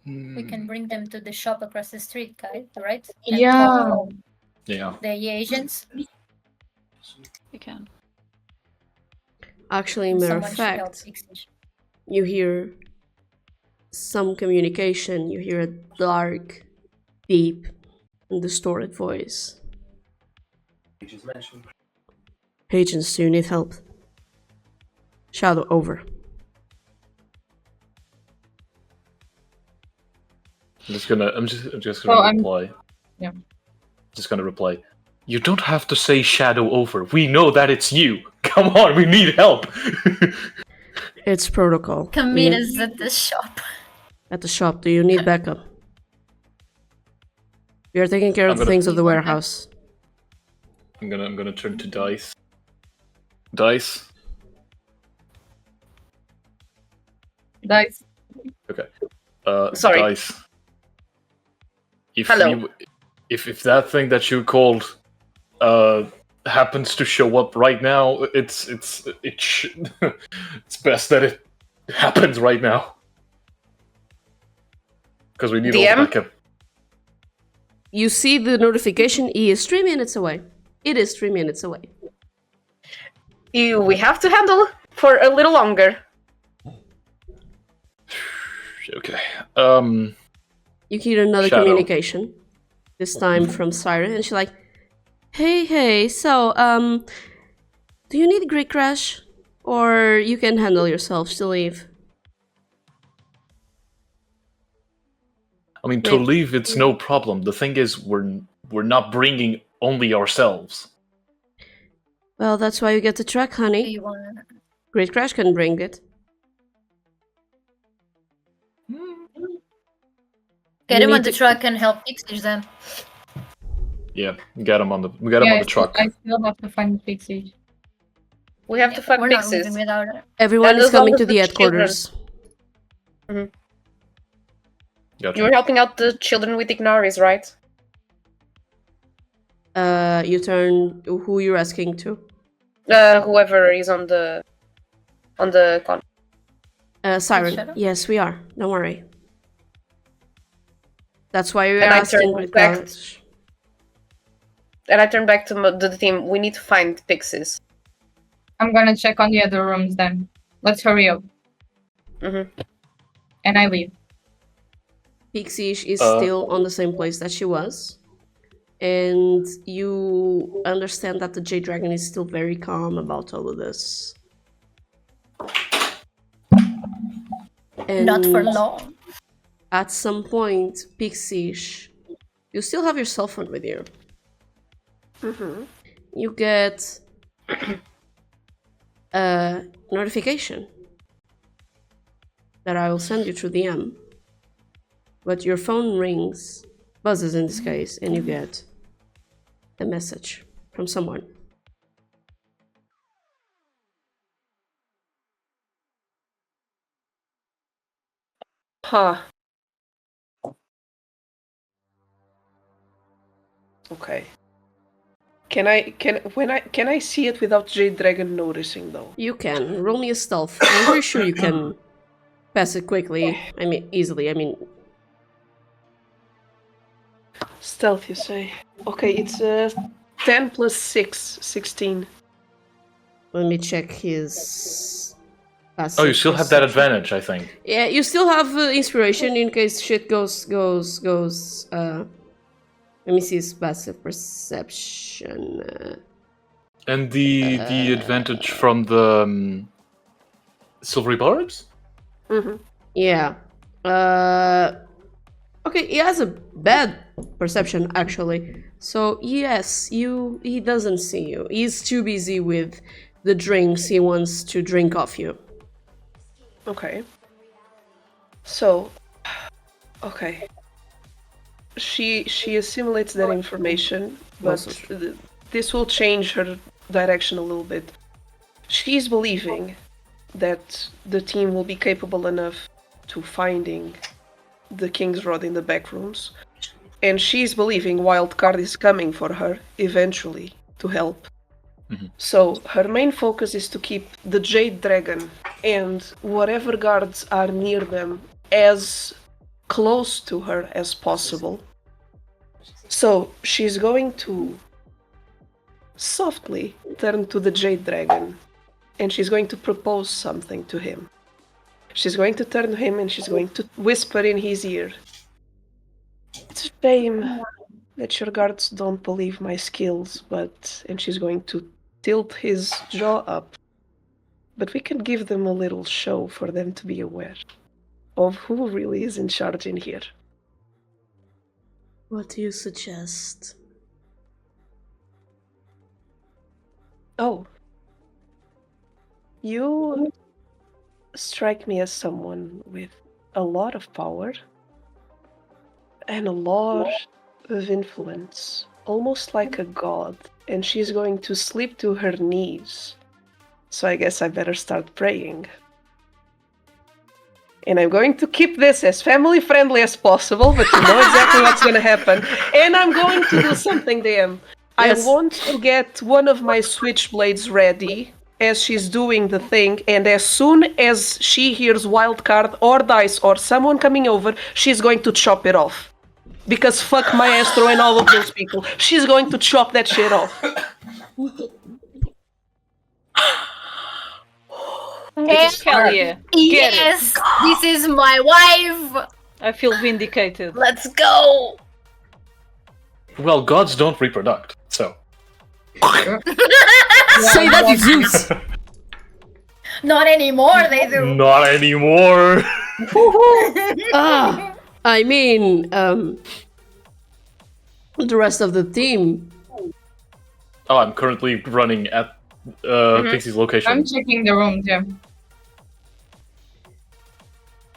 We can bring them to the shop across the street, guys, right? And Yeah. call Yeah. the agents. We can. Actually, matter of Someone should help fact, Pixys. you hear some communication. You hear a dark, deep, and distorted voice. Agents, do you need help? Shadow, over. I'm just gonna I'm- reply. Yeah. Just gonna reply. You don't have to say shadow over. We know that it's you. Come on, we need help. It's protocol. Come Do meet you- us at the shop. At the shop, do you need backup? We are taking care of I'm the gonna- things of the You want warehouse. I'm gonna turn to Dice. Dice. Dice. Sorry. Dice. If Hello. if that thing that you called happens to show up right now, it's best that it happens right now. Because we need all the DM? backup. You see the notification, he is 3 minutes away. It is 3 minutes away. We have to handle for a little longer. Okay. You hear another Shadow. communication. This time from Siren, and she's like, Hey, so, do you need a Great Crash? Or you can handle yourself to leave? I mean, to Maybe- leave, it's no problem. The thing is, we're not bringing only ourselves. Well, that's why you get the truck, Do honey. you wanna? Great Crash can bring it. Get You him on need the to- truck and help Pixys then. Yeah, get him on the truck. I still have to find Pixie. We have to find We're not leaving Pixys. without it. Everyone And is as long coming as to the the children- headquarters. Gotcha. You were helping out the children with Ignaris, right? You turn who you're asking to. Whoever is on the con. Siren. Shadow? Yes, we are. Don't worry. That's why you're And I asking turn Great back- Crash. And I turn back to the team. We need to find Pixys. I'm gonna check on the other rooms then. Let's hurry up. Mhm. And I leave. Pixie is still on the same place that she was. And you understand that the Jade Dragon is still very calm about all of this. And Not for long. At some point, Pixie, you still have your cell phone with you. You get a notification that I will send you through DM. But your phone rings, buzzes in this case, and you get a message from someone. Huh. Okay. Can I see it without Jade Dragon noticing though? You can roll me a stealth. I'm pretty sure you can pass it quickly. I mean, easily. I mean, Stealth, you say? Okay, it's 10 plus 6, 16. Let me check his. Oh, you still have that perception. advantage, I think. Yeah, you still have inspiration in case shit goes. Let me see his passive perception. And the advantage from the silvery barbs? Mm-hmm. Yeah. Okay, he has a bad perception actually. So yes, he doesn't see you. He's too busy with the drinks he wants to drink off you. Okay. So, okay. She assimilates that information, but this will change her direction a little bit. She's believing that the team will be capable enough to finding the King's Rod in the back rooms, and she's believing Wildcard is coming for her eventually to help. Mhm. So her main focus is to keep the Jade Dragon and whatever guards are near them as close to her as possible. So she's going to softly turn to the Jade Dragon and she's going to propose something to him. She's going to turn to him and she's going to whisper in his ear. It's a shame that your guards don't believe my skills, but... And she's going to tilt his jaw up. But we can give them a little show for them to be aware of who really is in charge in here. What do you suggest? Oh. You strike me as someone with a lot of power and a lot of influence, almost like a god, and she's going to slip to her knees. So I guess I better start praying. And I'm going to keep this as family friendly as possible, but you know exactly what's going to happen. And I'm going to do something, DM. Yes. I want to get one of my switchblades ready as she's doing the thing, and as soon as she hears Wildcard or Dice or someone coming over, she's going to chop it off. Because fuck Maestro and all of those people. She's going to chop that shit off. Hell yeah. Get it. Yes, this is my wife. I feel vindicated. Let's go. Well, gods don't reproduct, so. Say that to Zeus! Not anymore, they do. Not anymore! I mean, the rest of the team. Oh, I'm currently running at Pixie's location. I'm checking the rooms, yeah.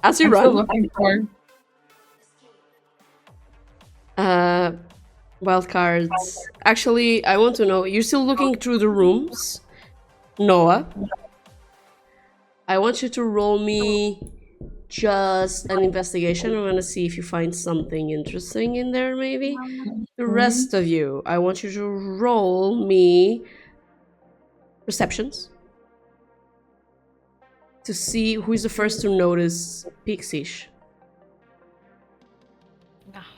As you I'm still run, looking for. Wildcards. Actually, I want to know, you're still looking through the rooms? Noah? I want you to roll me just an investigation. I want to see if you find something interesting in there, maybe. The rest of you, I want you to roll me perceptions to see who is the first to notice Pixys.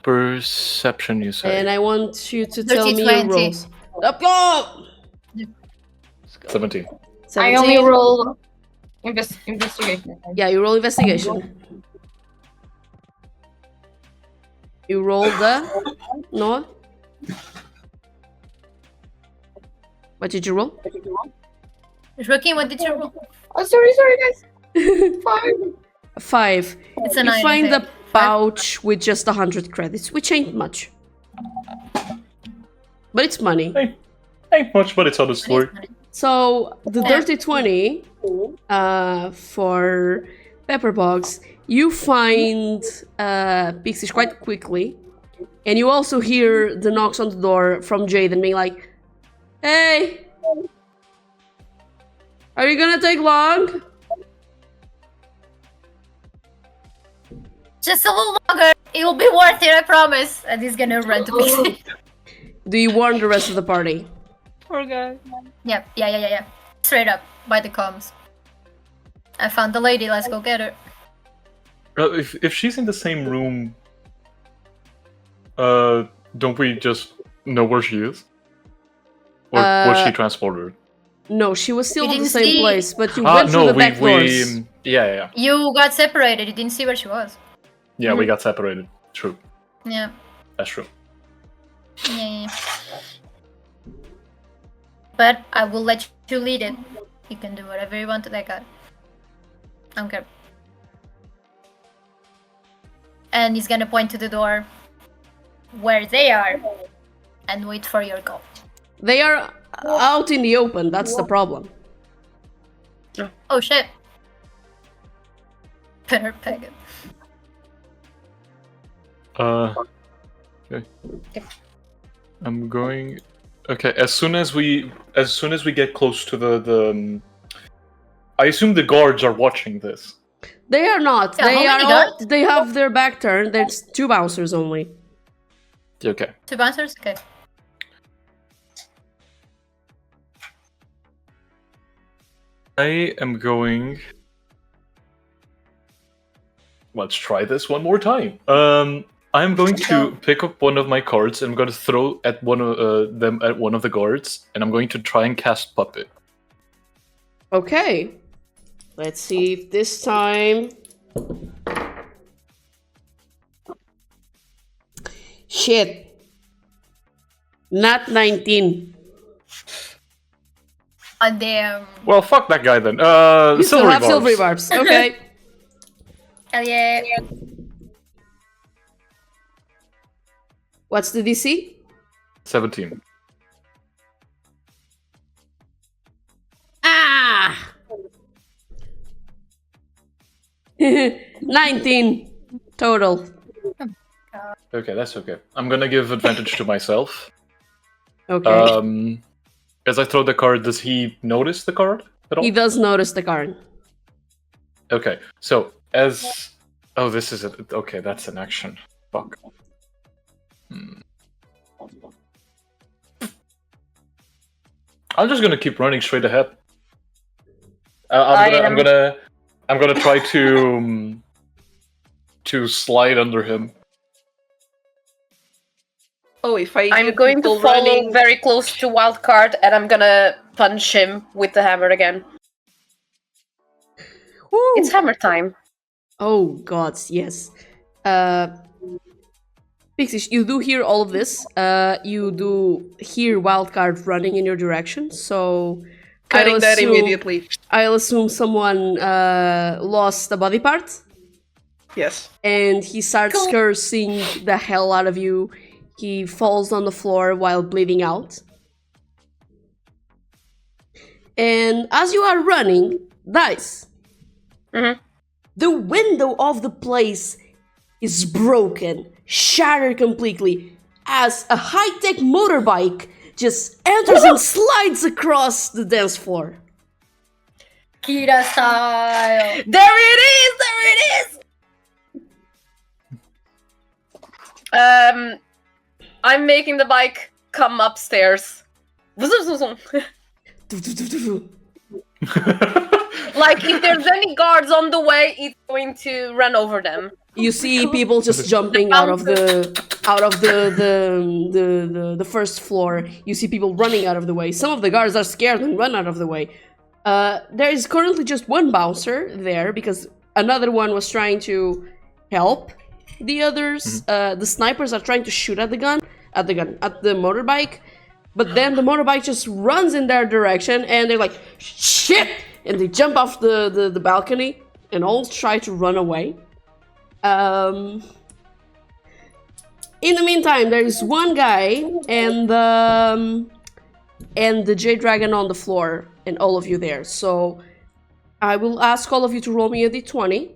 Perception, you say? And I want you to tell me 30, your 20. rolls. Up, go! 17. I only 17. roll investigation. Yeah, you roll investigation. You roll the... No? What did you roll? Joaquim, what did you roll? Oh, sorry, guys. 5. 5. It's a You 9. I find the think. pouch with just 100 credits, which ain't much. But it's money. Ain't much, but it's on the story. So, the dirty 20 for Pepperbox, you find Pixys quite quickly. And you also hear the knocks on the door from Jaden being like, "Hey! Are you gonna take long?" Just a little longer. It will be worth it, I promise. And he's gonna run to Pixie. Do you warn the rest of the party? Poor guy. Yep, yeah. Straight up, by the comms. I found the lady, let's go get her. If she's in the same room don't we just know where she is? Or was she transported? No, she was still You in the didn't same see- place, but you went through the back doors. Yeah. You got separated. You didn't see where she was. Yeah, we got separated. True. Yeah. That's true. Yeah. But I will let you lead it. You can do whatever you want to that guy. I don't care. And he's gonna point to the door where they are and wait for your call. They are out in the open, that's the problem. Oh shit. Better peg it. Okay. I'm going. Okay, as soon as we get close to the I assume the guards are watching this. They are not. Yeah, how They many are. guards? They have their back turned. There's 2 bouncers only. Okay. 2 bouncers? Okay. I am going. Let's try this one more time. I'm going to pick up one of my cards and I'm going to throw at one of them at one of the guards, and I'm going to try and cast Puppet. Okay. Let's see if this time. Shit. Not 19. Damn. Well, fuck that guy then. You still have silvery barbs. barbs. Okay. Hell yeah. What's the DC? 17. Ah! 19 total. Okay, that's okay. I'm gonna give advantage to myself. Okay. As I throw the card, does he notice the card at all? He does notice the card. Okay, so as... Oh, this is it. Okay, that's an action. Fuck. I'm just gonna keep running straight ahead. I'm gonna try to slide under him. Oh, if I I'm hear going to people follow running, very close to Wildcard, and I'm gonna punch him with the hammer again. Woo! It's hammer time. Oh gods, yes. Pixys, you do hear all of this. You do hear Wildcard running in your direction, so cutting that immediately. I'll assume someone lost a body part, Yes. and he starts cursing the hell out of you. He falls on the floor while bleeding out. And as you are running, Dice, the window of the place is broken, shattered completely, as a high-tech motorbike just enters and slides across the dance floor. Kira style. There it is! There it is! I'm making the bike come upstairs. Like, if there's any guards on the way, it's going to run over them. You see people just jumping out of the first floor. You see people running out of the way. Some of the guards are scared and run out of the way. There is currently just one bouncer there because another one was trying to help the others. The snipers are trying to shoot at the motorbike, but then the motorbike just runs in their direction and they're like, shit! And they jump off the balcony and all try to run away. In the meantime, there is one guy and the Jade Dragon on the floor and all of you there. So I will ask all of you to roll me a d20.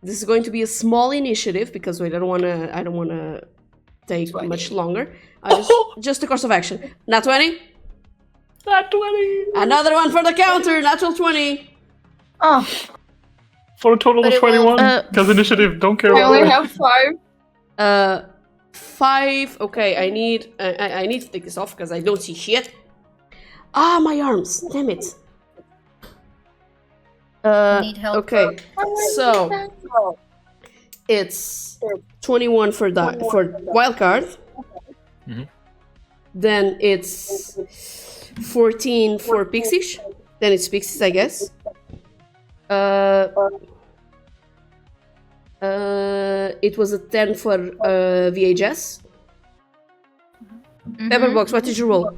This is going to be a small initiative because I don't want to take much longer. Just a course of action. Nat 20. Nat 20. Another one for the counter. Natural 20. Oh, For a total But of it will- 21. Because initiative, don't care I about only it. have 5. 5. Okay, I need to take this off because I don't see shit. Ah, my arms. Damn it. Need help. Okay, so it's 21 for Wildcard. Mhm. Then it's 14 for Pixys. Then it's Pixys, I guess. It was a 10 for VHS. Pepperbox, what did you roll?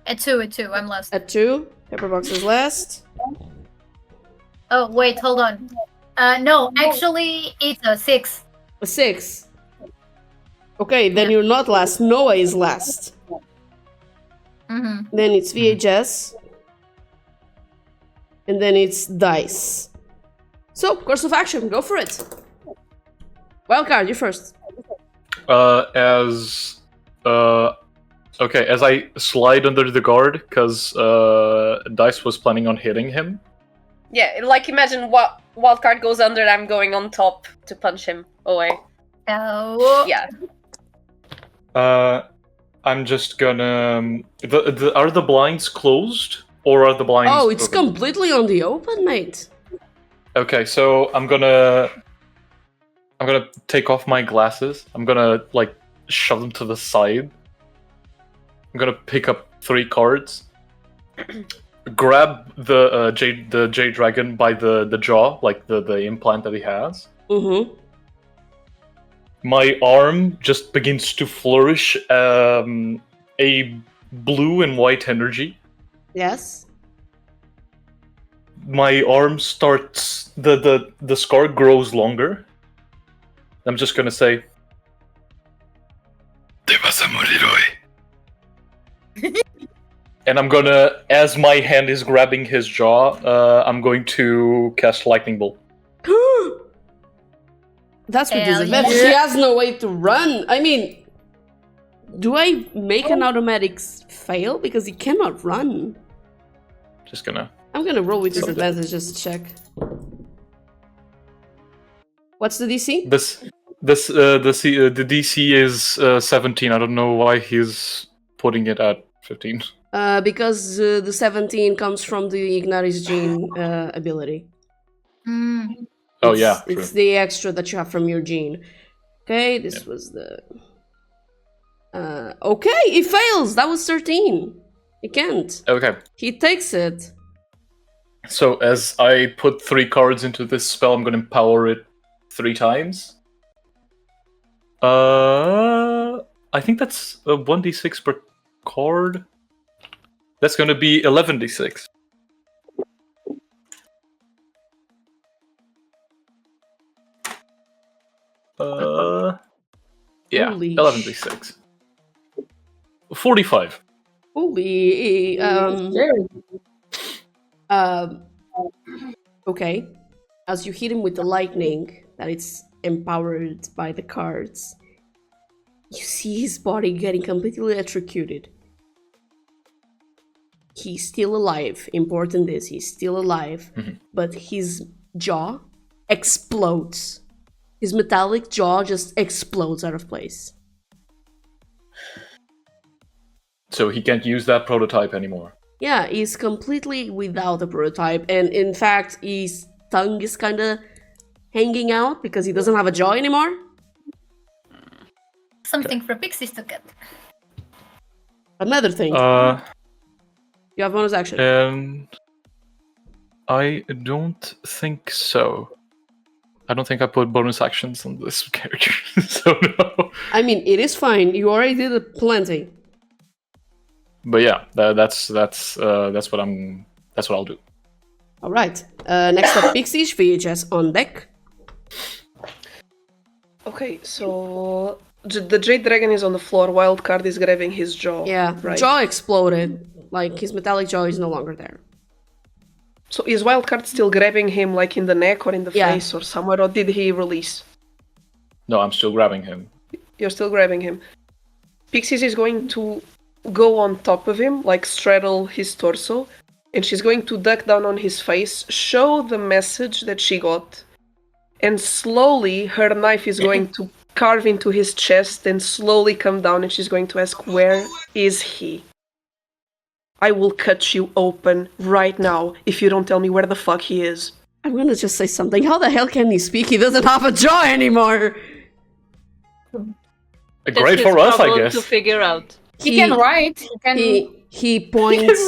A 2. I'm last. A 2. Pepperbox is last. Oh, wait, hold on. No, actually, it's a 6. A 6. Okay, then you're not last. Noah is last. Then it's VHS. And then it's dice. So, course of action, go for it. Wildcard, you first. As I slide under the guard, because Dice was planning on hitting him. Yeah, like imagine what Wildcard goes under, I'm going on top to punch him away. Oh. Yeah. I'm just gonna. Are the blinds closed or are the blinds? Oh, it's open? completely on the open, mate. Okay, so I'm gonna take off my glasses. I'm gonna shove them to the side. I'm gonna pick up 3 cards. Grab the Jade Dragon by the jaw, like the implant that he has. Mm-hmm. My arm just begins to flourish a blue and white energy. Yes. My arm starts the scar grows longer. I'm just gonna say, "Te vas a morir hoy." And I'm gonna, as my hand is grabbing his jaw, I'm going to cast Lightning Bolt. That's with Hell disadvantage. yeah. He has no way to run. I mean, do I make an automatic fail? Because he cannot run. Just gonna. I'm gonna roll with So disadvantage just to check. What's the DC? The DC is 17. I don't know why he's putting it at 15. Because the 17 comes from the Ignaris gene ability. Oh yeah, It's true. the extra that you have from your gene. Okay, this was the... okay, he fails! That was 13. He can't. Okay. He takes it. So as I put 3 cards into this spell, I'm gonna empower it 3 times. I think that's a 1d6 per card. That's gonna be 11d6. Yeah, Holy 11d6. 45. Holy... okay. As you hit him with the lightning, that it's empowered by the cards, you see his body getting completely electrocuted. He's still alive. Important is, he's still alive. But his jaw explodes. His metallic jaw just explodes out of place. So he can't use that prototype anymore. Yeah, he's completely without a prototype, and in fact, his tongue is kind of hanging out because he doesn't have a jaw anymore. Something for Pixys to get. Another thing. You have bonus action. And I don't think so. I don't think I put bonus actions on this character, so no. I mean, it is fine. You already did it plenty. But yeah, that's what I'll do. All right. Next up, Pixys, VHS on deck. Okay, so the Jade Dragon is on the floor. Wildcard is grabbing his jaw. Yeah, right. jaw exploded. Like, his metallic jaw is no longer there. So is Wildcard still grabbing him, like in the neck or in the Yeah. face or somewhere, or did he release? No, I'm still grabbing him. You're still grabbing him. Pixys is going to go on top of him, like straddle his torso, and she's going to duck down on his face, show the message that she got, and slowly her knife is going to carve into his chest and slowly come down, and she's going to ask, "Where is he? I will cut you open right now if you don't tell me where the fuck he is." I'm gonna just say something. How the hell can he speak? He doesn't have a jaw anymore. That's Great his for us, I problem guess. to figure out. He can write. He can He points.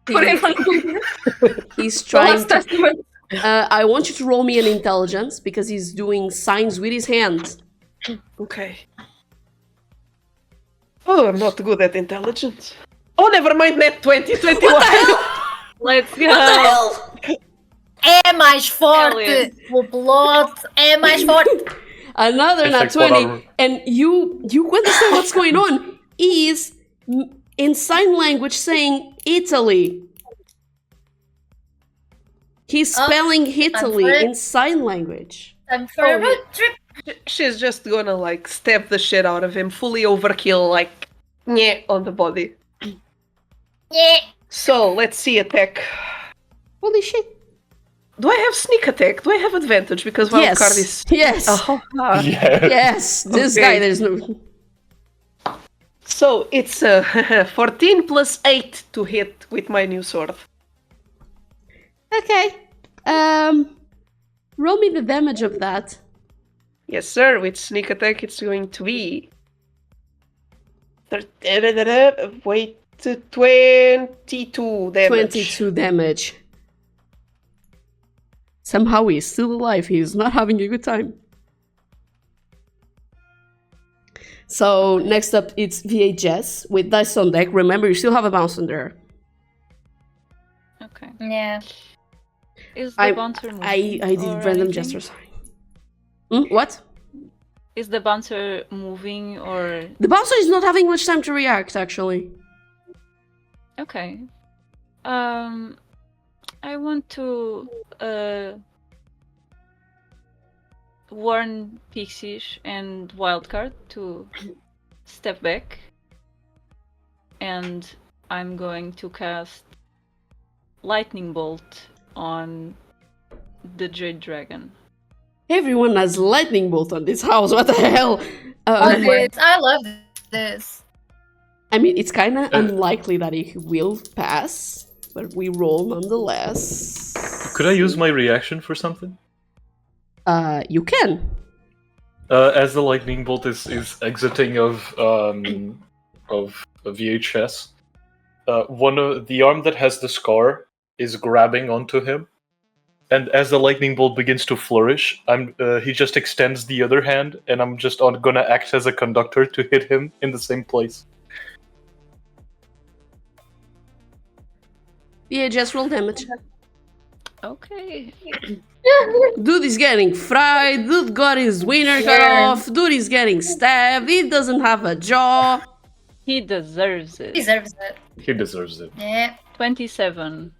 put it on He's the trying Lost to. Testament. I want you to roll me an intelligence because he's doing signs with his hand. Okay. Oh, I'm not good at intelligence. Oh, never mind, net 20, 21. Let's go. É mais forte! yeah. O plot é mais forte! Another It's nat like 20, whatever. and you understand what's going on. He is in sign language saying Italy. He's spelling Italy for it. in sign language. Time for a road trip! She's just gonna like stab the shit out of him, fully overkill, like on the body. Yeah. So let's see attack. Holy shit! Do I have sneak attack? Do I have advantage because Wildcard is? Yes. Oh, ah. Yeah. Yes. This Okay. guy. There's no. So it's 14 plus 8 to hit with my new sword. Okay. Roll me the damage of that. Yes, sir. With sneak attack, it's going to be. Wait, 22 damage. 22 damage. Somehow he's still alive. He's not having a good time. So next up, it's VHS with dice on deck. Remember, you still have a bounce on there. Okay. Yeah. Is the I bouncer moving? I did or random anything? gestures. What? Is the bouncer moving or The bouncer is not having much time to react, actually. okay? I want to warn Pixys and Wildcard to step back, and I'm going to cast Lightning Bolt on the Jade Dragon. Everyone has lightning bolt on this house. What the hell? I love this. I mean, it's kind of unlikely that it will pass, but we roll nonetheless. Could I use my reaction for something? You can. As the lightning bolt is exiting of VHS, one of the arm that has the scar is grabbing onto him, and as the lightning bolt begins to flourish, he just extends the other hand, and I'm just gonna act as a conductor to hit him in the same place. Yeah, just roll damage. Okay. Dude is getting fried. Dude got his wiener cut off. Dude is getting stabbed. He doesn't have a jaw. He deserves it. Deserves it. He deserves it. Yeah. 27.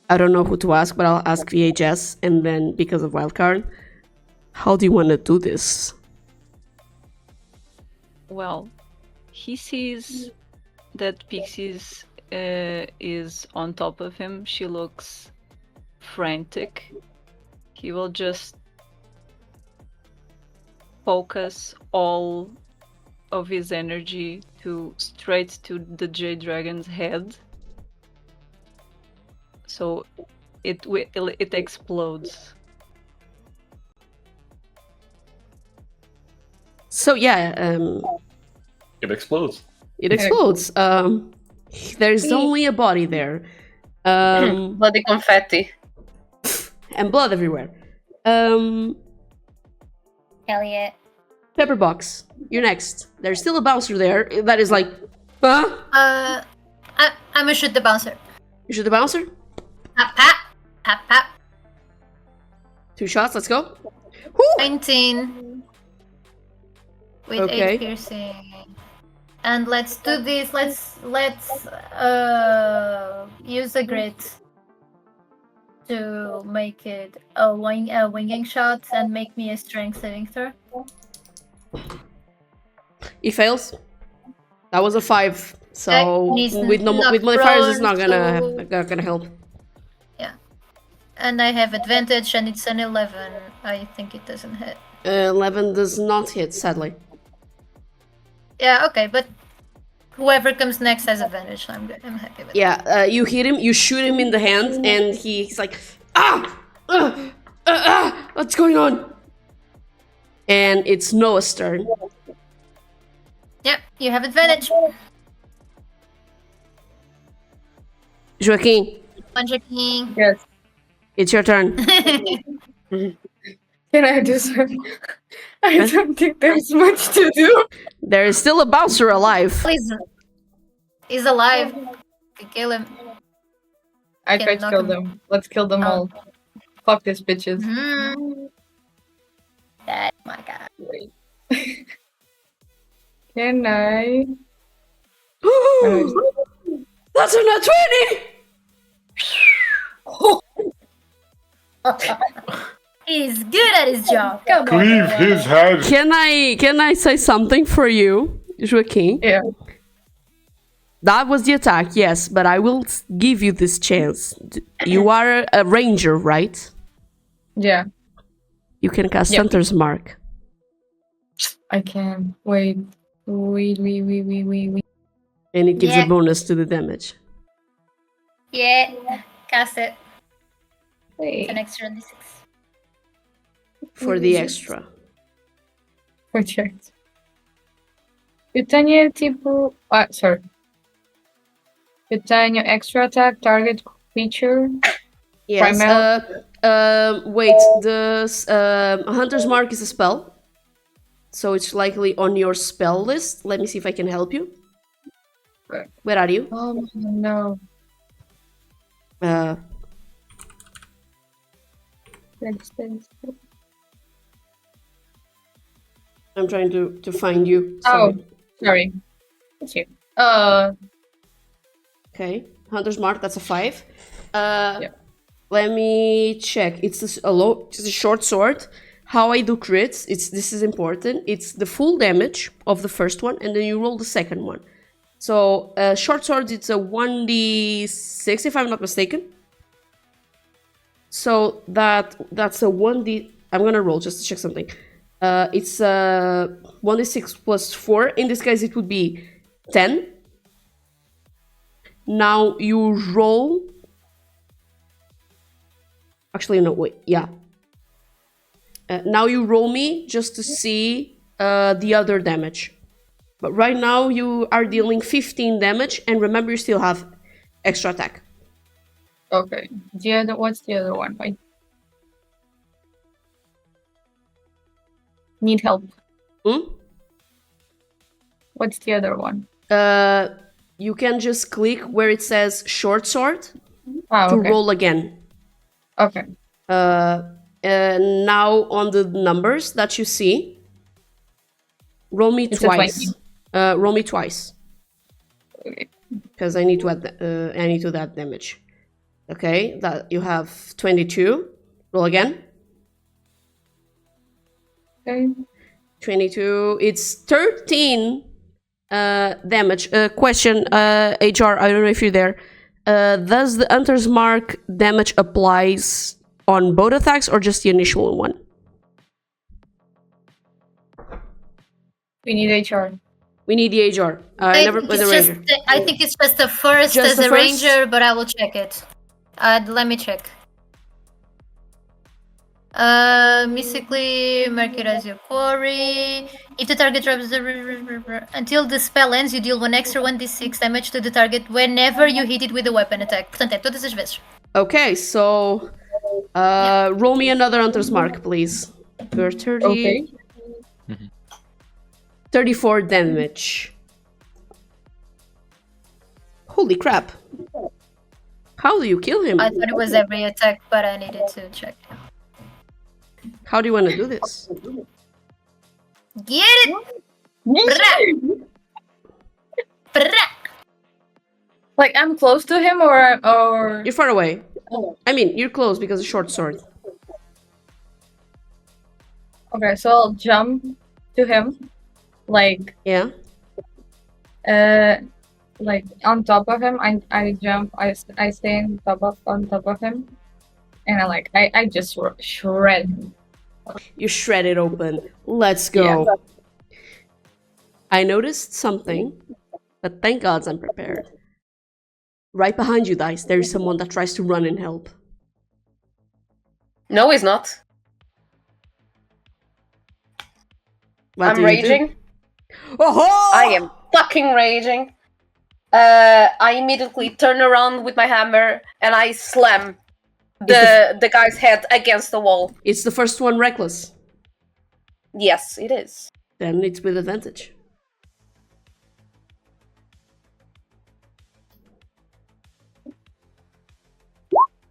I don't know who to ask, but I'll ask VHS, and then because of Wildcard, how do you want to do this? Well, he sees that Pixys is on top of him. She looks frantic. He will just focus all of his energy straight to the Jade Dragon's head. So it explodes. So yeah, It explodes. it explodes. There's only a body there, Bloody confetti. and blood everywhere. Hell yeah. Pepperbox, you're next. There's still a bouncer there that is like, huh? I'm gonna shoot the bouncer. You shoot the bouncer? Pap, pap. Pap, pap. 2 shots, let's go. 19. With Okay. 8 piercing. And let's do this. Let's use a grit to make it a winging shot and make me a strength saving throw. He fails. That was a 5. So Okay, he's with not modifiers, it's prone not gonna help. And I have advantage, and it's an 11. I think it doesn't hit. 11 does not hit, sadly. Yeah, okay, but Whoever comes next has advantage. I'm good. I'm happy with Yeah, you hit him, you shoot him in the hand, and he's like, what's going on? And it's Noah's turn. that. Yep, you have advantage. Joaquim, Wonder King. Yes. it's your turn. Can I do something? I don't think there's much to do. There is still a bouncer alive. He's alive. We kill him. I Can tried to knock kill him. them. Let's kill them Oh. all. Fuck these bitches. That my god. Wait. Can I? That's a nat 20! He's good at his job. Come on. Cleave his head. Can I say something for you, Joaquim? Yeah. That was the attack, yes, but I will give you this chance. You are a ranger, right? Yeah. You can cast Yep. Hunter's Mark. I can. Wait. And it gives Yeah. a bonus to the damage. Yeah. Cast it. Wait. An extra D6. For the extra. Project. Pytania tipo. Sorry. Pytania extra attack target creature. Yes. Primal- Wait. The Hunter's Mark is a spell. So it's likely on your spell list. Let me see if I can help you. Okay. Where are you? Oh no. I'm trying to find you. Oh, sorry. It's you. Okay. Hunter's Mark, that's a 5. Yeah. Let me check. It's a short sword. How I do crits, this is important. It's the full damage of the first one, and then you roll the second one. So short sword, it's a 1d6 if I'm not mistaken. So that's a 1d. I'm gonna roll just to check something. It's 1d6 plus 4. In this case, it would be 10. Now you roll. Actually, no, wait, yeah. Now you roll me just to see the other damage. But right now you are dealing 15 damage, and remember you still have extra attack. Okay. What's the other one? I need help. What's the other one? You can just click where it says short sword Oh, to okay. roll again. Okay. Now on the numbers that you see, roll me It's a twice. 20. Roll me twice Okay. because I need to add damage. Okay, that you have 22. Roll again. Okay. 22. It's 13 damage. Question, HR. I don't know if you're there. Does the Hunter's Mark damage applies on both attacks or just the initial one? We need HR. We need the HR. I never played the ranger. I think it's just the first Just as the a first? ranger, but I will check it. Let me check. Mystically, mark it as your quarry. If the target drops until the spell ends, you deal 1 extra 1d6 damage to the target whenever you hit it with a weapon attack. Portanto, é todas as vezes. Okay, so roll me another Hunter's Mark, please. You're 30. Okay. 34 damage. Holy crap. How do you kill him? I thought it was every attack, but I needed to check. How do you want to do this? Get it! Brah! Brah! Like I'm close to him, or You're far away. I mean, you're close because of short sword. okay. So I'll jump to him, like Yeah? like on top of him. I jump. I stay on top of him, and I just shred him. You shred it open. Let's go. Yeah. I noticed something. But thank gods I'm prepared. Right behind you, Dice, there is someone that tries to run and help. No, he's not. What I'm do you do? raging. Oh! I am fucking raging. I immediately turn around with my hammer and I slam the guy's head against the wall. It's the first one reckless. Yes, it is. Then it's with advantage.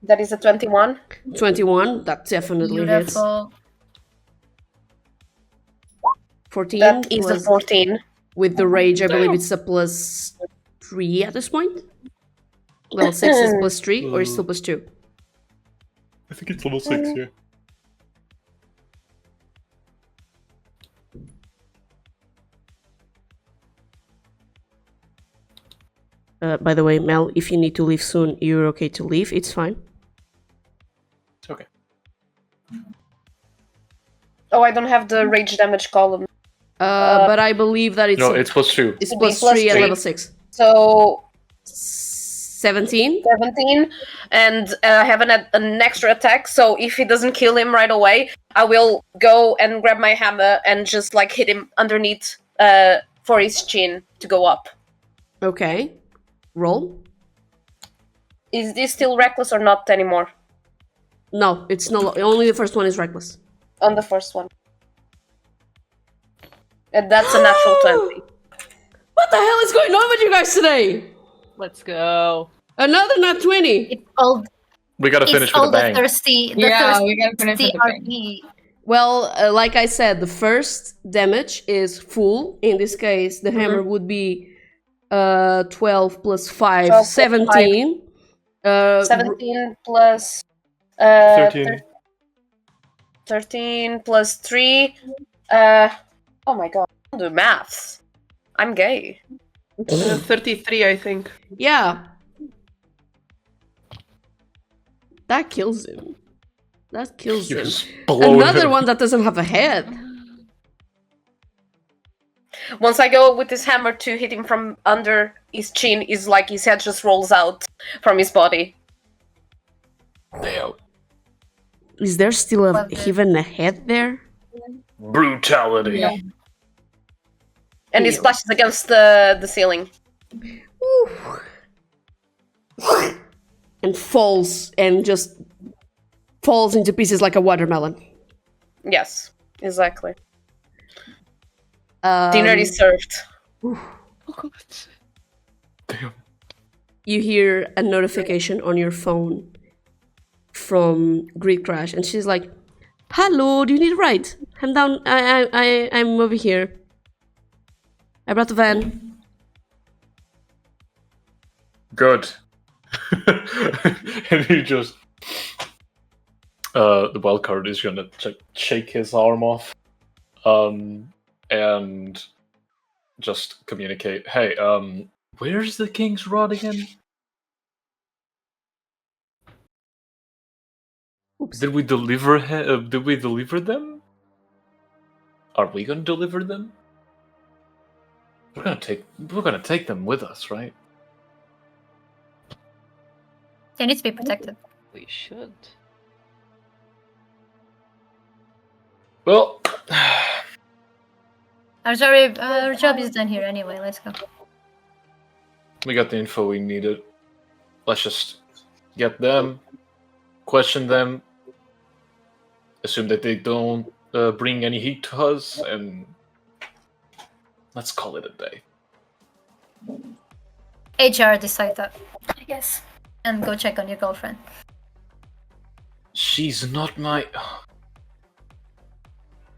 That is a 21. 21, that definitely hits. Beautiful. 14 That is a plus- 14. With the rage, I believe it's a +3 at this point. Level 6 is +3, or is still +2? I think it's level 6, yeah. By the way, Mel, if you need to leave soon, you're okay to leave. It's fine. It's okay. Oh, I don't have the rage damage column. But I believe that it's No, it's +2. it's It'd be +3 at +3. level 6. So 17? 17, and I have an extra attack. So if he doesn't kill him right away, I will go and grab my hammer and just like hit him underneath for his chin to go up. Okay. Roll. Is this still reckless or not anymore? No, it's no. Only the first one is reckless. On the first one. And that's a natural 20. What the hell is going on with you guys today? Let's go. Another nat 20. It's all, We gotta it's finish with all a the bang. thirsty, the Yeah, thirsty we gotta finish with the bang. RE. Well, like I said, the first damage is full. In this case, the hammer would be 12 plus 5, 12 plus 17. 17 plus 13. 13 plus 3. Oh my god, I don't do maths. I'm gay. 33, I think. Yeah. That kills him. That kills You him. just blow Another him. one that doesn't have a head. Once I go with this hammer to hit him from under his chin, is like his head just rolls out from his body. Damn. Is there still even a head there? Brutality. And it Ew. splashes against the ceiling. And falls and just falls into pieces like a watermelon. Yes, exactly. Dinner is served. Damn. You hear a notification on your phone from Grid Crash, and she's like, "Hello, do you need a ride? I'm down. I'm over here. I brought the van." Good. And he just... the wildcard is gonna shake his arm off. And just communicate, hey, where's the King's Rod again? Oops. Did we deliver did we deliver them? Are we gonna deliver them? We're gonna take them with us, right? They need to be protected. We should. Well, Our job is done here anyway. Let's go. we got the info we needed. Let's just get them, question them, assume that they don't bring any heat to us, and let's call it a day. HR decide that, I guess. And go check on your girlfriend. She's not my...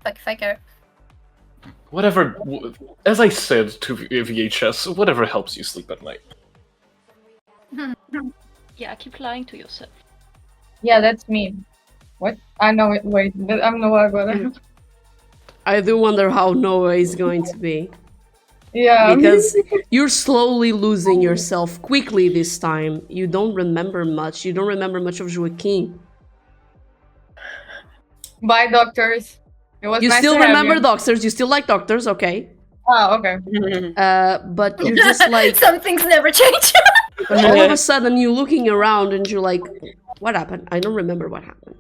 Fuck if I care. Whatever, as I said to VHS, whatever helps you sleep at night. Yeah, keep lying to yourself. Yeah, that's me. What? I know it. Wait, I'm Noah, but I do wonder how Noah is going to be. yeah. Because you're slowly losing yourself quickly this time. You don't remember much. You don't remember much of Joaquim. Bye, doctors. It was You nice still to have remember you. doctors. You still like doctors, okay? Oh, okay. But you're just like, Some things never change. but all of a sudden you're looking around and you're like, what happened? I don't remember what happened.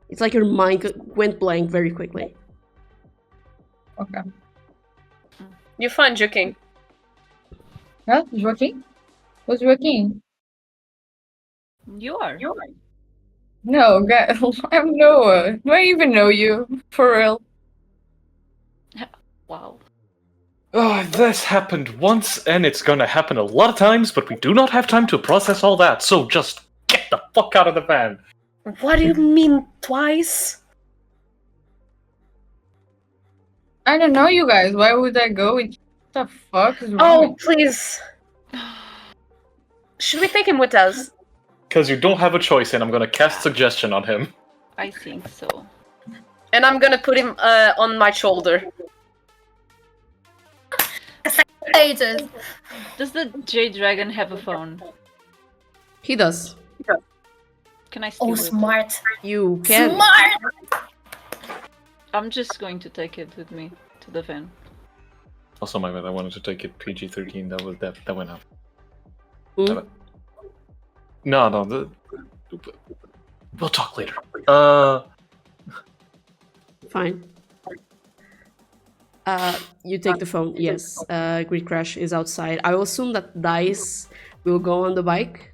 It's like your mind went blank very quickly. Okay. You find Joaquim. Huh? Joaquim? Who's Joaquim? You are. No, guys. I'm Noah. Do I even know you? For real? Wow. Oh, this happened once, and it's gonna happen a lot of times, but we do not have time to process all that, so just get the fuck out of the van. What do you mean twice? I don't know you guys. Why would I go? What the fuck is wrong? Oh, please. Should we take him with us? Because you don't have a choice, and I'm gonna cast suggestion on him. I think so. And I'm gonna put him on my shoulder. Ages. Does the Jade Dragon have a phone? He does. Can I steal Oh, it? smart. You can. Smart! I'm just going to take it with me to the van. Also, my bad, I wanted to take it PG-13, that went out. Hmm? No, we'll talk later. Fine. You take the phone, yes. Grid Crash is outside. I will assume that Dice will go on the bike.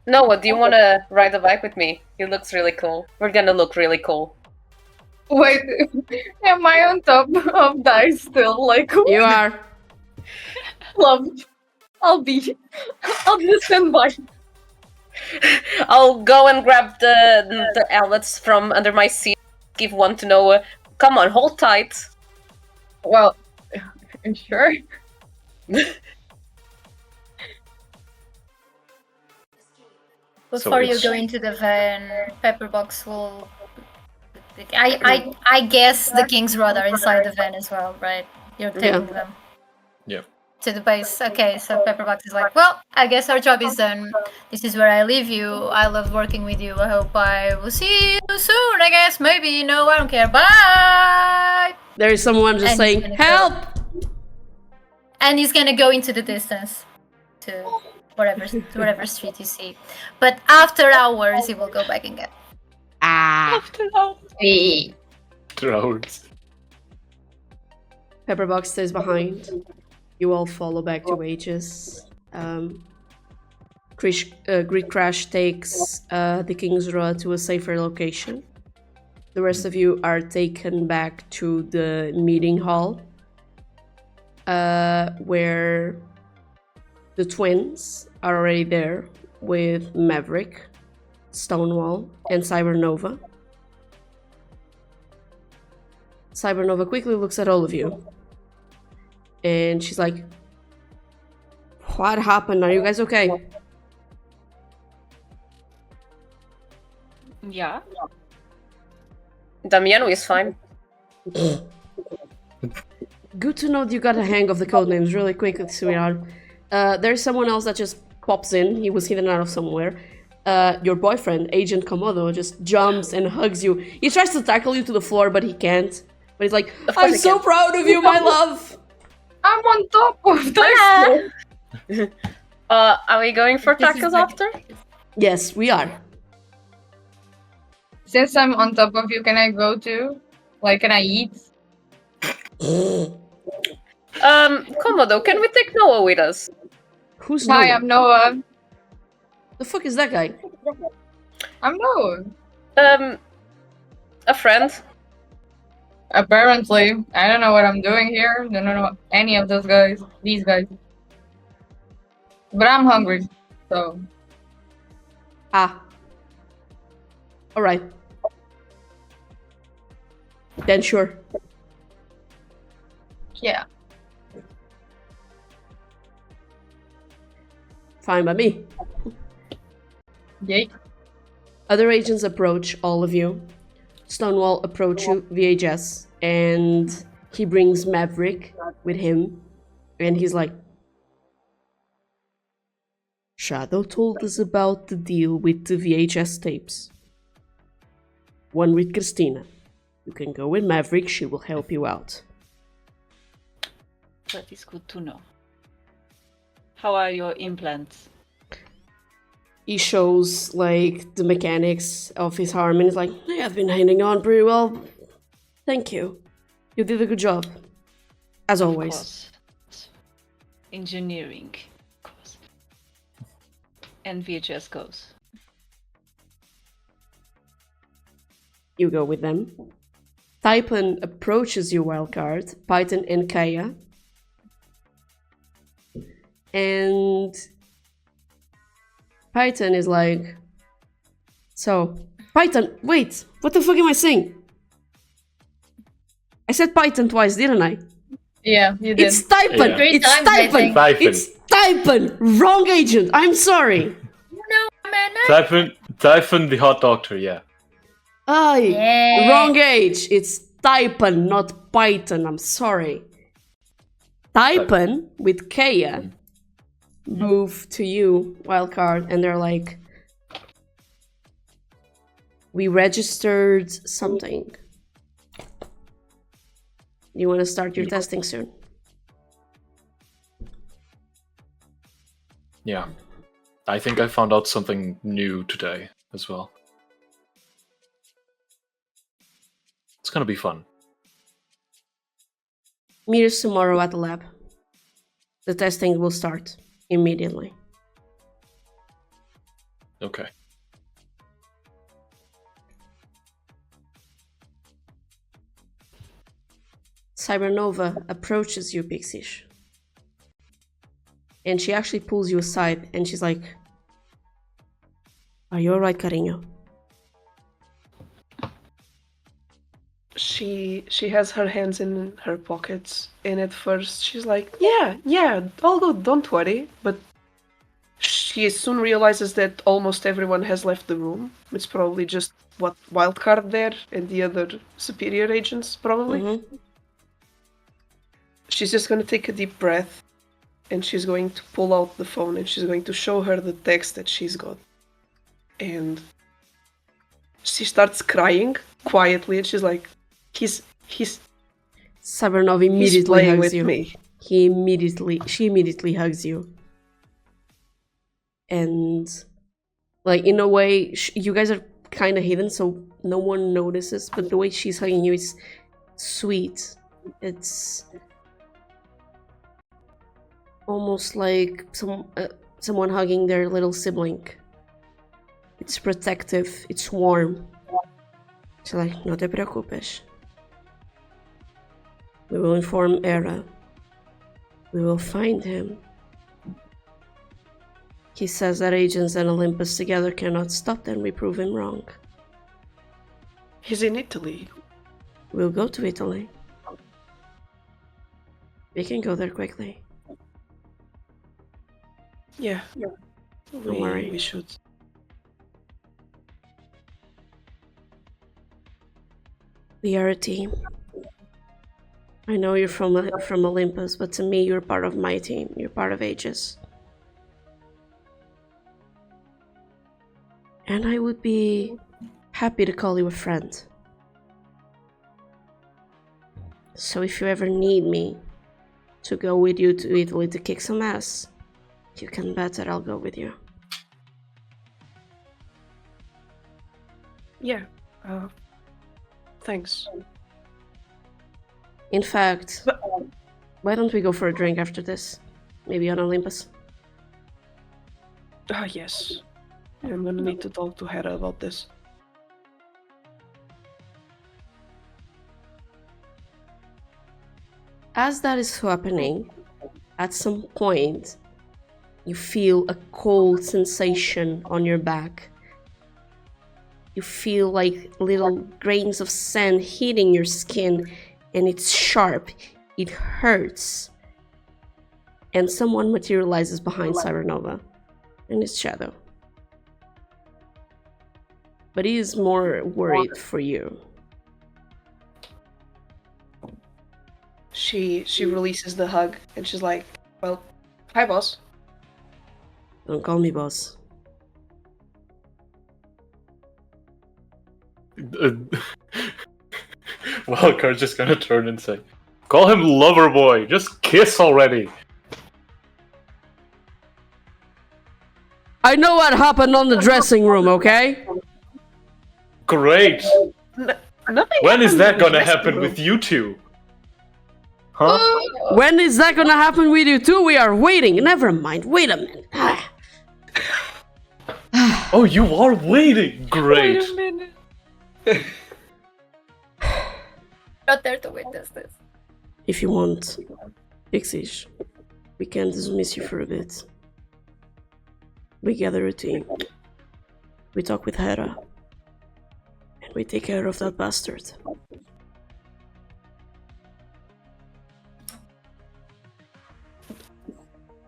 Noah, do you want to ride the bike with me? He looks really cool. We're gonna look really cool. Wait, am I on top of Dice still? Like, You are. love. I'll just stand by. I'll go and grab the outlets from under my seat. Give one to Noah. Come on, hold tight. Well, sure. Before you it's- go into the van, Pepperbox will. I guess the King's Rod are inside the van as well, right? You're taking them. Yeah. To the base. Okay, so Pepperbox is like, well, I guess our job is done. This is where I leave you. I love working with you. I hope I will see you soon, I guess. Maybe. No, I don't care. Bye! There is someone just And saying, he's gonna help! And he's gonna go into the distance to whatever street you see. But after hours, he will go back and get. Ah! After all. 2 hours. Pepperbox stays behind. You all follow back to Aegis. Grid Crash takes the King's Rod to a safer location. The rest of you are taken back to the meeting hall, where the twins are already there with Maverick, Stonewall, and Cybernova. Cybernova quickly looks at all of you. And she's like, what happened? Are you guys okay? Yeah. Damiano is fine. Good to know that you got a hang of the codenames really quickly, sweetheart. There's someone else that just pops in. He was hidden out of somewhere. Your boyfriend, Agent Komodo, just jumps and hugs you. He tries to tackle you to the floor, but he can't. But he's like, I'm he so can. proud of you, my love! I'm on top of Dice. Are we going for This is tacos like- after? Yes, we are. Since I'm on top of you, can I go too? Like, can I eat? Komodo, can we take Noah with us? Who's Hi, Noah? I'm Noah. The fuck is that guy? I'm Noah. A friend. Apparently, I don't know what I'm doing here. Don't know any of those guys. These guys. But I'm hungry, so Ah. Alright. Then sure. yeah. Fine by me. Yay. Other agents approach all of you. Stonewall approach you, VHS, and he brings Maverick with him, and he's like, Shadow told us about the deal with the VHS tapes. One with Christina. You can go with Maverick, she will help you out. That is good to know. How are your implants? He shows like the mechanics of his arm and he's like, I have been hanging on pretty well. Thank you. You did a good job. As Of always. course. Engineering, of course. And VHS goes. You go with them. Typhon approaches you, Wildcard, Python and Kaya. And Python is like, so, Python, wait, what the fuck am I saying? I said Python twice, didn't I? Yeah, you did. It's Typhon! Yeah. 3 It's times, I Typhon! think. Typhon. It's Typhon! Wrong agent, I'm sorry! No, man. Typhon, the hot doctor, yeah. Aye, Yeah. wrong age. It's Typhon, not Python. I'm sorry. Typhon with Kaya move to you, Wildcard, and they're like, we registered something. You want to start your testing soon? Yeah. I think I found out something new today as well. It's gonna be fun. Meet us tomorrow at the lab. The testing will start immediately. Okay. Cybernova approaches you, Pixys. And she actually pulls you aside and she's like, are you alright, Cariño? She has her hands in her pockets, and at first she's like, yeah, all good, don't worry. But she soon realizes that almost everyone has left the room. It's probably just Wildcard there and the other superior agents, probably. Mm-hmm. She's just gonna take a deep breath, and she's going to pull out the phone and she's going to show her the text that she's got. And she starts crying quietly, and she's like, He's Cybernova immediately playing hugs with you. me. She immediately hugs you. And, like, in a way, you guys are kind of hidden, so no one notices, but the way she's hugging you is sweet. It's almost like someone hugging their little sibling. It's protective, it's warm. She's like, no te preocupes. We will inform Era. We will find him. He says that agents and Olympus together cannot stop them. We prove him wrong. He's in Italy. We'll go to Italy. We can go there quickly. Yeah. Don't worry. We should. We are a team. I know you're from Olympus, but to me, you're part of my team. You're part of AEGIS. And I would be happy to call you a friend. So if you ever need me to go with you to Italy to kick some ass, you can bet that I'll go with you. Yeah. Thanks. In fact, why don't we go for a drink after this? Maybe on Olympus? Yes. I'm gonna need to talk to Hera about this. As that is happening, at some point, you feel a cold sensation on your back. You feel like little grains of sand hitting your skin, and it's sharp. It hurts. And someone materializes behind Cybernova in his shadow. But he is more worried for you. She releases the hug and she's like, well, hi boss. Don't call me boss. Wildcard's just gonna turn and say, Call him lover boy. Just kiss already. I know what happened on the dressing room, okay? Great. Nothing. When is happened that in the gonna dressing happen room. with you two? Huh? When is that gonna happen with you too? We are waiting. Never mind. Wait a minute. Oh, you are waiting. Great. Wait a minute. Not there to witness this. If you want, Pixys, we can dismiss you for a bit. We gather a team. We talk with Hera. And we take care of that bastard.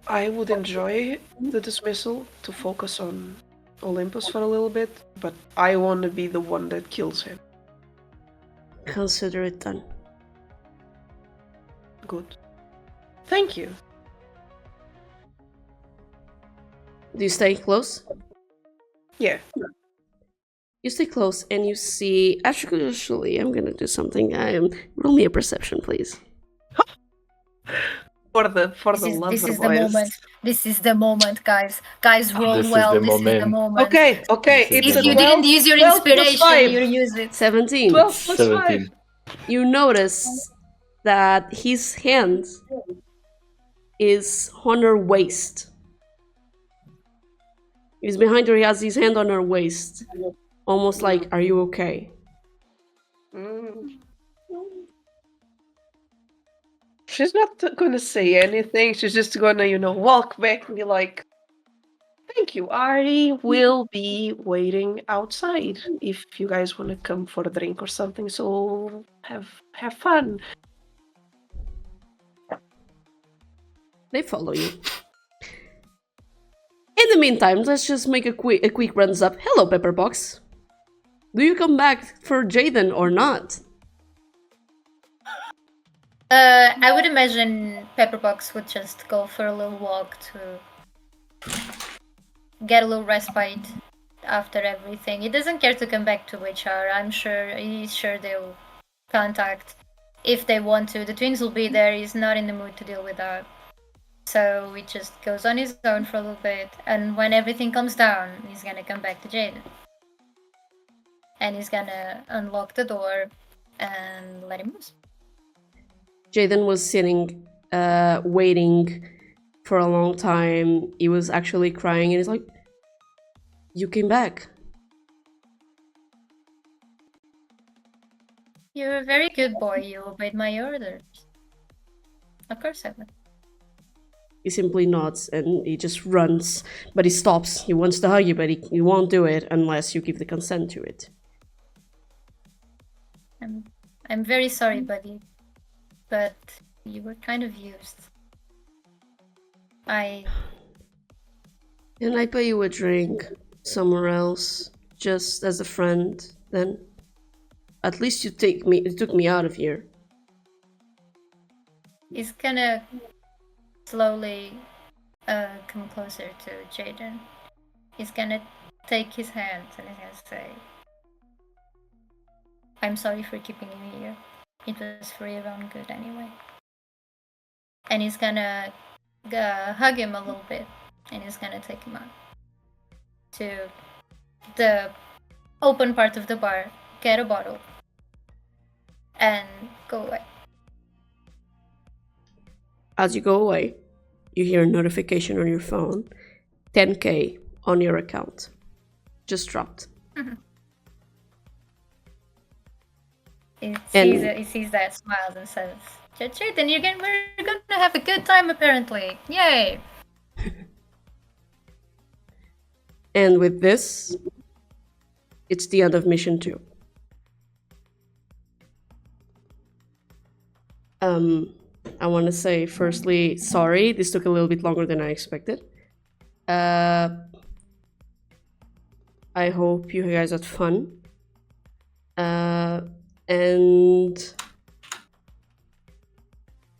I would enjoy the dismissal to focus on Olympus for a little bit, but I want to be the one that kills him. Consider it done. Good. Thank you. Do you stay close? Yeah. You stay close and you see... Actually, I'm gonna do something. Roll me a perception, please. For the This is the boys. moment. This is the moment, guys. Guys, roll This is well. the This is the moment. moment. Okay, This it's is If a you 12, didn't use your 12 plus inspiration, 5. you use it. 17. 12 plus 17. 5. You notice that his hand is on her waist. He's behind her, he has his hand on her waist. Almost like, are you okay? Mm. She's not gonna say anything. She's just gonna, walk back and be like, "Thank you. I will be waiting outside if you guys want to come for a drink or something. So have fun." They follow you. In the meantime, let's just make a quick runs up. Hello, Pepperbox. Do you come back for Jaden or not? I would imagine Pepperbox would just go for a little walk to get a little respite after everything. He doesn't care to come back to HR. He's sure they'll contact if they want to. The twins will be there. He's not in the mood to deal with that. So he just goes on his own for a little bit, and when everything comes down, he's gonna come back to Jaden. And he's gonna unlock the door and let him loose. Jaden was sitting, waiting for a long time. He was actually crying, and he's like, "You came back." You're a very good boy. You obeyed my orders. Of course I would. He simply nods and he just runs, but he stops. He wants to hug you, but he won't do it unless you give the consent to it. I'm very sorry, buddy, but you were kind of used. Can I pay you a drink somewhere else, just as a friend, then? At least you took me out of here. He's gonna slowly come closer to Jaden. He's gonna take his hand and he's gonna say, "I'm sorry for keeping you here. It was for your own good anyway." And he's gonna hug him a little bit, and he's gonna take him out to the open part of the bar, get a bottle, and go away. As you go away, you hear a notification on your phone. 10K on your account. Just dropped. He And- sees that, smiles, and says, "Jaden, we're gonna have a good time apparently. Yay!" And with this, it's the end of mission 2. I want to say, firstly, sorry. This took a little bit longer than I expected. I hope you guys had fun. And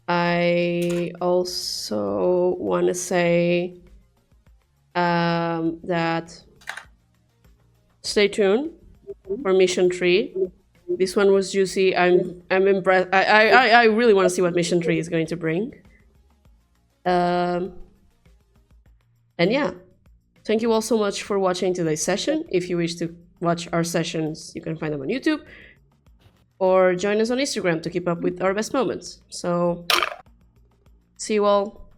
I also want to say that stay tuned for mission 3. This one was juicy. I'm impressed. I really want to see what Mission 3 is going to bring. And yeah, thank you all so much for watching today's session. If you wish to watch our sessions, you can find them on YouTube. Or join us on Instagram to keep up with our best moments. So, see you all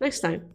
next time.